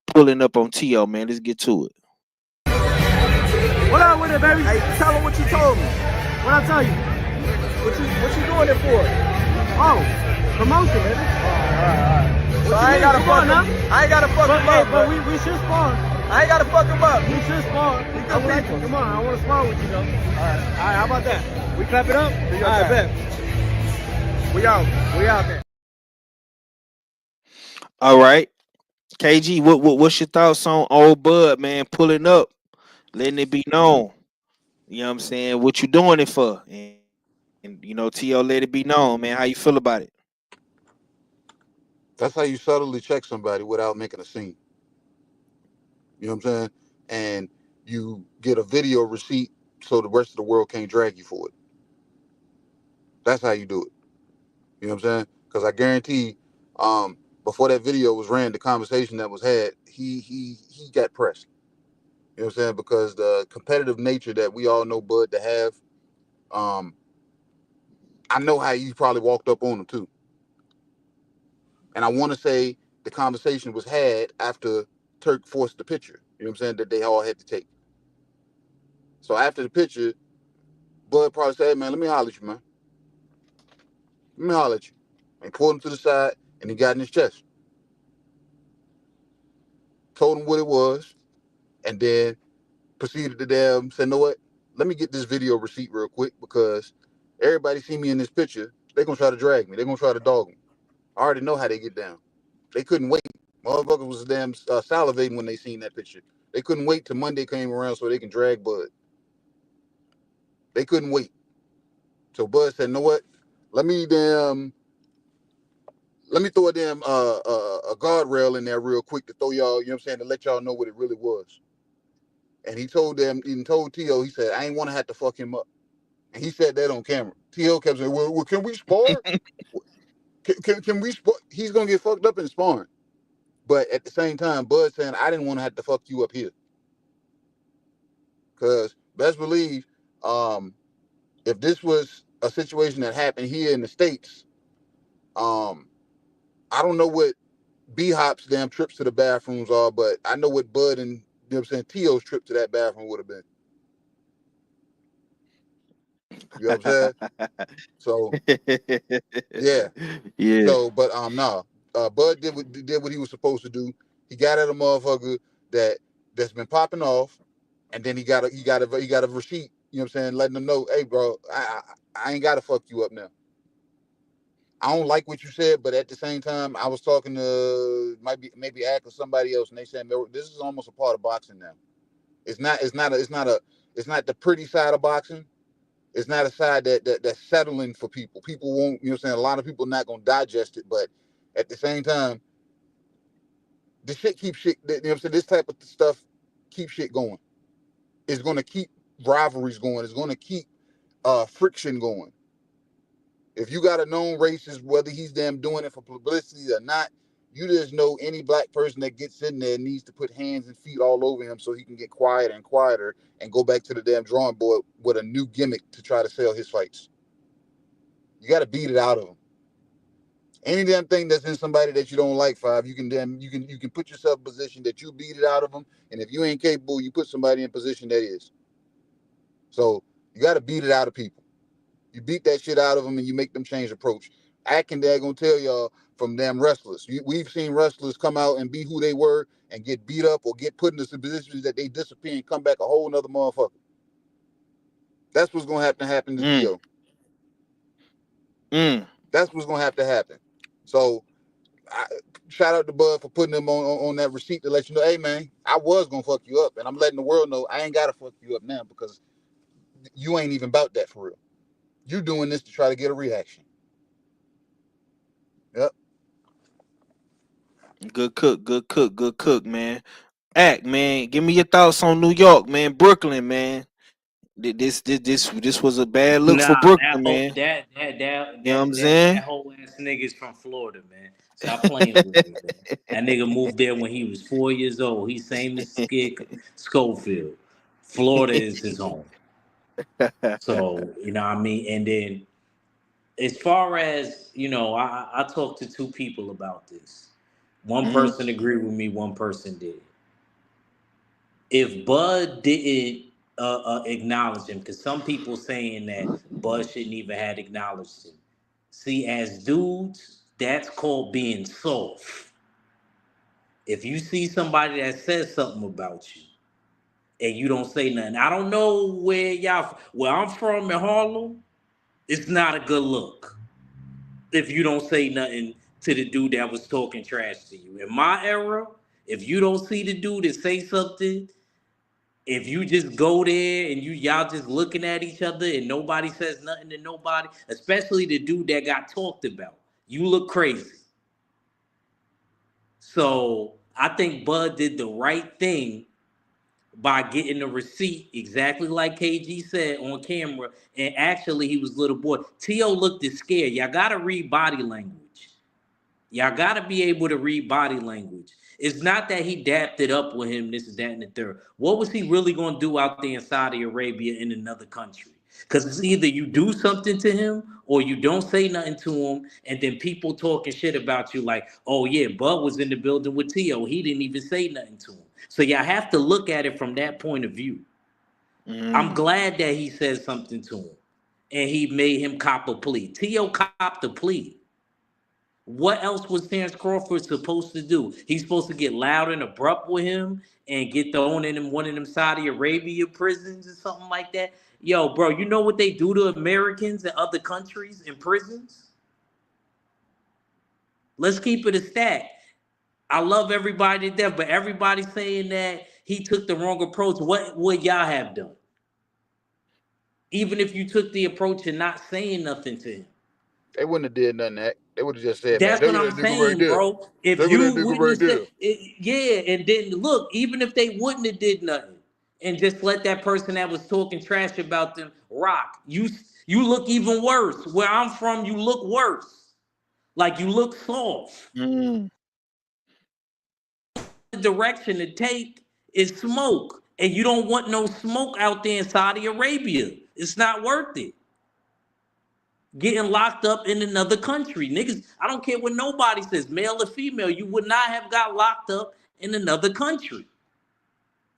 Speaker 5: pulling up on T.O., man. Let's get to it.
Speaker 11: What up with it, baby? Hey, tell her what you told me. What I tell you? What you doing it for? Oh, promotion, baby. Alright. So I ain't gotta fuck him. I ain't gotta fuck him up. But we should spar. I ain't gotta fuck him up. We should spar. I would like to. Come on, I want to spar with you though. Alright, how about that? We clap it up? Alright, bet. We out there.
Speaker 5: All right, KG, what's your thoughts on old Bud, man, pulling up, letting it be known? You know what I'm saying? What you doing it for? And T.O. let it be known, man. How you feel about it?
Speaker 10: That's how you subtly check somebody without making a scene. You know what I'm saying? And you get a video receipt so the rest of the world can't drag you for it. That's how you do it. You know what I'm saying? Because I guarantee, before that video was ran, the conversation that was had, he got pressed. You know what I'm saying? Because the competitive nature that we all know Bud to have, um, I know how you probably walked up on him too. And I want to say the conversation was had after Turk forced the picture. You know what I'm saying? That they all had to take. So after the picture, Bud probably said, "Man, let me holler at you, man. Let me holler at you." And pulled him to the side, and he got in his chest. Told him what it was, and then proceeded to say, "Know what? Let me get this video receipt real quick because everybody see me in this picture. They're gonna try to drag me. They're gonna try to dog me. I already know how they get down. They couldn't wait. Motherfuckers was damn salivating when they seen that picture. They couldn't wait till Monday came around so they can drag Bud. They couldn't wait. So Bud said, "Know what? Let me throw a damn a guardrail in there real quick to throw y'all, you know what I'm saying, to let y'all know what it really was." And he told T.O., he said, "I ain't want to have to fuck him up." And he said that on camera. T.O. kept saying, well, can we spar? Can we spar? He's going to get fucked up in sparring. But at the same time, Bud saying, "I didn't want to have to fuck you up here." Because best believe, if this was a situation that happened here in the States. I don't know what B-Hop's damn trips to the bathrooms are, but I know what Bud and, you know what I'm saying, T.O.'s trip to that bathroom would have been. You know what I'm saying? So yeah.
Speaker 5: Yeah.
Speaker 10: So, but nah. Bud did what he was supposed to do. He got at a motherfucker that's been popping off, and then he got a receipt. You know what I'm saying? Letting them know, hey, bro, I ain't gotta fuck you up now. I don't like what you said, but at the same time, I was talking to maybe Ack or somebody else, and they said this is almost a part of boxing now. It's not the pretty side of boxing. It's not a side that's settling for people. People won't, you know what I'm saying? A lot of people not gonna digest it, but at the same time, the shit keeps shit, you know what I'm saying? This type of stuff keeps shit going. It's gonna keep rivalries going. It's gonna keep friction going. If you got a known racist, whether he's damn doing it for publicity or not, you just know any black person that gets in there needs to put hands and feet all over him so he can get quieter and quieter and go back to the damn drawing board with a new gimmick to try to sell his fights. You got to beat it out of him. Any damn thing that's in somebody that you don't like, Five, you can put yourself in a position that you beat it out of them, and if you ain't capable, you put somebody in a position that is. So you got to beat it out of people. You beat that shit out of them and you make them change approach. Ack and Dad gonna tell y'all from damn wrestlers. We've seen wrestlers come out and be who they were and get beat up or get put into some positions that they disappear and come back a whole nother motherfucker. That's what's gonna have to happen to T.O. That's what's gonna have to happen. So shout out to Bud for putting them on that receipt to let you know, hey man, I was gonna fuck you up, and I'm letting the world know I ain't gotta fuck you up now because you ain't even about that for real. You doing this to try to get a reaction. Yep.
Speaker 5: Good cook, man. Act, man. Give me your thoughts on New York, man. Brooklyn, man. This was a bad look for
Speaker 6: Nah,
Speaker 5: Brooklyn, man.
Speaker 6: that
Speaker 5: You know what I'm saying?
Speaker 6: whole ass nigga's from Florida, man. Stop playing with me, man. That nigga moved there when he was 4 years old. He's same as Skid Schofield. Florida is his home. So, you know what I mean? And then as far as, you know, I talked to two people about this. One person agreed with me, one person did. If Bud didn't acknowledge him, because some people saying that Bud shouldn't even have acknowledged him. See, as dudes, that's called being soft. If you see somebody that says something about you and you don't say nothing, I don't know where I'm from in Harlem, it's not a good look if you don't say nothing to the dude that was talking trash to you. In my era, if you don't see the dude and say something, if you just go there and y'all just looking at each other and nobody says nothing to nobody, especially the dude that got talked about, you look crazy. So I think Bud did the right thing by getting the receipt exactly like KG said on camera. And actually, he was little boy. T.O. looked scared. Y'all got to read body language. Y'all got to be able to read body language. It's not that he dapped it up with him, this, that, and the third. What was he really going to do out there in Saudi Arabia in another country? Because it's either you do something to him or you don't say nothing to him, and then people talking shit about you like, oh yeah, Bud was in the building with T.O. He didn't even say nothing to him. So y'all have to look at it from that point of view. I'm glad that he said something to him and he made him cop a plea. T.O. copped a plea. What else was Terrence Crawford supposed to do? He's supposed to get loud and abrupt with him and get thrown in one of them Saudi Arabia prisons or something like that. Yo, bro, you know what they do to Americans in other countries in prisons? Let's keep it a stack. I love everybody to death, but everybody saying that he took the wrong approach. What would y'all have done? Even if you took the approach of not saying nothing to him.
Speaker 10: They wouldn't have did nothing that. They would have just said, man,
Speaker 6: That's
Speaker 10: they
Speaker 6: what
Speaker 10: were
Speaker 6: I'm
Speaker 10: that nigga right
Speaker 6: saying,
Speaker 10: there.
Speaker 6: bro. If
Speaker 10: They were that
Speaker 6: you
Speaker 10: nigga
Speaker 6: wouldn't
Speaker 10: right
Speaker 6: have
Speaker 10: there.
Speaker 6: said, yeah, and then look, even if they wouldn't have did nothing, and just let that person that was talking trash about them rock, you look even worse. Where I'm from, you look worse. Like you look soft. The direction to take is smoke, and you don't want no smoke out there in Saudi Arabia. It's not worth it.
Speaker 12: getting locked up in another country. Niggas, I don't care what nobody says, male or female, you would not have got locked up in another country.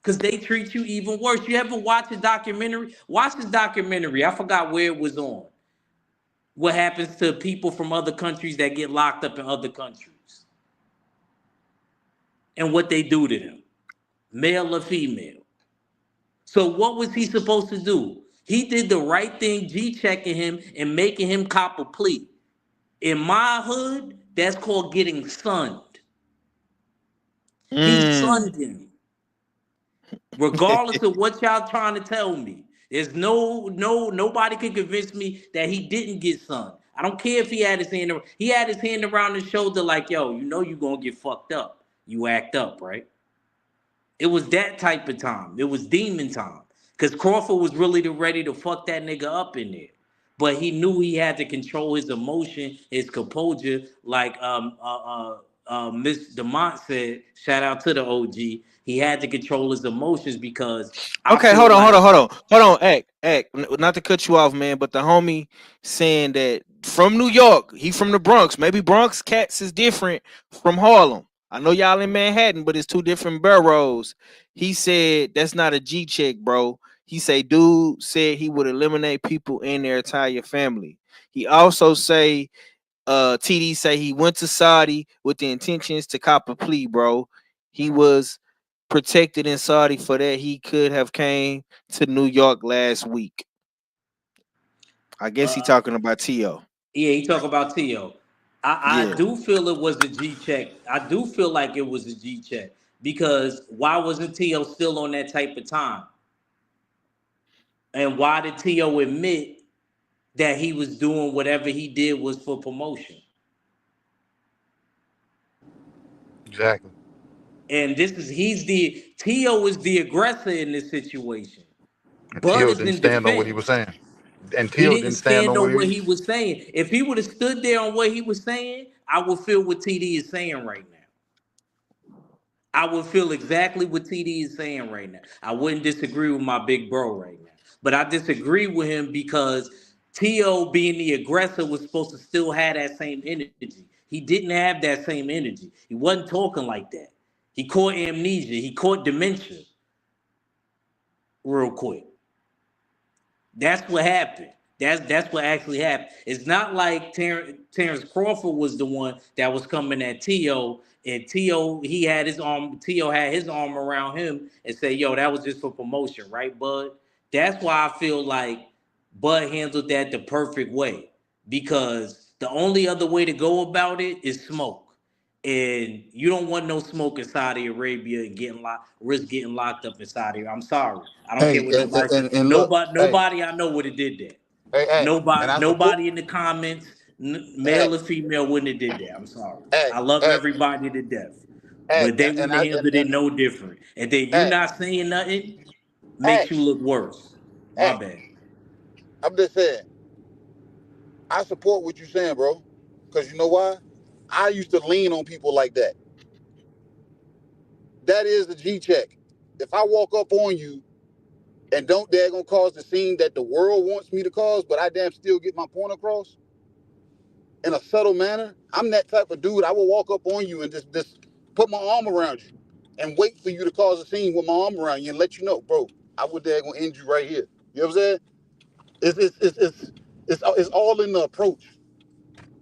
Speaker 12: Because they treat you even worse. You ever watch a documentary? Watch this documentary. I forgot where it was on. What happens to people from other countries that get locked up in other countries? And what they do to them, male or female. So what was he supposed to do? He did the right thing, G-checking him and making him cop a plea. In my hood, that's called getting sunned. He sunned him. Regardless of what y'all trying to tell me. There's nobody can convince me that he didn't get sunned. I don't care if he had his hand around. He had his hand around his shoulder like, yo, you know you gonna get fucked up. You act up, right? It was that type of time. It was demon time. Because Crawford was really ready to fuck that nigga up in there. But he knew he had to control his emotion, his composure, like Miss Lamont said, shout out to the OG. He had to control his emotions because
Speaker 5: Okay, hold on. Act. Not to cut you off, man, but the homie saying that from New York, he from the Bronx. Maybe Bronx cats is different from Harlem. I know y'all in Manhattan, but it's two different boroughs. He said that's not a G check, bro. He say dude said he would eliminate people in their entire family. He also say TD say he went to Saudi with the intentions to cop a plea, bro. He was protected in Saudi for that. He could have came to New York last week. I guess he talking about T.O.
Speaker 12: Yeah, he talk about T.O. I do feel it was a G check. I do feel like it was a G check because why wasn't T.O. still on that type of time? And why did T.O. admit that he was doing whatever he did was for promotion?
Speaker 10: Exactly.
Speaker 12: And T.O. is the aggressor in this situation.
Speaker 10: And
Speaker 12: Bud
Speaker 10: T.O.
Speaker 12: is
Speaker 10: didn't
Speaker 12: in
Speaker 10: stand on what
Speaker 12: defense.
Speaker 10: he was saying. And
Speaker 12: He
Speaker 10: T.O.
Speaker 12: didn't
Speaker 10: didn't stand
Speaker 12: stand
Speaker 10: on what
Speaker 12: on
Speaker 10: he
Speaker 12: what
Speaker 10: was.
Speaker 12: he was saying. If he would have stood there on what he was saying, I would feel what TD is saying right now. I would feel exactly what TD is saying right now. I wouldn't disagree with my big bro right now. But I disagree with him because T.O. being the aggressor was supposed to still have that same energy. He didn't have that same energy. He wasn't talking like that. He caught amnesia. He caught dementia real quick. That's what happened. That's what actually happened. It's not like Terrence Crawford was the one that was coming at T.O. and T.O. T.O. had his arm around him and say, yo, that was just for promotion, right, Bud? That's why I feel like Bud handled that the perfect way. Because the only other way to go about it is smoke. And you don't want no smoke in Saudi Arabia and risk getting locked up in Saudi. I'm sorry. I don't care
Speaker 10: Hey,
Speaker 12: what nobody says.
Speaker 10: and look,
Speaker 12: Nobody I know would have did that.
Speaker 10: hey, and I support.
Speaker 12: Nobody in the comments, male
Speaker 10: Hey,
Speaker 12: or female, wouldn't have did that. I'm sorry.
Speaker 10: hey,
Speaker 12: I love
Speaker 10: hey,
Speaker 12: everybody to death,
Speaker 10: hey,
Speaker 12: but they wouldn't
Speaker 10: and
Speaker 12: have
Speaker 10: I
Speaker 12: handled it no different. And then you
Speaker 10: hey,
Speaker 12: not saying nothing makes
Speaker 10: hey,
Speaker 12: you look worse. My
Speaker 10: hey.
Speaker 12: bad.
Speaker 10: I'm just saying. I support what you're saying, bro. Because you know why? I used to lean on people like that. That is the G check. If I walk up on you and they're gonna cause the scene that the world wants me to cause, but I damn still get my point across in a subtle manner. I'm that type of dude. I will walk up on you and just put my arm around you and wait for you to cause a scene with my arm around you and let you know, bro, I would dare gonna end you right here. You know what I'm saying? It's all in the approach.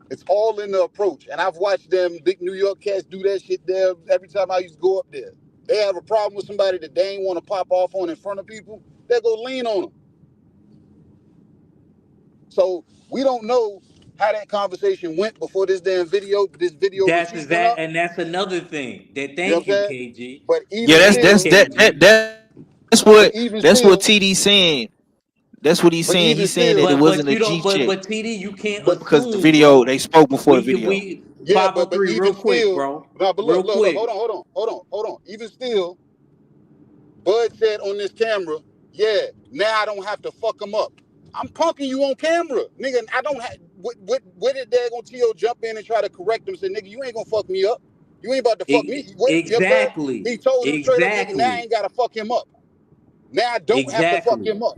Speaker 10: It's all in the approach. And I've watched them big New York cats do that shit there every time I used to go up there. They have a problem with somebody that they ain't want to pop off on in front of people, they go lean on them. So we don't know how that conversation went before this
Speaker 12: That's
Speaker 10: receipt went up.
Speaker 12: and that's another thing.
Speaker 10: You know
Speaker 12: Thank
Speaker 10: what I'm
Speaker 12: you,
Speaker 10: saying?
Speaker 12: KG.
Speaker 10: But
Speaker 5: Yeah,
Speaker 10: even
Speaker 12: Thank you,
Speaker 10: still, but even
Speaker 5: that's what
Speaker 10: still,
Speaker 5: TD saying. That's what he's
Speaker 10: but
Speaker 5: saying.
Speaker 10: even
Speaker 5: He's saying that
Speaker 10: still,
Speaker 5: it
Speaker 12: But
Speaker 5: wasn't a
Speaker 12: you
Speaker 5: G
Speaker 12: don't
Speaker 5: check
Speaker 12: but TD, you can't
Speaker 10: but
Speaker 5: because the
Speaker 12: assume,
Speaker 5: video they
Speaker 12: bro.
Speaker 5: spoke before the video.
Speaker 12: We
Speaker 10: yeah, but
Speaker 12: 503
Speaker 10: even
Speaker 12: real quick,
Speaker 10: still,
Speaker 12: bro.
Speaker 10: no, but
Speaker 12: Real
Speaker 10: look,
Speaker 12: quick.
Speaker 10: hold on. Even still, Bud said on this camera, yeah, now I don't have to fuck him up. I'm punking you on camera. Nigga, I don't have, what did Dagon T.O. jump in and try to correct him and say, nigga, you ain't gonna fuck me up. You ain't about to fuck me. What, you know what I'm saying?
Speaker 12: Exactly.
Speaker 10: He told him straight up, nigga, now I
Speaker 12: Exactly.
Speaker 10: ain't gotta fuck him up. Now I don't have to fuck
Speaker 12: Exactly.
Speaker 10: him up.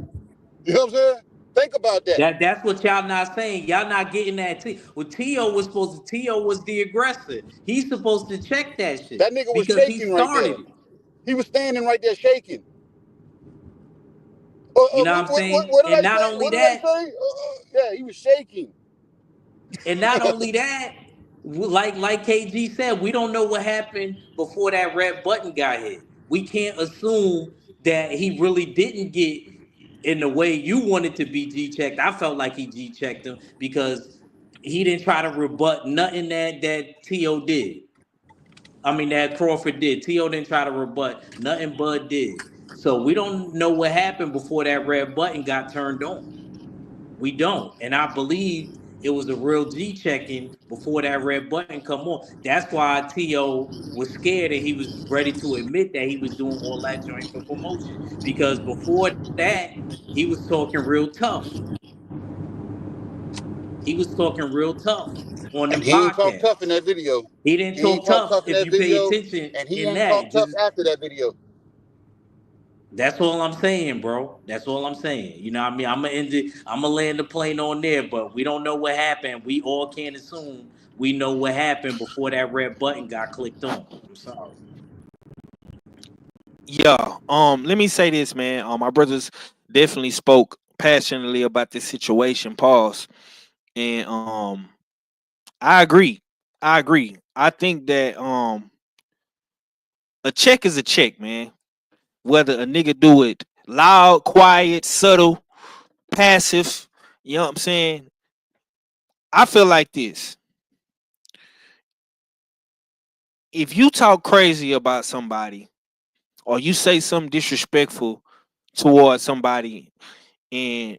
Speaker 10: You know what I'm saying? Think about that.
Speaker 12: That's what y'all not saying. Y'all not getting that. Well, Tio was the aggressor. He's supposed to check that shit
Speaker 10: That nigga was
Speaker 12: because he
Speaker 10: shaking right there.
Speaker 12: started it.
Speaker 10: He was standing right there shaking.
Speaker 12: You know what I'm saying?
Speaker 10: What did
Speaker 12: And
Speaker 10: I
Speaker 12: not
Speaker 10: say?
Speaker 12: only
Speaker 10: What did I
Speaker 12: that,
Speaker 10: say? Yeah, he was shaking.
Speaker 12: and not only that, like KG said, we don't know what happened before that red button got hit. We can't assume that he really didn't get in the way you wanted to be G checked. I felt like he G checked him because he didn't try to rebut nothing that T.O. did. I mean that Crawford did. T.O. didn't try to rebut nothing Bud did. So we don't know what happened before that red button got turned on. We don't. And I believe it was a real G checking before that red button come on. That's why T.O. was scared and he was ready to admit that he was doing all that joint for promotion. Because before that, he was talking real tough. He was talking real tough on
Speaker 10: And
Speaker 12: them
Speaker 10: he ain't talk tough in
Speaker 12: podcasts.
Speaker 10: that video.
Speaker 12: He didn't
Speaker 10: He ain't
Speaker 12: talk
Speaker 10: talk
Speaker 12: tough
Speaker 10: tough in
Speaker 12: if
Speaker 10: that
Speaker 12: you pay
Speaker 10: video,
Speaker 12: attention
Speaker 10: and he
Speaker 12: in
Speaker 10: ain't talk
Speaker 12: that.
Speaker 10: tough
Speaker 12: Just
Speaker 10: after that video.
Speaker 12: that's all I'm saying, bro. That's all I'm saying. You know what I mean? I'm gonna end it, I'm gonna land the plane on there, but we don't know what happened. We all can't assume we know what happened before that red button got clicked on. I'm sorry.
Speaker 5: Yeah. Let me say this, man. My brothers definitely spoke passionately about this situation. Pause. And I agree. I agree. I think that a check is a check, man. Whether a nigga do it loud, quiet, subtle, passive, you know what I'm saying? I feel like this. If you talk crazy about somebody or you say something disrespectful towards somebody and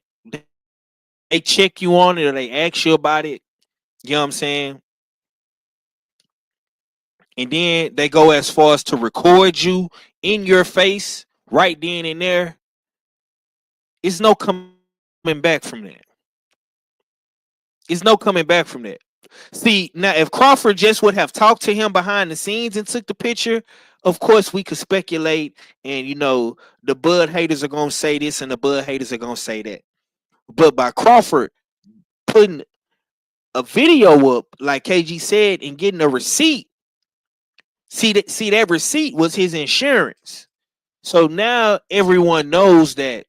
Speaker 5: they check you on it or they ask you about it, you know what I'm saying? And then they go as far as to record you in your face right then and there, it's no coming back from that. It's no coming back from that. See, now if Crawford just would have talked to him behind the scenes and took the picture, of course we could speculate, and the Bud haters are gonna say this and the Bud haters are gonna say that. But by Crawford putting a video up, like KG said, and getting a receipt, see that receipt was his insurance. So now everyone knows that,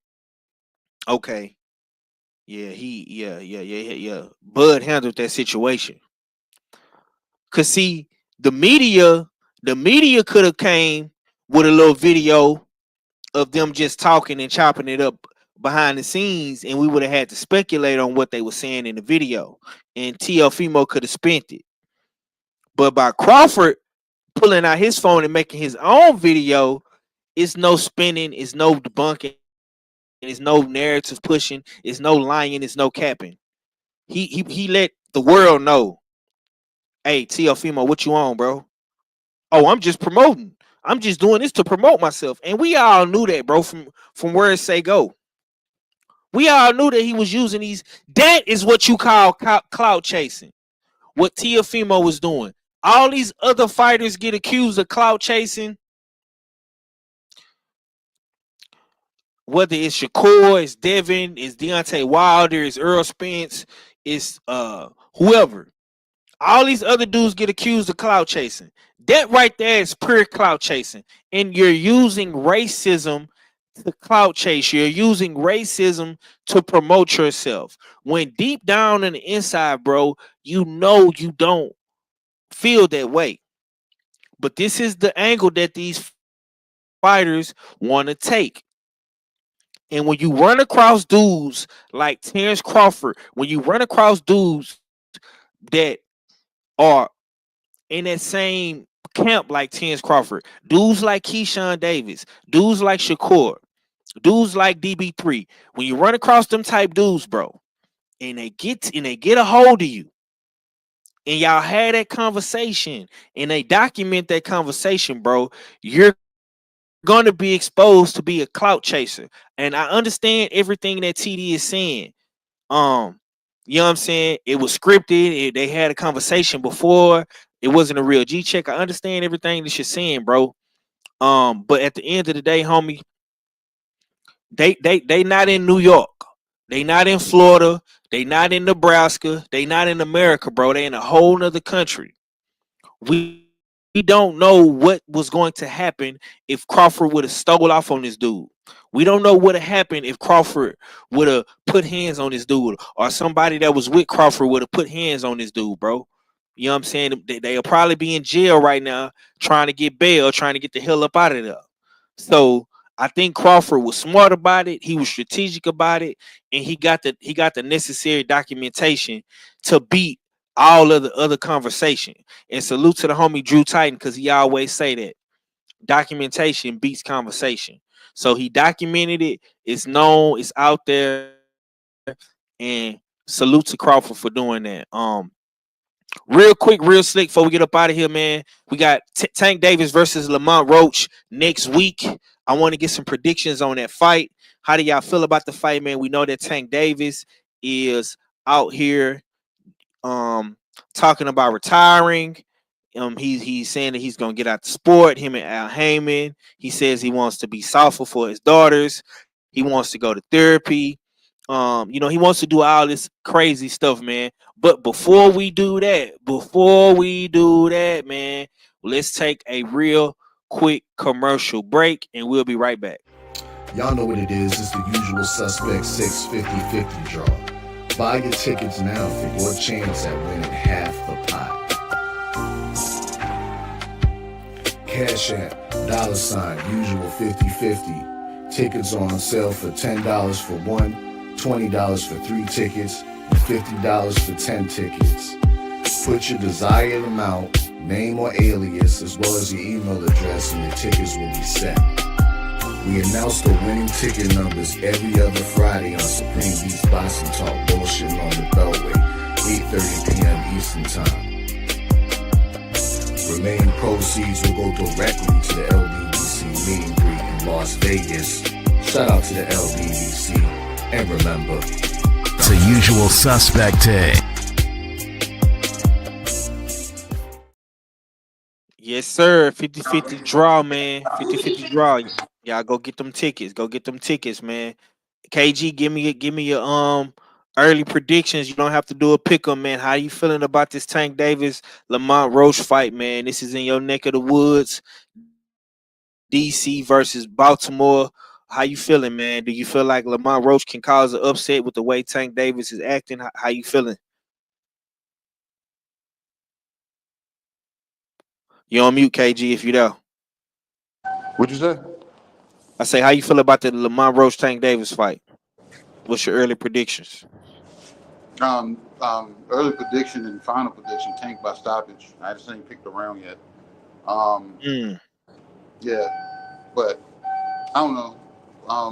Speaker 5: okay, yeah. Bud handled that situation. Cause see, the media, could have came with a little video of them just talking and chopping it up behind the scenes, and we would have had to speculate on what they were saying in the video. And TLFimo could have spent it. But by Crawford pulling out his phone and making his own video, it's no spinning, it's no debunking, it's no narrative pushing, it's no lying, it's no capping. He let the world know, hey, TLFimo, what you on, bro? Oh, I'm just promoting. I'm just doing this to promote myself. And we all knew that, bro, from where it say go. We all knew that he was using these. That is what you call clout chasing. What Teofimo was doing. All these other fighters get accused of clout chasing. Whether it's Shakur, it's Devin, it's Deontay Wilder, it's Earl Spence, it's whoever. All these other dudes get accused of clout chasing. That right there is pure clout chasing. And you're using racism to clout chase. You're using racism to promote yourself. When deep down on the inside, bro, you know you don't feel that way. But this is the angle that these fighters want to take. And when you run across dudes like Terrence Crawford, when you run across dudes that are in that same camp like Terrence Crawford, dudes like Keyshawn Davis, dudes like Shakur, dudes like DB3, when you run across them type dudes, bro, and they get a hold of you, and y'all had that conversation, and they document that conversation, bro, you're gonna be exposed to be a clout chaser. And I understand everything that TD is saying. You know what I'm saying? It was scripted. They had a conversation before. It wasn't a real G check. I understand everything that you're saying, bro. But at the end of the day, homie, they not in New York. They not in Florida. They not in Nebraska. They not in America, bro. They in a whole nother country. We don't know what was going to happen if Crawford would have stole off on this dude. We don't know what would have happened if Crawford would have put hands on this dude, or somebody that was with Crawford would have put hands on this dude, bro. You know what I'm saying? They'll probably be in jail right now trying to get bail, trying to get the hell up out of there. So I think Crawford was smart about it. He was strategic about it, and he got the necessary documentation to beat all of the other conversation. And salute to the homie Drew Titan, because he always say that documentation beats conversation. So he documented it. It's known. It's out there. And salute to Crawford for doing that. Real quick, real slick before we get up out of here, man. We got Tank Davis versus Lamont Roach next week. I want to get some predictions on that fight. How do y'all feel about the fight, man? We know that Tank Davis is out here talking about retiring. He's saying that he's gonna get out the sport. Him and Al Heyman. He says he wants to be softball for his daughters. He wants to go to therapy. He wants to do all this crazy stuff, man. But before we do that, man, let's take a real quick commercial break, and we'll be right back.
Speaker 1: Y'all know what it is. It's the usual suspect 650-50 draw. Buy your tickets now for your chance at winning half the pot. Cash App, $, usual 50-50. Tickets on sale for $10 for one, $20 for 3 tickets, and $50 for 10 tickets. Put your desired amount, name or alias, as well as your email address, and your tickets will be sent. We announce the winning ticket numbers every other Friday on Supreme Beats Boxing Talk Bullshit on the Beltway, 8:30 p.m. Eastern Time. Remaining proceeds will go directly to the LBBC meet and greet in Las Vegas. Shout out to the LBBC. And remember,
Speaker 2: It's a usual suspect take.
Speaker 5: Yes, sir. 50-50 draw, man. 50-50 draw. Y'all go get them tickets. Go get them tickets, man. KG, give me your early predictions. You don't have to do a pick 'em, man. How you feeling about this Tank Davis Lamont Roach fight, man? This is in your neck of the woods. DC versus Baltimore. How you feeling, man? Do you feel like Lamont Roach can cause an upset with the way Tank Davis is acting? How you feeling? You on mute, KG, if you there.
Speaker 10: What'd you say?
Speaker 5: I say, how you feel about the Lamont Roach Tank Davis fight? What's your early predictions?
Speaker 10: Early prediction and final prediction, Tank by stoppage. I just ain't picked around yet. Yeah, but I don't know. I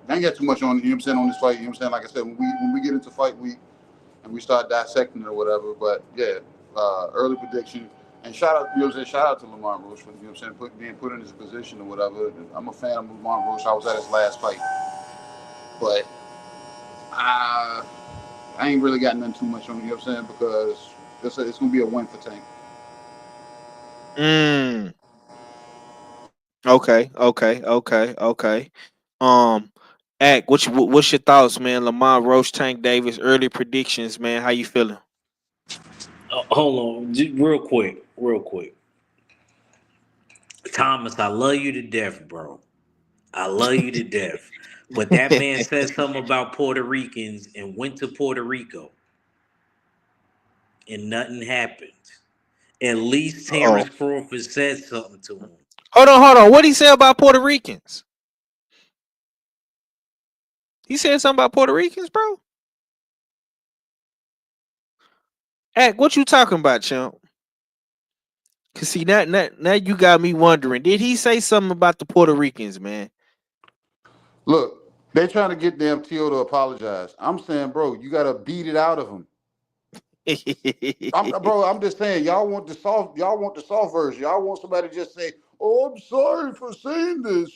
Speaker 10: ain't got too much on, you know what I'm saying, on this fight. You know what I'm saying? Like I said, when we get into fight week and we start dissecting it or whatever, but yeah, early prediction. And shout out, you know what I'm saying, shout out to Lamont Roach for, you know what I'm saying, being put in his position or whatever. I'm a fan of Lamont Roach. I was at his last fight. But I ain't really got nothing too much on, you know what I'm saying, because it's going to be a win for Tank.
Speaker 5: Okay. Ack, what's your thoughts, man? Lamont Roach, Tank Davis, early predictions, man. How you feeling?
Speaker 12: Hold on, real quick. Thomas, I love you to death, bro. I love you to death. But that man said something about Puerto Ricans and went to Puerto Rico, and nothing happened. At least Terrence Crawford said something to him.
Speaker 5: Hold on. What did he say about Puerto Ricans? He said something about Puerto Ricans, bro? Ack, what you talking about, champ? Cause see, now you got me wondering. Did he say something about the Puerto Ricans, man?
Speaker 10: Look, they trying to get damn T.O. to apologize. I'm saying, bro, you got to beat it out of him. I'm just saying, y'all want the soft version. Y'all want somebody to just say, "Oh, I'm sorry for saying this.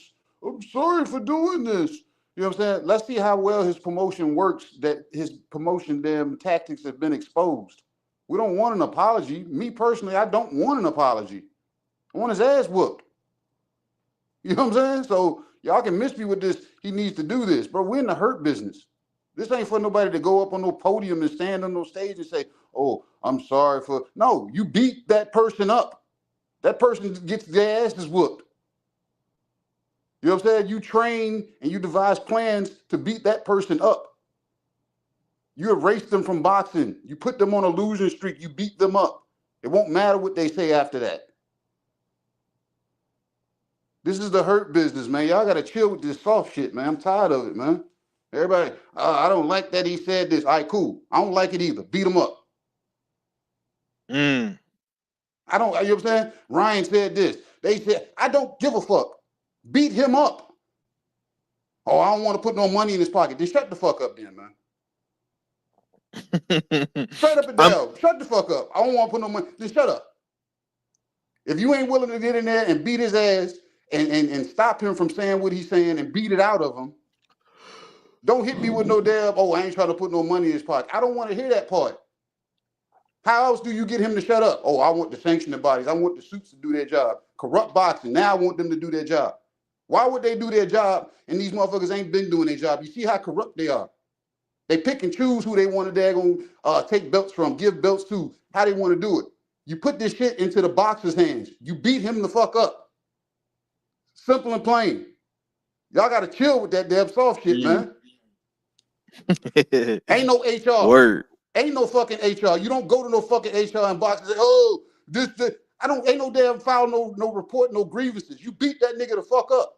Speaker 10: I'm sorry for doing this." You know what I'm saying? Let's see how well his promotion works. That his promotion damn tactics have been exposed. We don't want an apology. Me personally, I don't want an apology. I want his ass whooped. You know what I'm saying? So y'all can miss me with this. He needs to do this, bro. We're in the hurt business. This ain't for nobody to go up on no podium and stand on no stage and say, "Oh, I'm sorry for." No, you beat that person up. That person gets their asses whooped. You know what I'm saying? You train and you devise plans to beat that person up. You erase them from boxing. You put them on a losing streak. You beat them up. It won't matter what they say after that. This is the hurt business, man. Y'all got to chill with this soft shit, man. I'm tired of it, man. Everybody, I don't like that he said this. All right, cool. I don't like it either. Beat him up. I don't, you know what I'm saying? Ryan said this. They said, I don't give a fuck. Beat him up. Oh, I don't want to put no money in his pocket. Then shut the fuck up then, man. Straight up and down. Shut the fuck up. I don't want to put no money. Just shut up. If you ain't willing to get in there and beat his ass and stop him from saying what he's saying and beat it out of him, don't hit me with no damn, oh, I ain't trying to put no money in his pocket. I don't want to hear that part. How else do you get him to shut up? Oh, I want the sanctioning bodies. I want the suits to do their job. Corrupt boxing. Now I want them to do their job. Why would they do their job and these motherfuckers ain't been doing their job? You see how corrupt they are. They pick and choose who they want to take belts from, give belts to, how they want to do it. You put this shit into the boxer's hands. You beat him the fuck up. Simple and plain. Y'all got to chill with that damn soft shit, man. Ain't no HR.
Speaker 5: Word.
Speaker 10: Ain't no fucking HR. You don't go to no fucking HR and box and say, oh, this. Ain't no damn file, no report, no grievances. You beat that nigga the fuck up.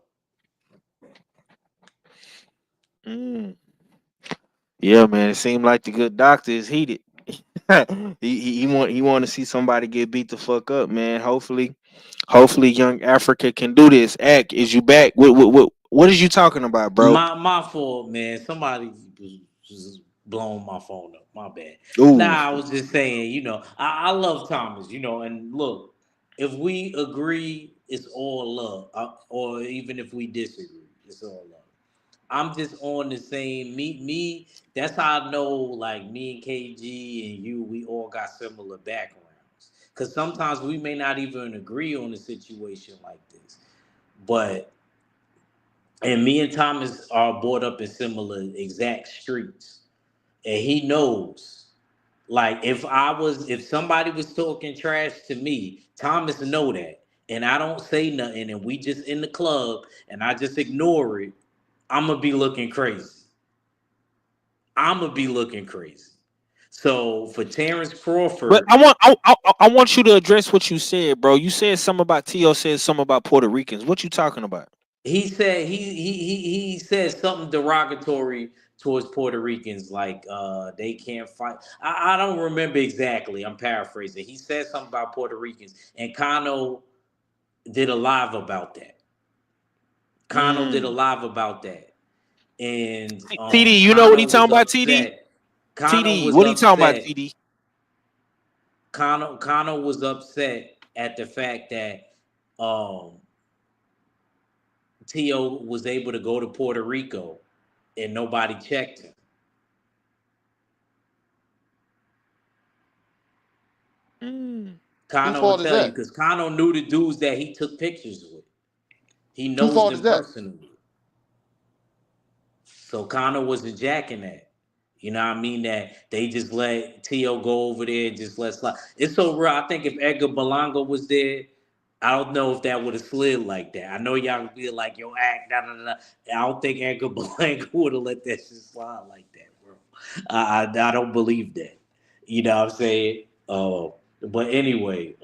Speaker 5: Yeah, man. It seemed like the good doctor is heated. he want to see somebody get beat the fuck up, man. Hopefully, young Africa can do this. Ack, is you back? What is you talking about, bro?
Speaker 12: My fault, man. Somebody was blowing my phone up. My bad.
Speaker 5: Ooh.
Speaker 12: Nah, I was just saying, I love Thomas, and look, if we agree, it's all love. Or even if we disagree, it's all love. I'm just on the same me. That's how I know, like, me and KG and you, we all got similar backgrounds. Because sometimes we may not even agree on a situation like this, and me and Thomas are brought up in similar exact streets, and he knows. Like, if somebody was talking trash to me, Thomas know that, and I don't say nothing, and we just in the club, and I just ignore it, I'm gonna be looking crazy. So for Terrence Crawford,
Speaker 5: But I want you to address what you said, bro. You said something about T.O. said something about Puerto Ricans. What you talking about?
Speaker 12: he said he said something derogatory towards Puerto Ricans, like they can't fight. I don't remember exactly. I'm paraphrasing. He said something about Puerto Ricans, and Kano did a live about that. And
Speaker 5: TD, you know what he talking about, TD? TD, what he talking about, TD?
Speaker 12: Kano was upset at the fact that T.O. was able to go to Puerto Rico and nobody checked him. Kano will tell you, because Kano knew the dudes that he took pictures with. He knows them personally. So Kano wasn't jacking that. You know what I mean? That they just let T.O. go over there and just let slide. It's so real. I think if Edgar Berlanga was there, I don't know if that would have slid like that. I know y'all would be like, yo, act, da, da, da. I don't think Edgar Berlanga would have let that shit slide like that, bro. I don't believe that. You know what I'm saying? But anyway,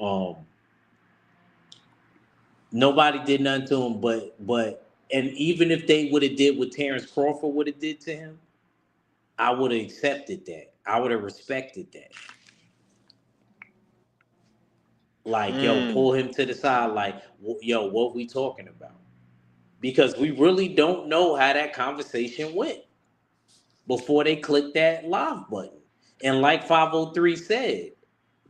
Speaker 12: nobody did nothing to him, but and even if they would have did what Terrence Crawford would have did to him, I would have accepted that. I would have respected that. Like, yo, pull him to the side. Like, yo, what we talking about? Because we really don't know how that conversation went before they clicked that live button. And like 503 said,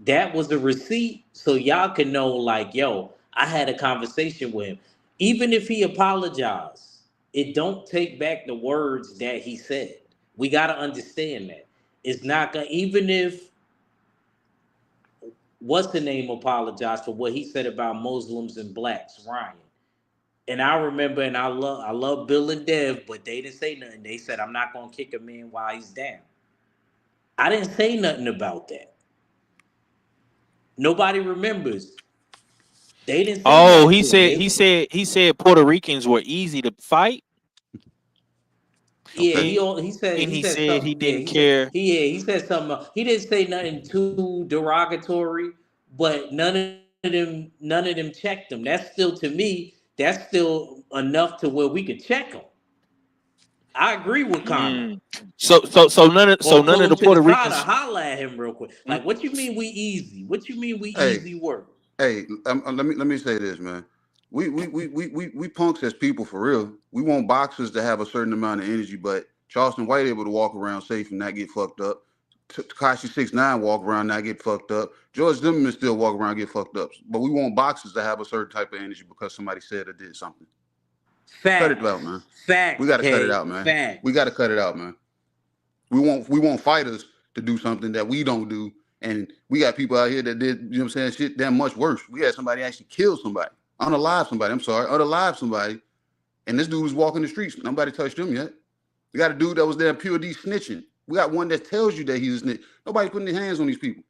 Speaker 12: that was a receipt so y'all can know, like, yo, I had a conversation with him. Even if he apologized, it don't take back the words that he said. We got to understand that. It's not going to, even if what's the name apologized for what he said about Muslims and blacks, Ryan. And I remember, and I love Bill and Dev, but they didn't say nothing. They said, I'm not gonna kick a man while he's down. I didn't say nothing about that. Nobody remembers. They didn't say
Speaker 5: Oh,
Speaker 12: nothing
Speaker 5: he
Speaker 12: to him.
Speaker 5: said he said he said Puerto Ricans were easy to fight,
Speaker 12: Yeah,
Speaker 10: Okay.
Speaker 5: and
Speaker 12: he
Speaker 5: he
Speaker 12: said
Speaker 5: said he
Speaker 12: something. Yeah,
Speaker 5: didn't care.
Speaker 12: he said something. He didn't say nothing too derogatory, but none of them checked him. That's still, to me, that's still enough to where we could check him. I agree with Connor.
Speaker 5: Mm. So
Speaker 12: Or
Speaker 5: none
Speaker 12: pull
Speaker 5: of
Speaker 12: him
Speaker 5: the
Speaker 12: to the
Speaker 5: Puerto
Speaker 12: side or
Speaker 5: Ricans.
Speaker 12: holler at him real quick.
Speaker 5: Mm,
Speaker 12: Like, what you mean we easy? What you mean we
Speaker 10: Hey,
Speaker 12: easy work?
Speaker 10: hey, let me say this, man. We punks as people for real. We want boxers to have a certain amount of energy, but Charleston White able to walk around safe and not get fucked up. Takashi 6ix9ine walk around not get fucked up. George Zimmerman still walk around get fucked up. But we want boxers to have a certain type of energy because somebody said or did something. Cut it out,
Speaker 12: Facts.
Speaker 10: man. We
Speaker 12: Facts,
Speaker 10: got to cut it
Speaker 12: K.
Speaker 10: out, man. We
Speaker 12: Facts.
Speaker 10: got to cut it out, man. We want fighters to do something that we don't do. And we got people out here that did, you know what I'm saying, shit damn much worse. We had somebody actually kill somebody. Unalive somebody. And this dude was walking the streets. Nobody touched him yet. We got a dude that was there pure D snitching. We got one that tells you that he's a snitch. Nobody putting their hands on these people.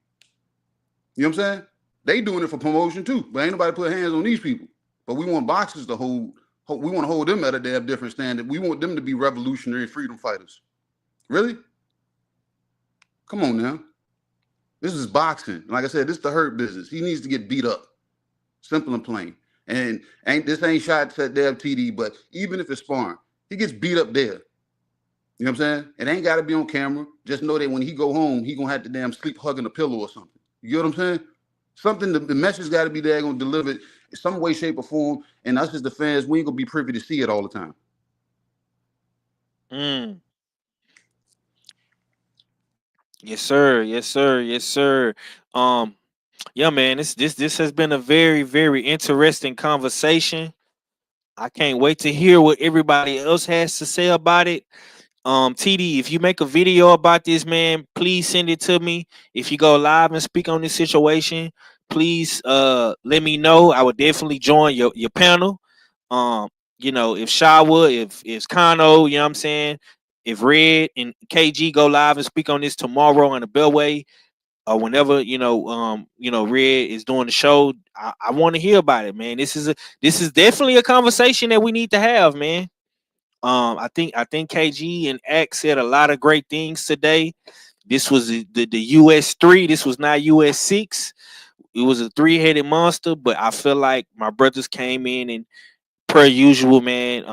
Speaker 10: You know what I'm saying? They doing it for promotion too, but ain't nobody put hands on these people. But we want boxers to we want to hold them at a damn different standard. We want them to be revolutionary freedom fighters. Really? Come on now. This is boxing. Like I said, this is the hurt business. He needs to get beat up. Simple and plain. And ain't shots at Dev TD, but even if it's sparring, he gets beat up there. You know what I'm saying? It ain't got to be on camera. Just know that when he go home, he gonna have to damn sleep hugging a pillow or something. You get what I'm saying? Something, the message got to be there, gonna deliver it in some way, shape, or form. And us as the fans, we ain't gonna be privy to see it all the time.
Speaker 5: mm. Yes, sir. Yes, sir. Yes, sir. Um, yeah, man. This has been a very, very interesting conversation. I can't wait to hear what everybody else has to say about it. TD, if you make a video about this, man, please send it to me. If you go live and speak on this situation, please let me know. I would definitely join your panel. Um, if Shawa, if Kano, you know what I'm saying, if Red and KG go live and speak on this tomorrow on the Beltway, or whenever Red is doing the show, I want to hear about it, man. This is definitely a conversation that we need to have, man. I think KG and X said a lot of great things today. This was the US3. This was not US6. It was a three-headed monster, but I feel like my brothers came in and, per usual, man.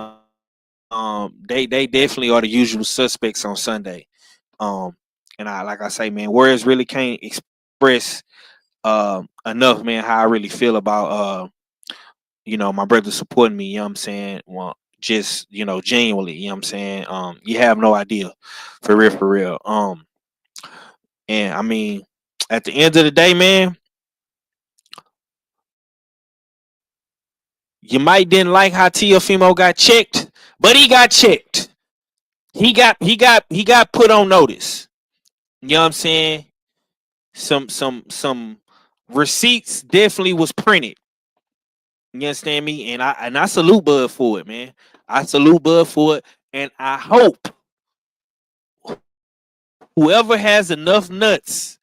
Speaker 5: They definitely are the usual suspects on Sunday. And like I say, man, words really can't express enough, man, how I really feel about my brother supporting me, you know what I'm saying? Well, just, genuinely, you know what I'm saying? You have no idea. For real, for real. And I mean, at the end of the day, man, you might didn't like how Teofimo got checked, but he got checked. He got put on notice. You know what I'm saying? Some receipts definitely was printed. You understand me? And I salute Bud for it, man. I salute Bud for it. And I hope whoever has enough nuts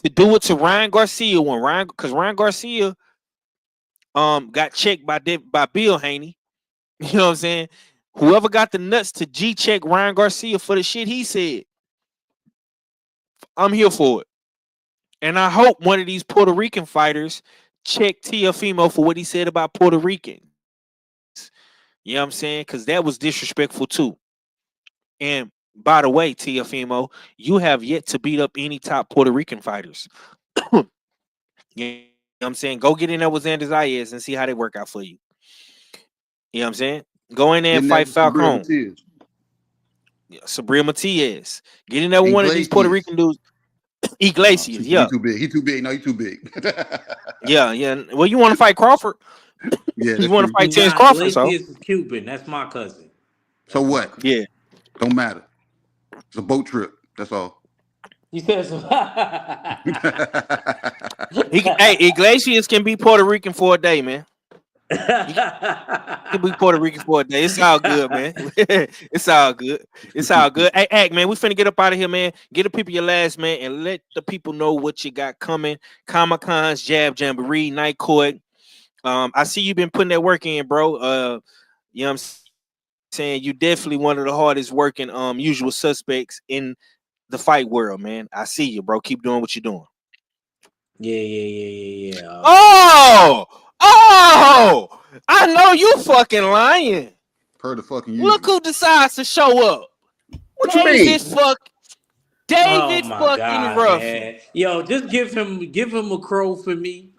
Speaker 5: to do it to Ryan Garcia because Ryan Garcia got checked by Bill Haney. You know what I'm saying? Whoever got the nuts to G check Ryan Garcia for the shit he said, I'm here for it. And I hope one of these Puerto Rican fighters check Teofimo for what he said about Puerto Ricans. You know what I'm saying? Because that was disrespectful too. And by the way, Teofimo, you have yet to beat up any top Puerto Rican fighters. You know what I'm saying? Go get in there with Xander Zayas and see how they work out for you. You know what I'm saying? Go in there and
Speaker 10: Getting
Speaker 5: fight
Speaker 10: that with Sabrina
Speaker 5: Falcone.
Speaker 10: Matias.
Speaker 5: Sabrina Matias. Get in there with one of these Puerto
Speaker 10: Iglesias.
Speaker 5: Rican dudes.
Speaker 10: No,
Speaker 5: Iglesias,
Speaker 10: he
Speaker 5: yeah.
Speaker 10: too big. He too big. No, he too big.
Speaker 5: Yeah. Well, you want to fight Crawford?
Speaker 10: Yeah,
Speaker 5: You
Speaker 10: that's
Speaker 5: want to
Speaker 10: true.
Speaker 5: fight Terence
Speaker 12: Nah,
Speaker 5: Crawford, so
Speaker 12: Iglesias is Cuban. That's my cousin.
Speaker 10: So
Speaker 12: That's my
Speaker 10: what?
Speaker 12: cousin.
Speaker 5: yeah.
Speaker 10: Don't matter. It's a boat trip. That's all.
Speaker 12: You said so.
Speaker 5: Hey, Iglesias can be Puerto Rican for a day, man. We Puerto Rican for a day. It's all good, man. It's all good. It's all good. Hey, Act, man, we finna get up out of here, man. Get the people your last, man, and let the people know what you got coming. Comic-Cons, Jab Jamboree, Night Court. I see you been putting that work in, bro. You know what I'm saying? You definitely one of the hardest working usual suspects in the fight world, man. I see you, bro. Keep doing what you're doing.
Speaker 12: Yeah.
Speaker 5: Oh, I know you fucking lying.
Speaker 10: Per the fucking
Speaker 5: Look who decides to show up.
Speaker 13: What you mean?
Speaker 5: David
Speaker 12: Oh my
Speaker 5: fucking
Speaker 12: God,
Speaker 5: Ruffin.
Speaker 12: man. Yo, just give him a crow for me.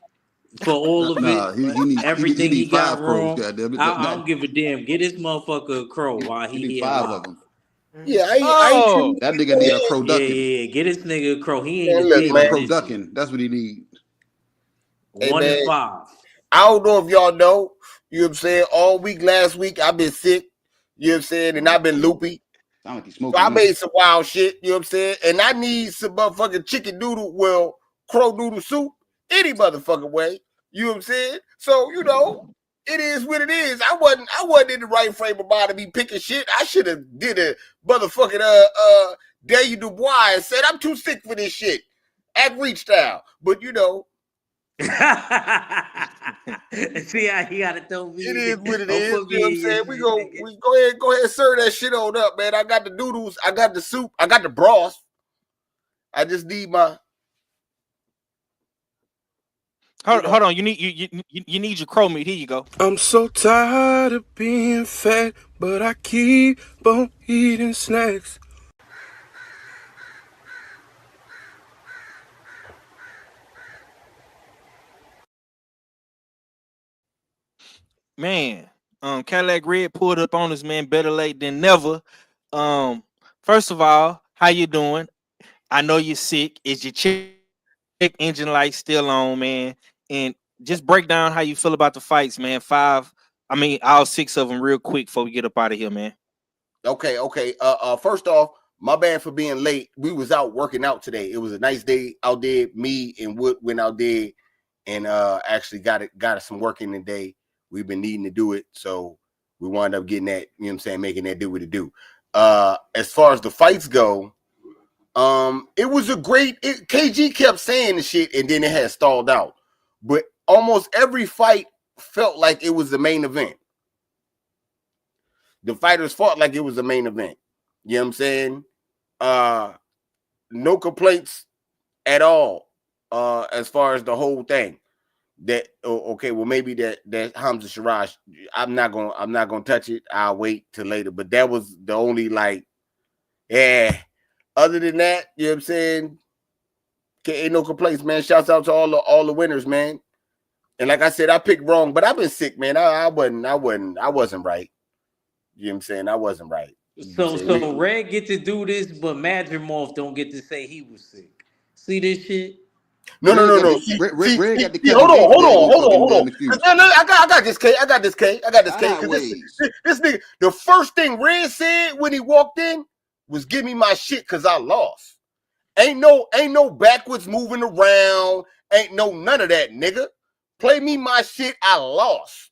Speaker 12: For all of
Speaker 10: Nah,
Speaker 12: it,
Speaker 10: he needs
Speaker 12: everything he got
Speaker 10: 5 crows,
Speaker 12: wrong.
Speaker 10: goddamn it.
Speaker 12: I don't give a damn. Get this motherfucker a crow while
Speaker 10: He
Speaker 12: he
Speaker 10: need
Speaker 12: here
Speaker 10: 5
Speaker 12: alive.
Speaker 10: of them.
Speaker 13: Yeah, I ain't tripping.
Speaker 10: That nigga need a crow ducking.
Speaker 12: Yeah. Get this nigga a crow. He ain't
Speaker 13: Man,
Speaker 12: a
Speaker 13: look,
Speaker 10: He need
Speaker 12: day
Speaker 10: a
Speaker 13: man.
Speaker 10: crow
Speaker 12: this
Speaker 10: ducking.
Speaker 12: year.
Speaker 10: That's what he need.
Speaker 13: Hey,
Speaker 12: 1
Speaker 13: man,
Speaker 12: and 5.
Speaker 13: I don't know if y'all know. You know what I'm saying? All week last week, I've been sick. You know what I'm saying? And I've been loopy.
Speaker 10: Sound like he's
Speaker 13: So
Speaker 10: smoking.
Speaker 13: I made some wild shit. You know what I'm saying? And I need some motherfucking chicken noodle, crow noodle soup any motherfucking way. You know what I'm saying? So, you know, it is what it is. I wasn't in the right frame of mind to be picking shit. I should have did a motherfucking Daniel Dubois and said, I'm too sick for this shit. Act reach style. But you know.
Speaker 12: See how he gotta throw me.
Speaker 13: It is what it
Speaker 12: Don't
Speaker 13: is.
Speaker 12: put
Speaker 13: You know what I'm
Speaker 12: me
Speaker 13: saying?
Speaker 12: in
Speaker 13: We
Speaker 12: this
Speaker 13: go ahead and serve that shit on up, man. I got the noodles, I got the soup, I got the broth. I just need my
Speaker 5: Hold on. You need your crow meat. Here you go.
Speaker 8: I'm so tired of being fat, but I keep on eating snacks.
Speaker 5: Man, Cadillac Red pulled up on us, man. Better late than never. First of all, how you doing? I know you're sick. Is your check engine light still on, man? And just break down how you feel about the fights, man. All 6 of them real quick before we get up out of here, man.
Speaker 13: Okay. First off, my bad for being late. We was out working out today. It was a nice day out there. Me and Wood went out there and actually got us some work in the day. We've been needing to do it, so we wound up getting that, you know what I'm saying, making that do what it do. As far as the fights go, it was a great KG kept saying the shit and then it had stalled out. But almost every fight felt like it was the main event. The fighters fought like it was the main event. You know what I'm saying? No complaints at all as far as the whole thing. That okay, well maybe that Hamza Siraj, I'm not gonna touch it. I'll wait till later. But that was the only other than that, you know what I'm saying? Ain't no complaints, man. Shouts out to all the winners, man. And like I said, I picked wrong, but I've been sick, man. I wasn't right. You know what I'm saying? I wasn't right.
Speaker 12: So Red get to do this, but Madrimorph don't get to say he was sick. See this shit?
Speaker 13: No.
Speaker 10: Red got the Kevin Gates
Speaker 13: Hold on. No, I got this K. This nigga, the first thing Red said when he walked in was give me my shit because I lost. Ain't no backwards moving around. Ain't no none of that, nigga. Play me my shit, I lost.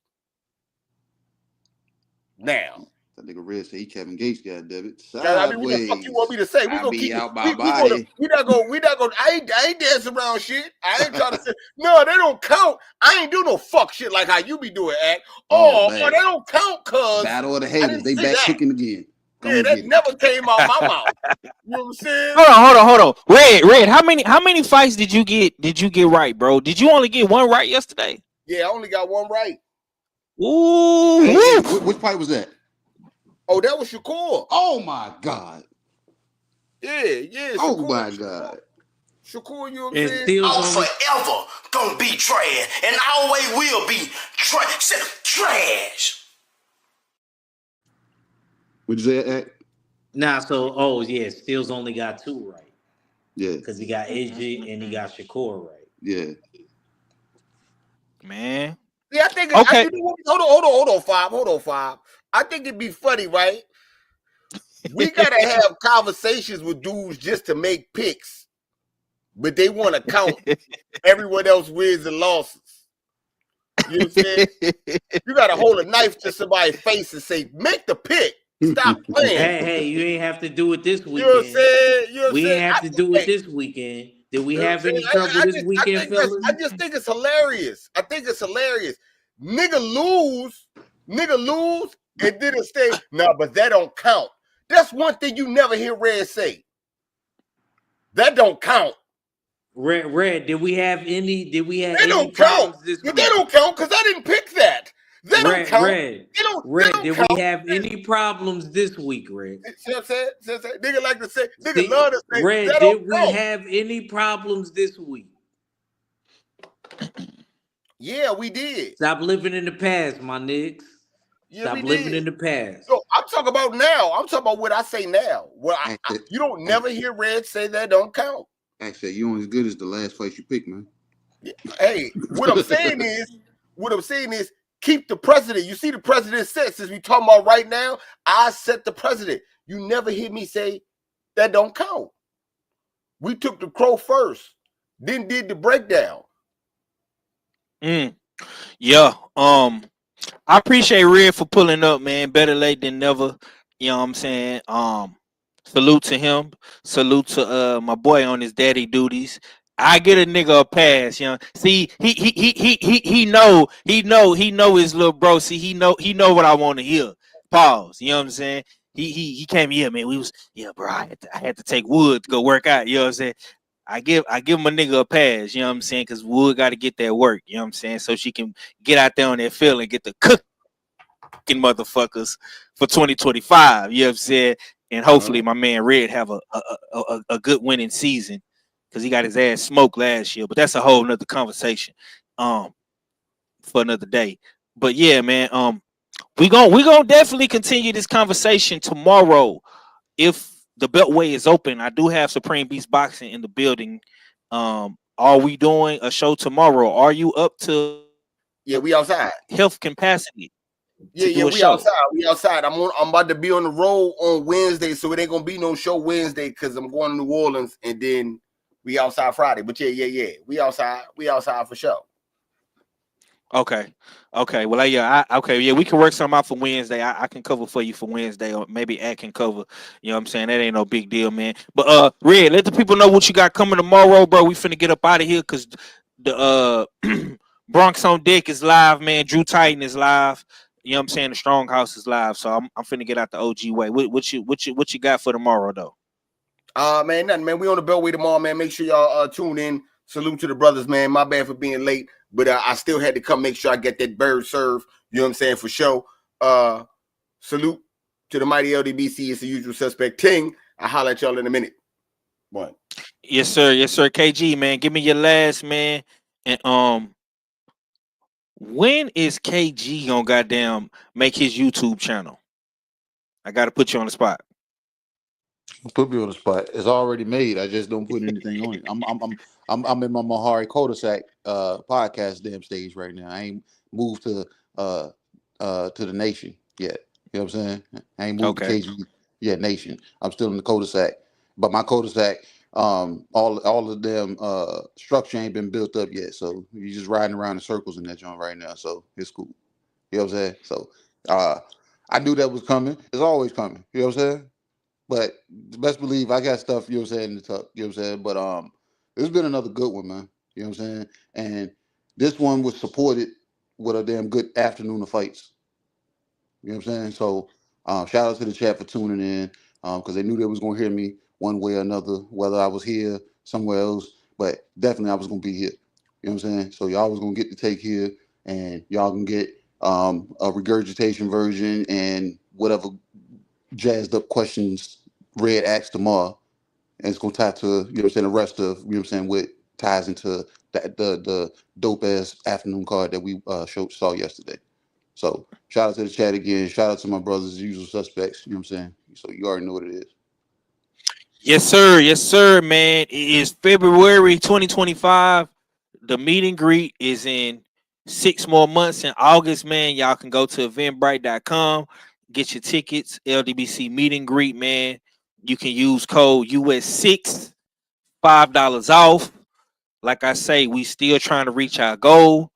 Speaker 13: Now.
Speaker 10: That nigga Red say he Kevin Gates, goddamn it.
Speaker 13: I mean, what the fuck you want me to say? We gonna keep
Speaker 10: out my body.
Speaker 13: We not gonna. I ain't dancing around shit. I ain't trying to say no. They don't count. I ain't do no fuck shit like how you be doing, Act. They don't count, cause
Speaker 10: Battle of the haters. They back kicking again.
Speaker 13: That never came out my mouth. You know what I'm saying?
Speaker 5: Hold on. Red. How many fights did you get right, bro? Did you only get one right yesterday?
Speaker 13: Yeah, I only got one right.
Speaker 5: Ooh.
Speaker 10: Hey, which fight was that?
Speaker 13: Oh, that was Shakur.
Speaker 10: Oh my God.
Speaker 13: Yeah.
Speaker 10: Oh
Speaker 13: Shakur.
Speaker 10: my God.
Speaker 13: Shakur, you know what I'm saying?
Speaker 14: I'm forever gonna be trash, and always will be trash.
Speaker 10: What'd you say, Act?
Speaker 12: Nah, Steele's only got 2 right.
Speaker 10: Yeah.
Speaker 12: Because he got AJ and he got Shakur right.
Speaker 10: Yeah.
Speaker 5: Man.
Speaker 13: Yeah, I think
Speaker 5: okay.
Speaker 13: Hold on, Five. I think it'd be funny, right? We gotta have conversations with dudes just to make picks, but they want to count everyone else wins and losses. You know what I'm saying? You gotta hold a knife to somebody's face and say, make the pick. Stop playing.
Speaker 12: Hey, you ain't have to do it this weekend.
Speaker 13: You know what I'm saying? You know what I'm
Speaker 12: We
Speaker 13: saying?
Speaker 12: ain't have to do it this weekend. Did we
Speaker 13: You know what I'm
Speaker 12: have any
Speaker 13: saying?
Speaker 12: trouble this weekend, fellas?
Speaker 13: I just think it's hilarious. I think it's hilarious. Nigga lose, and didn't say, no, but that don't count. That's one thing you never hear Red say. That don't count.
Speaker 12: Red, did we have any
Speaker 13: They don't
Speaker 12: problems
Speaker 13: count.
Speaker 12: this
Speaker 13: They
Speaker 12: week?
Speaker 13: don't count because I didn't pick that. They don't count.
Speaker 12: Red,
Speaker 13: They don't
Speaker 12: did
Speaker 13: count.
Speaker 12: we have any problems this week, Red?
Speaker 13: See what I'm saying? See what I'm saying? Nigga like to say, nigga love to say,
Speaker 12: Red,
Speaker 13: that
Speaker 12: did
Speaker 13: don't
Speaker 12: we
Speaker 13: count.
Speaker 12: have any problems this week?
Speaker 13: Yeah, we did.
Speaker 12: Stop living in the past, my niggas.
Speaker 13: Yeah,
Speaker 12: Stop
Speaker 13: we
Speaker 12: living
Speaker 13: did.
Speaker 12: in the past.
Speaker 13: No, I'm talking about now. I'm talking about what I say now. Well, you don't never hear Red say that don't count.
Speaker 10: Actually, you only as good as the last place you picked, man.
Speaker 13: Hey, what I'm saying is, keep the precedent. You see, the president said, since we talking about right now, I set the precedent. You never hear me say that don't count. We took the crow first, then did the breakdown.
Speaker 5: Yeah. I appreciate Red for pulling up, man. Better late than never. You know what I'm saying? Salute to him. Salute to my boy on his daddy duties. I get a nigga a pass, you know. See, he know his little bro. See, he know what I want to hear. Pause. You know what I'm saying? He came here, man. We was bro. I had to take Wood to go work out. You know what I'm saying? I give him a nigga a pass, you know what I'm saying? Because Wood got to get that work, you know what I'm saying? So she can get out there on that field and get the cooking motherfuckers for 2025, you know what I'm saying? And hopefully my man Red have a good winning season because he got his ass smoked last year. But that's a whole nother conversation for another day. But yeah, man, we gonna definitely continue this conversation tomorrow if the Beltway is open. I do have Supreme Beast Boxing in the building. Are we doing a show tomorrow? Are you up to
Speaker 13: we outside.
Speaker 5: Health capacity to do a
Speaker 13: we
Speaker 5: show?
Speaker 13: outside. We outside. I'm about to be on the road on Wednesday, so it ain't gonna be no show Wednesday because I'm going to New Orleans, and then we outside Friday. But yeah. We outside. We outside for sure.
Speaker 5: Okay. Well, we can work something out for Wednesday. I can cover for you for Wednesday, or maybe I can cover. You know what I'm saying? That ain't no big deal, man. But Red, let the people know what you got coming tomorrow, bro. We finna get up out of here because the Bronx on Deck is live, man. Drew Titan is live. You know what I'm saying? The Strong House is live, so I'm finna get out the OG way. What you got for tomorrow though?
Speaker 13: Man, nothing, man. We on the Beltway tomorrow, man. Make sure y'all tune in. Salute to the brothers, man. My bad for being late, but I still had to come make sure I get that bird served. You know what I'm saying? For sure. Salute to the mighty LDBC. It's the usual suspect ting. I'll holler at y'all in a minute. One.
Speaker 5: Yes, sir. KG, man. Give me your last, man. And when is KG gonna goddamn make his YouTube channel? I gotta put you on the spot.
Speaker 10: Put me on the spot. It's already made. I just don't put anything on it. I'm in my Mahari cul-de-sac podcast damn stage right now. I ain't moved to the nation yet. You know what I'm saying? I ain't moved to KG yet nation. I'm still in the cul-de-sac. But my cul-de-sac, all of them structure ain't been built up yet. So you're just riding around in circles in that joint right now. So it's cool. You know what I'm saying? So I knew that was coming. It's always coming. You know what I'm saying? But best believe I got stuff, you know what I'm saying, in the tuck, you know what I'm saying? But it's been another good one, man. You know what I'm saying? And this one was supported with a damn good afternoon of fights. You know what I'm saying? So shout out to the chat for tuning in. Because they knew they was gonna hear me one way or another, whether I was here, somewhere else, but definitely I was gonna be here. You know what I'm saying? So y'all was gonna get the take here and y'all can get a regurgitation version and whatever jazzed up questions Red asked tomorrow, and it's gonna tie to, you know what I'm saying, the rest of, you know what I'm saying, what ties into the dope ass afternoon card that we saw yesterday. So shout out to the chat again. Shout out to my brothers, the usual suspects. You know what I'm saying? So you already know what it is.
Speaker 5: Yes, sir, man. It is February 2025. The meet and greet is in 6 more months in August, man. Y'all can go to eventbrite.com, get your tickets, LDBC meet and greet, man. You can use code US6, $5 off. Like I say, we still trying to reach our goal.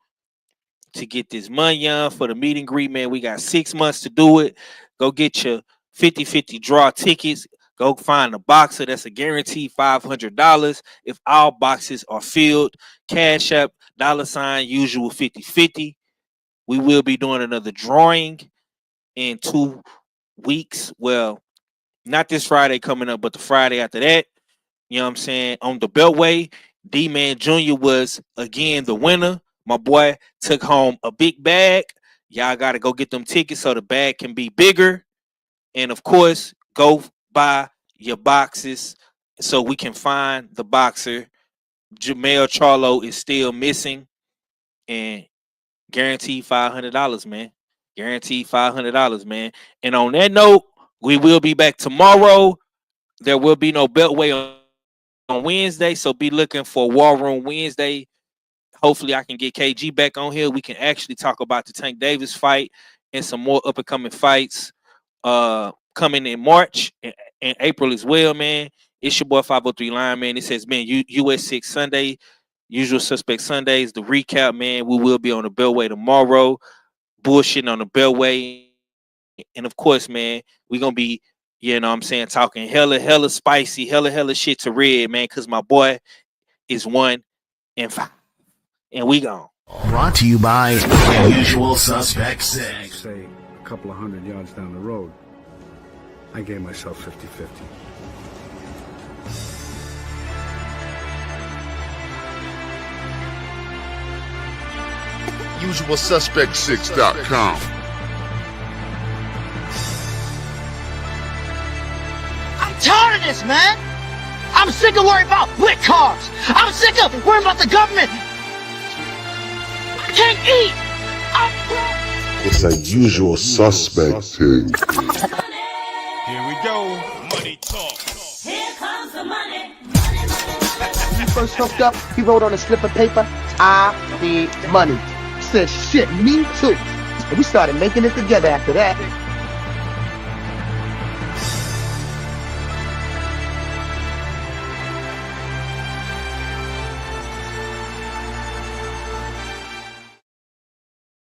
Speaker 5: to get this money on for the meet and greet, man. We got 6 months to do it. Go get your 50-50 draw tickets. Go find a boxer. That's a guaranteed $500. If all boxes are filled, Cash App, $ usual 50-50. We will be doing another drawing in 2 weeks. Well, not this Friday coming up, but the Friday after that. You know what I'm saying? On the Beltway, D-Man Jr. was, again, the winner. My boy took home a big bag. Y'all got to go get them tickets so the bag can be bigger. And, of course, go buy your boxes so we can find the boxer. Jamel Charlo is still missing. And guaranteed $500, man. Guaranteed $500, man. And on that note, we will be back tomorrow. There will be no Beltway on Wednesday, so be looking for War Room Wednesday. Hopefully, I can get KG back on here. We can actually talk about the Tank Davis fight and some more up-and-coming fights coming in March and April as well, man. It's your boy 503 Line, man. This has been US6 Sunday, Usual Suspect Sundays. The recap, man. We will be on the Beltway tomorrow, bullshitting on the Beltway. And, of course, man, we're going to be, you know what I'm saying, talking hella spicy, hella shit to Red, man, because my boy is 1-5. And we gone.
Speaker 2: Brought to you by Usual Suspect 6.
Speaker 15: Say a couple of 100 yards down the road, I gave myself 50-50.
Speaker 16: UsualSuspect6.com.
Speaker 11: I'm tired of this, man. I'm sick of worrying about lit cars. I'm sick of worrying about the government. I can't eat.
Speaker 16: It's a Usual Suspect thing.
Speaker 17: Here we go. Money talk.
Speaker 11: Here comes the money. When we first hooked up, he wrote on a slip of paper, I need money. I said, shit, me too. And we started making it together after that.